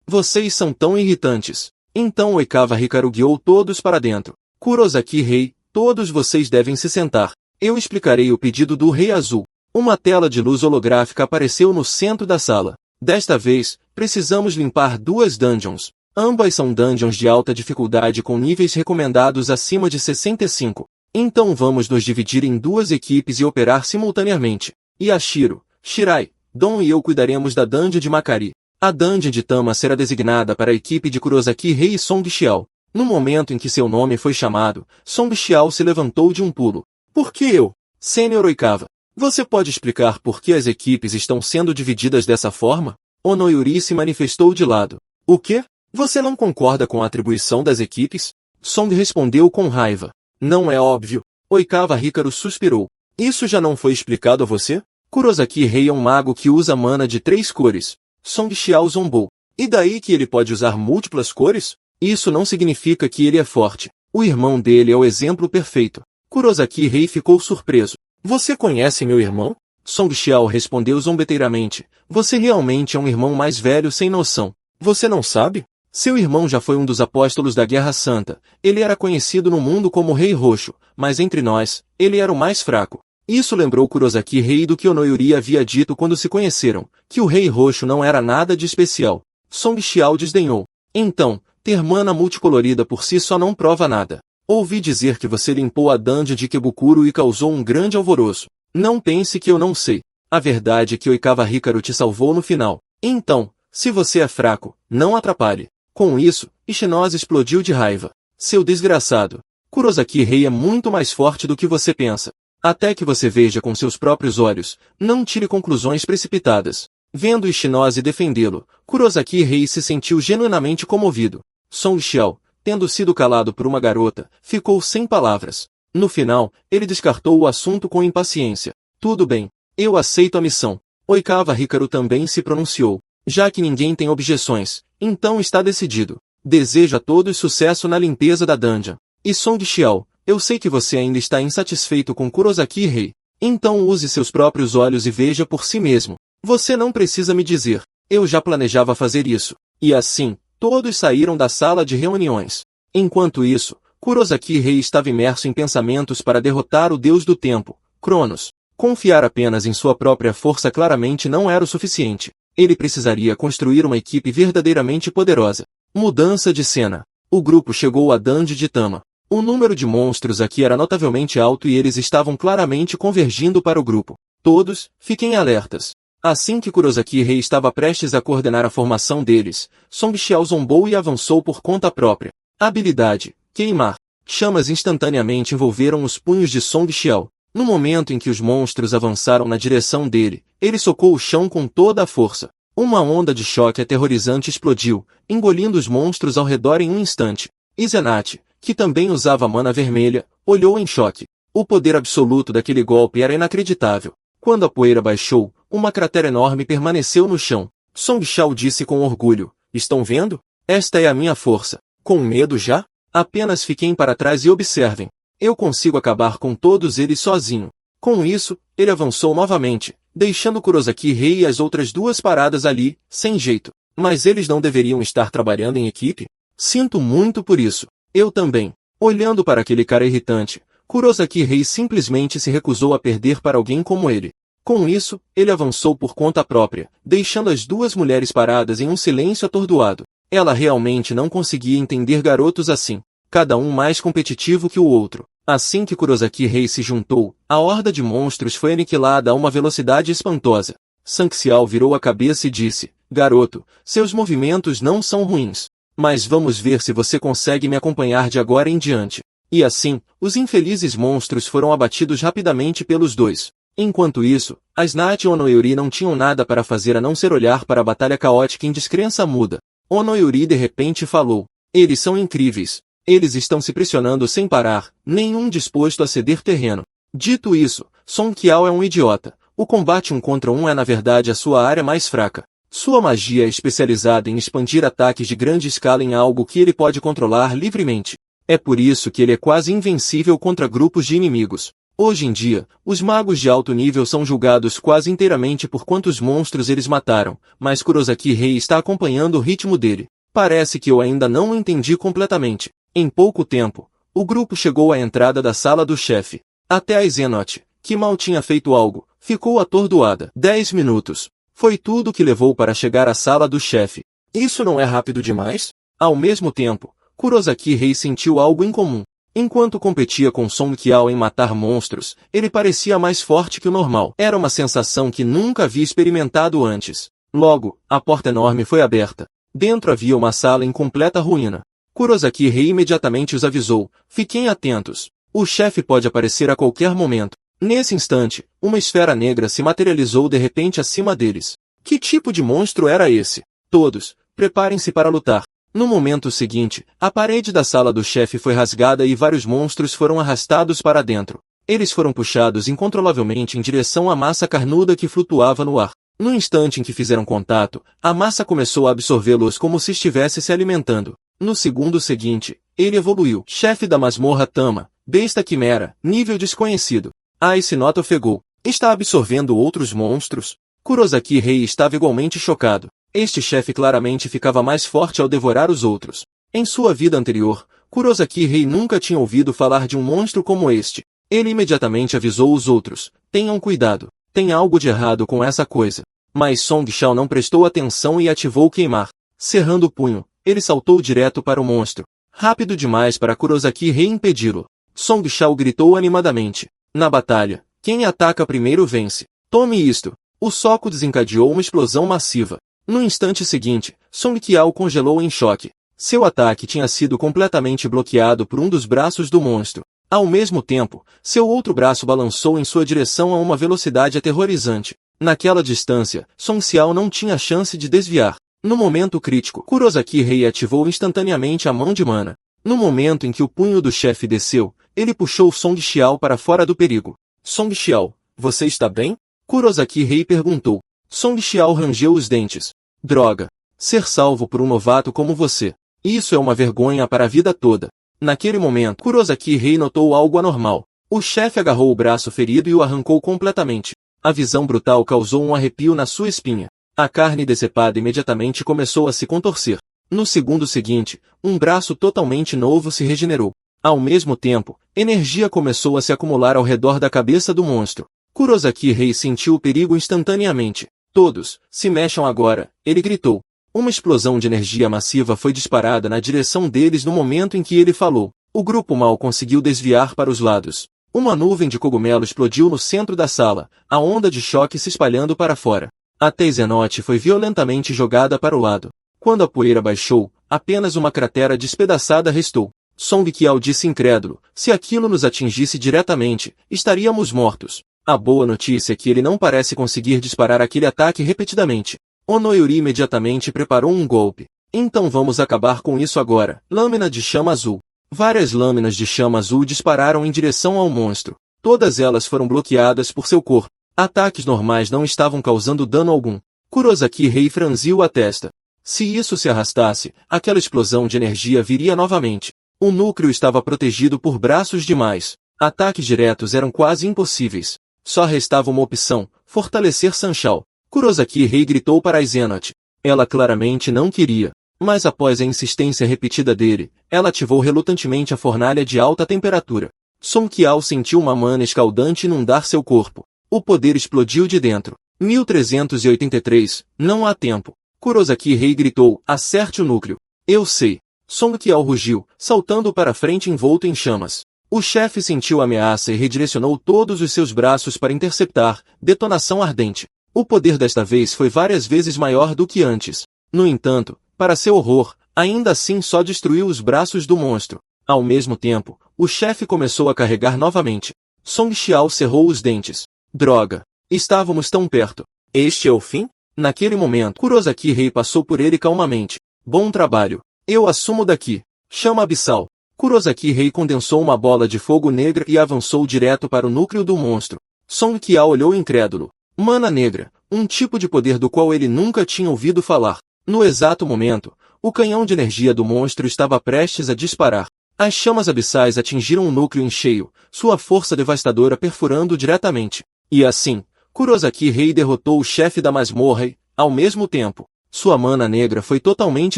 Vocês são tão irritantes. Então Oikawa Hikaru guiou todos para dentro. Kurosaki Rei, todos vocês devem se sentar. Eu explicarei o pedido do Rei Azul. Uma tela de luz holográfica apareceu no centro da sala. Desta vez, precisamos limpar 2 dungeons. Ambas são dungeons de alta dificuldade com níveis recomendados acima de 65. Então vamos nos dividir em 2 equipes e operar simultaneamente. Yashiro, Shirai, Dom e eu cuidaremos da dungeon de Makari. A dungeon de Tama será designada para a equipe de Kurosaki Rei e Song Xiao. No momento em que seu nome foi chamado, Song Xiao se levantou de um pulo. Por que eu? Sênior Oikawa. Você pode explicar por que as equipes estão sendo divididas dessa forma? Onoyuri se manifestou de lado. O quê? Você não concorda com a atribuição das equipes? Song respondeu com raiva. Não é óbvio. Oikawa Hikaru suspirou. Isso já não foi explicado a você? Kurosaki Rei é um mago que usa mana de 3 cores. Song Xiao zombou. E daí que ele pode usar múltiplas cores? Isso não significa que ele é forte. O irmão dele é o exemplo perfeito. Kurosaki Rei ficou surpreso. Você conhece meu irmão? Song Xiao respondeu zombeteiramente. Você realmente é um irmão mais velho sem noção. Você não sabe? Seu irmão já foi um dos apóstolos da Guerra Santa. Ele era conhecido no mundo como Rei Roxo, mas entre nós, ele era o mais fraco. Isso lembrou Kurosaki Rei do que Onoyuri havia dito quando se conheceram, que o Rei Roxo não era nada de especial. Song Xiao desdenhou. Então, ter mana multicolorida por si só não prova nada. Ouvi dizer que você limpou a dungeon de Kebukuro e causou um grande alvoroço. Não pense que eu não sei. A verdade é que Oikawa Hikaru te salvou no final. Então, se você é fraco, não atrapalhe. Com isso, Ishinose explodiu de raiva. Seu desgraçado. Kurosaki Rei é muito mais forte do que você pensa. Até que você veja com seus próprios olhos, não tire conclusões precipitadas. Vendo Ishinose defendê-lo, Kurosaki Rei se sentiu genuinamente comovido. Song Xiao, tendo sido calado por uma garota, ficou sem palavras. No final, ele descartou o assunto com impaciência. Tudo bem, eu aceito a missão. Oikawa Hikaru também se pronunciou. Já que ninguém tem objeções, então está decidido. Desejo a todos sucesso na limpeza da dungeon. E Song Xiao, eu sei que você ainda está insatisfeito com Kurosaki Rei. Então use seus próprios olhos e veja por si mesmo. Você não precisa me dizer. Eu já planejava fazer isso. E assim, todos saíram da sala de reuniões. Enquanto isso, Kurosaki Rei estava imerso em pensamentos para derrotar o deus do tempo, Cronos. Confiar apenas em sua própria força claramente não era o suficiente. Ele precisaria construir uma equipe verdadeiramente poderosa. Mudança de cena. O grupo chegou a dungeon de Tama. O número de monstros aqui era notavelmente alto e eles estavam claramente convergindo para o grupo. Todos, fiquem alertas. Assim que Kurosaki Rei estava prestes a coordenar a formação deles, Song Xiao zombou e avançou por conta própria. Habilidade: queimar. Chamas instantaneamente envolveram os punhos de Song Xiao. No momento em que os monstros avançaram na direção dele, ele socou o chão com toda a força. Uma onda de choque aterrorizante explodiu, engolindo os monstros ao redor em um instante. Izanagi, que também usava mana vermelha, olhou em choque. O poder absoluto daquele golpe era inacreditável. Quando a poeira baixou, uma cratera enorme permaneceu no chão. Song Xiao disse com orgulho: "Estão vendo? Esta é a minha força. Com medo já? Apenas fiquem para trás e observem. Eu consigo acabar com todos eles sozinho." Com isso, ele avançou novamente, deixando Kurosaki Rei e as outras duas paradas ali, sem jeito. Mas eles não deveriam estar trabalhando em equipe? Sinto muito por isso. Eu também. Olhando para aquele cara irritante, Kurosaki Rei simplesmente se recusou a perder para alguém como ele. Com isso, ele avançou por conta própria, deixando as duas mulheres paradas em um silêncio atordoado. Ela realmente não conseguia entender garotos assim, cada um mais competitivo que o outro. Assim que Kurosaki Rei se juntou, a horda de monstros foi aniquilada a uma velocidade espantosa. Sang Xiao virou a cabeça e disse: "Garoto, seus movimentos não são ruins. Mas vamos ver se você consegue me acompanhar de agora em diante." E assim, os infelizes monstros foram abatidos rapidamente pelos dois. Enquanto isso, as Nachi e Onoyori não tinham nada para fazer a não ser olhar para a batalha caótica em descrença muda. Onoyori de repente falou: "Eles são incríveis. Eles estão se pressionando sem parar, nenhum disposto a ceder terreno." Dito isso, Song Qiao é um idiota. O combate 1 contra 1 é na verdade a sua área mais fraca. Sua magia é especializada em expandir ataques de grande escala em algo que ele pode controlar livremente. É por isso que ele é quase invencível contra grupos de inimigos. Hoje em dia, os magos de alto nível são julgados quase inteiramente por quantos monstros eles mataram, mas Kurosaki Rei está acompanhando o ritmo dele. Parece que eu ainda não o entendi completamente. Em pouco tempo, o grupo chegou à entrada da sala do chefe. Até a Izanagi, que mal tinha feito algo, ficou atordoada. 10 minutos. Foi tudo que levou para chegar à sala do chefe. Isso não é rápido demais? Ao mesmo tempo, Kurosaki Rei sentiu algo incomum. Enquanto competia com Song Qiao em matar monstros, ele parecia mais forte que o normal. Era uma sensação que nunca havia experimentado antes. Logo, a porta enorme foi aberta. Dentro havia uma sala em completa ruína. Kurosaki Rei imediatamente os avisou: "Fiquem atentos. O chefe pode aparecer a qualquer momento." Nesse instante, uma esfera negra se materializou de repente acima deles. Que tipo de monstro era esse? Todos, preparem-se para lutar. No momento seguinte, a parede da sala do chefe foi rasgada e vários monstros foram arrastados para dentro. Eles foram puxados incontrolavelmente em direção à massa carnuda que flutuava no ar. No instante em que fizeram contato, a massa começou a absorvê-los como se estivesse se alimentando. No segundo seguinte, ele evoluiu. Chefe da masmorra Tama, besta quimera, nível desconhecido. Esse nota ofegou. Está absorvendo outros monstros? Kurosaki Rei estava igualmente chocado. Este chefe claramente ficava mais forte ao devorar os outros. Em sua vida anterior, Kurosaki Rei nunca tinha ouvido falar de um monstro como este. Ele imediatamente avisou os outros: "Tenham cuidado. Tem algo de errado com essa coisa." Mas Song Xiao não prestou atenção e ativou queimar. Cerrando o punho, ele saltou direto para o monstro. Rápido demais para Kurosaki Rei impedi-lo. Song Xiao gritou animadamente: "Na batalha, quem ataca primeiro vence. Tome isto." O soco desencadeou uma explosão massiva. No instante seguinte, Song Qiao congelou em choque. Seu ataque tinha sido completamente bloqueado por um dos braços do monstro. Ao mesmo tempo, seu outro braço balançou em sua direção a uma velocidade aterrorizante. Naquela distância, Song Xiao não tinha chance de desviar. No momento crítico, Kurosaki Rei ativou instantaneamente a mão de mana. No momento em que o punho do chefe desceu, ele puxou Song Xiao para fora do perigo. "Song Xiao, você está bem?" Kurosaki Rei perguntou. Song Xiao rangeu os dentes. "Droga. Ser salvo por um novato como você. Isso é uma vergonha para a vida toda." Naquele momento, Kurosaki Rei notou algo anormal. O chefe agarrou o braço ferido e o arrancou completamente. A visão brutal causou um arrepio na sua espinha. A carne decepada imediatamente começou a se contorcer. No segundo seguinte, um braço totalmente novo se regenerou. Ao mesmo tempo, energia começou a se acumular ao redor da cabeça do monstro. Kurosaki Rei sentiu o perigo instantaneamente. "Todos, se mexam agora!" ele gritou. Uma explosão de energia massiva foi disparada na direção deles no momento em que ele falou. O grupo mal conseguiu desviar para os lados. Uma nuvem de cogumelo explodiu no centro da sala, a onda de choque se espalhando para fora. Até Zenote foi violentamente jogada para o lado. Quando a poeira baixou, apenas uma cratera despedaçada restou. Song Qiao disse incrédulo, se aquilo nos atingisse diretamente, estaríamos mortos. A boa notícia é que ele não parece conseguir disparar aquele ataque repetidamente. Onoyori imediatamente preparou um golpe. Então vamos acabar com isso agora. Lâmina de chama azul. Várias lâminas de chama azul dispararam em direção ao monstro. Todas elas foram bloqueadas por seu corpo. Ataques normais não estavam causando dano algum. Kurosaki Rei franziu a testa. Se isso se arrastasse, aquela explosão de energia viria novamente. O núcleo estava protegido por braços demais. Ataques diretos eram quase impossíveis. Só restava uma opção, fortalecer Sanshao. Kurosaki Rei gritou para Zenote. Ela claramente não queria. Mas após a insistência repetida dele, ela ativou relutantemente a fornalha de alta temperatura. Song Qiao sentiu uma mana escaldante inundar seu corpo. O poder explodiu de dentro. 1383, não há tempo. Kurosaki Rei gritou, acerte o núcleo. Eu sei. Song Qiao rugiu, saltando para frente envolto em chamas. O chefe sentiu a ameaça e redirecionou todos os seus braços para interceptar, detonação ardente. O poder desta vez foi várias vezes maior do que antes. No entanto, para seu horror, ainda assim só destruiu os braços do monstro. Ao mesmo tempo, o chefe começou a carregar novamente. Song Qiao cerrou os dentes. Droga! Estávamos tão perto. Este é o fim? Naquele momento, Kurosaki Rei passou por ele calmamente. Bom trabalho. Eu assumo daqui. Chama abissal. Kurosaki Rei condensou uma bola de fogo negra e avançou direto para o núcleo do monstro. Song Qiao olhou incrédulo. Mana negra, um tipo de poder do qual ele nunca tinha ouvido falar. No exato momento, o canhão de energia do monstro estava prestes a disparar. As chamas abissais atingiram o núcleo em cheio, sua força devastadora perfurando diretamente. E assim, Kurosaki Rei derrotou o chefe da masmorra e, ao mesmo tempo, sua mana negra foi totalmente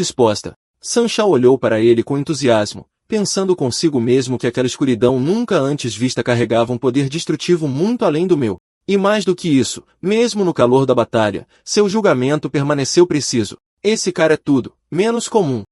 exposta. Sanshao olhou para ele com entusiasmo, pensando consigo mesmo que aquela escuridão nunca antes vista carregava um poder destrutivo muito além do meu. E mais do que isso, mesmo no calor da batalha, seu julgamento permaneceu preciso. Esse cara é tudo, menos comum.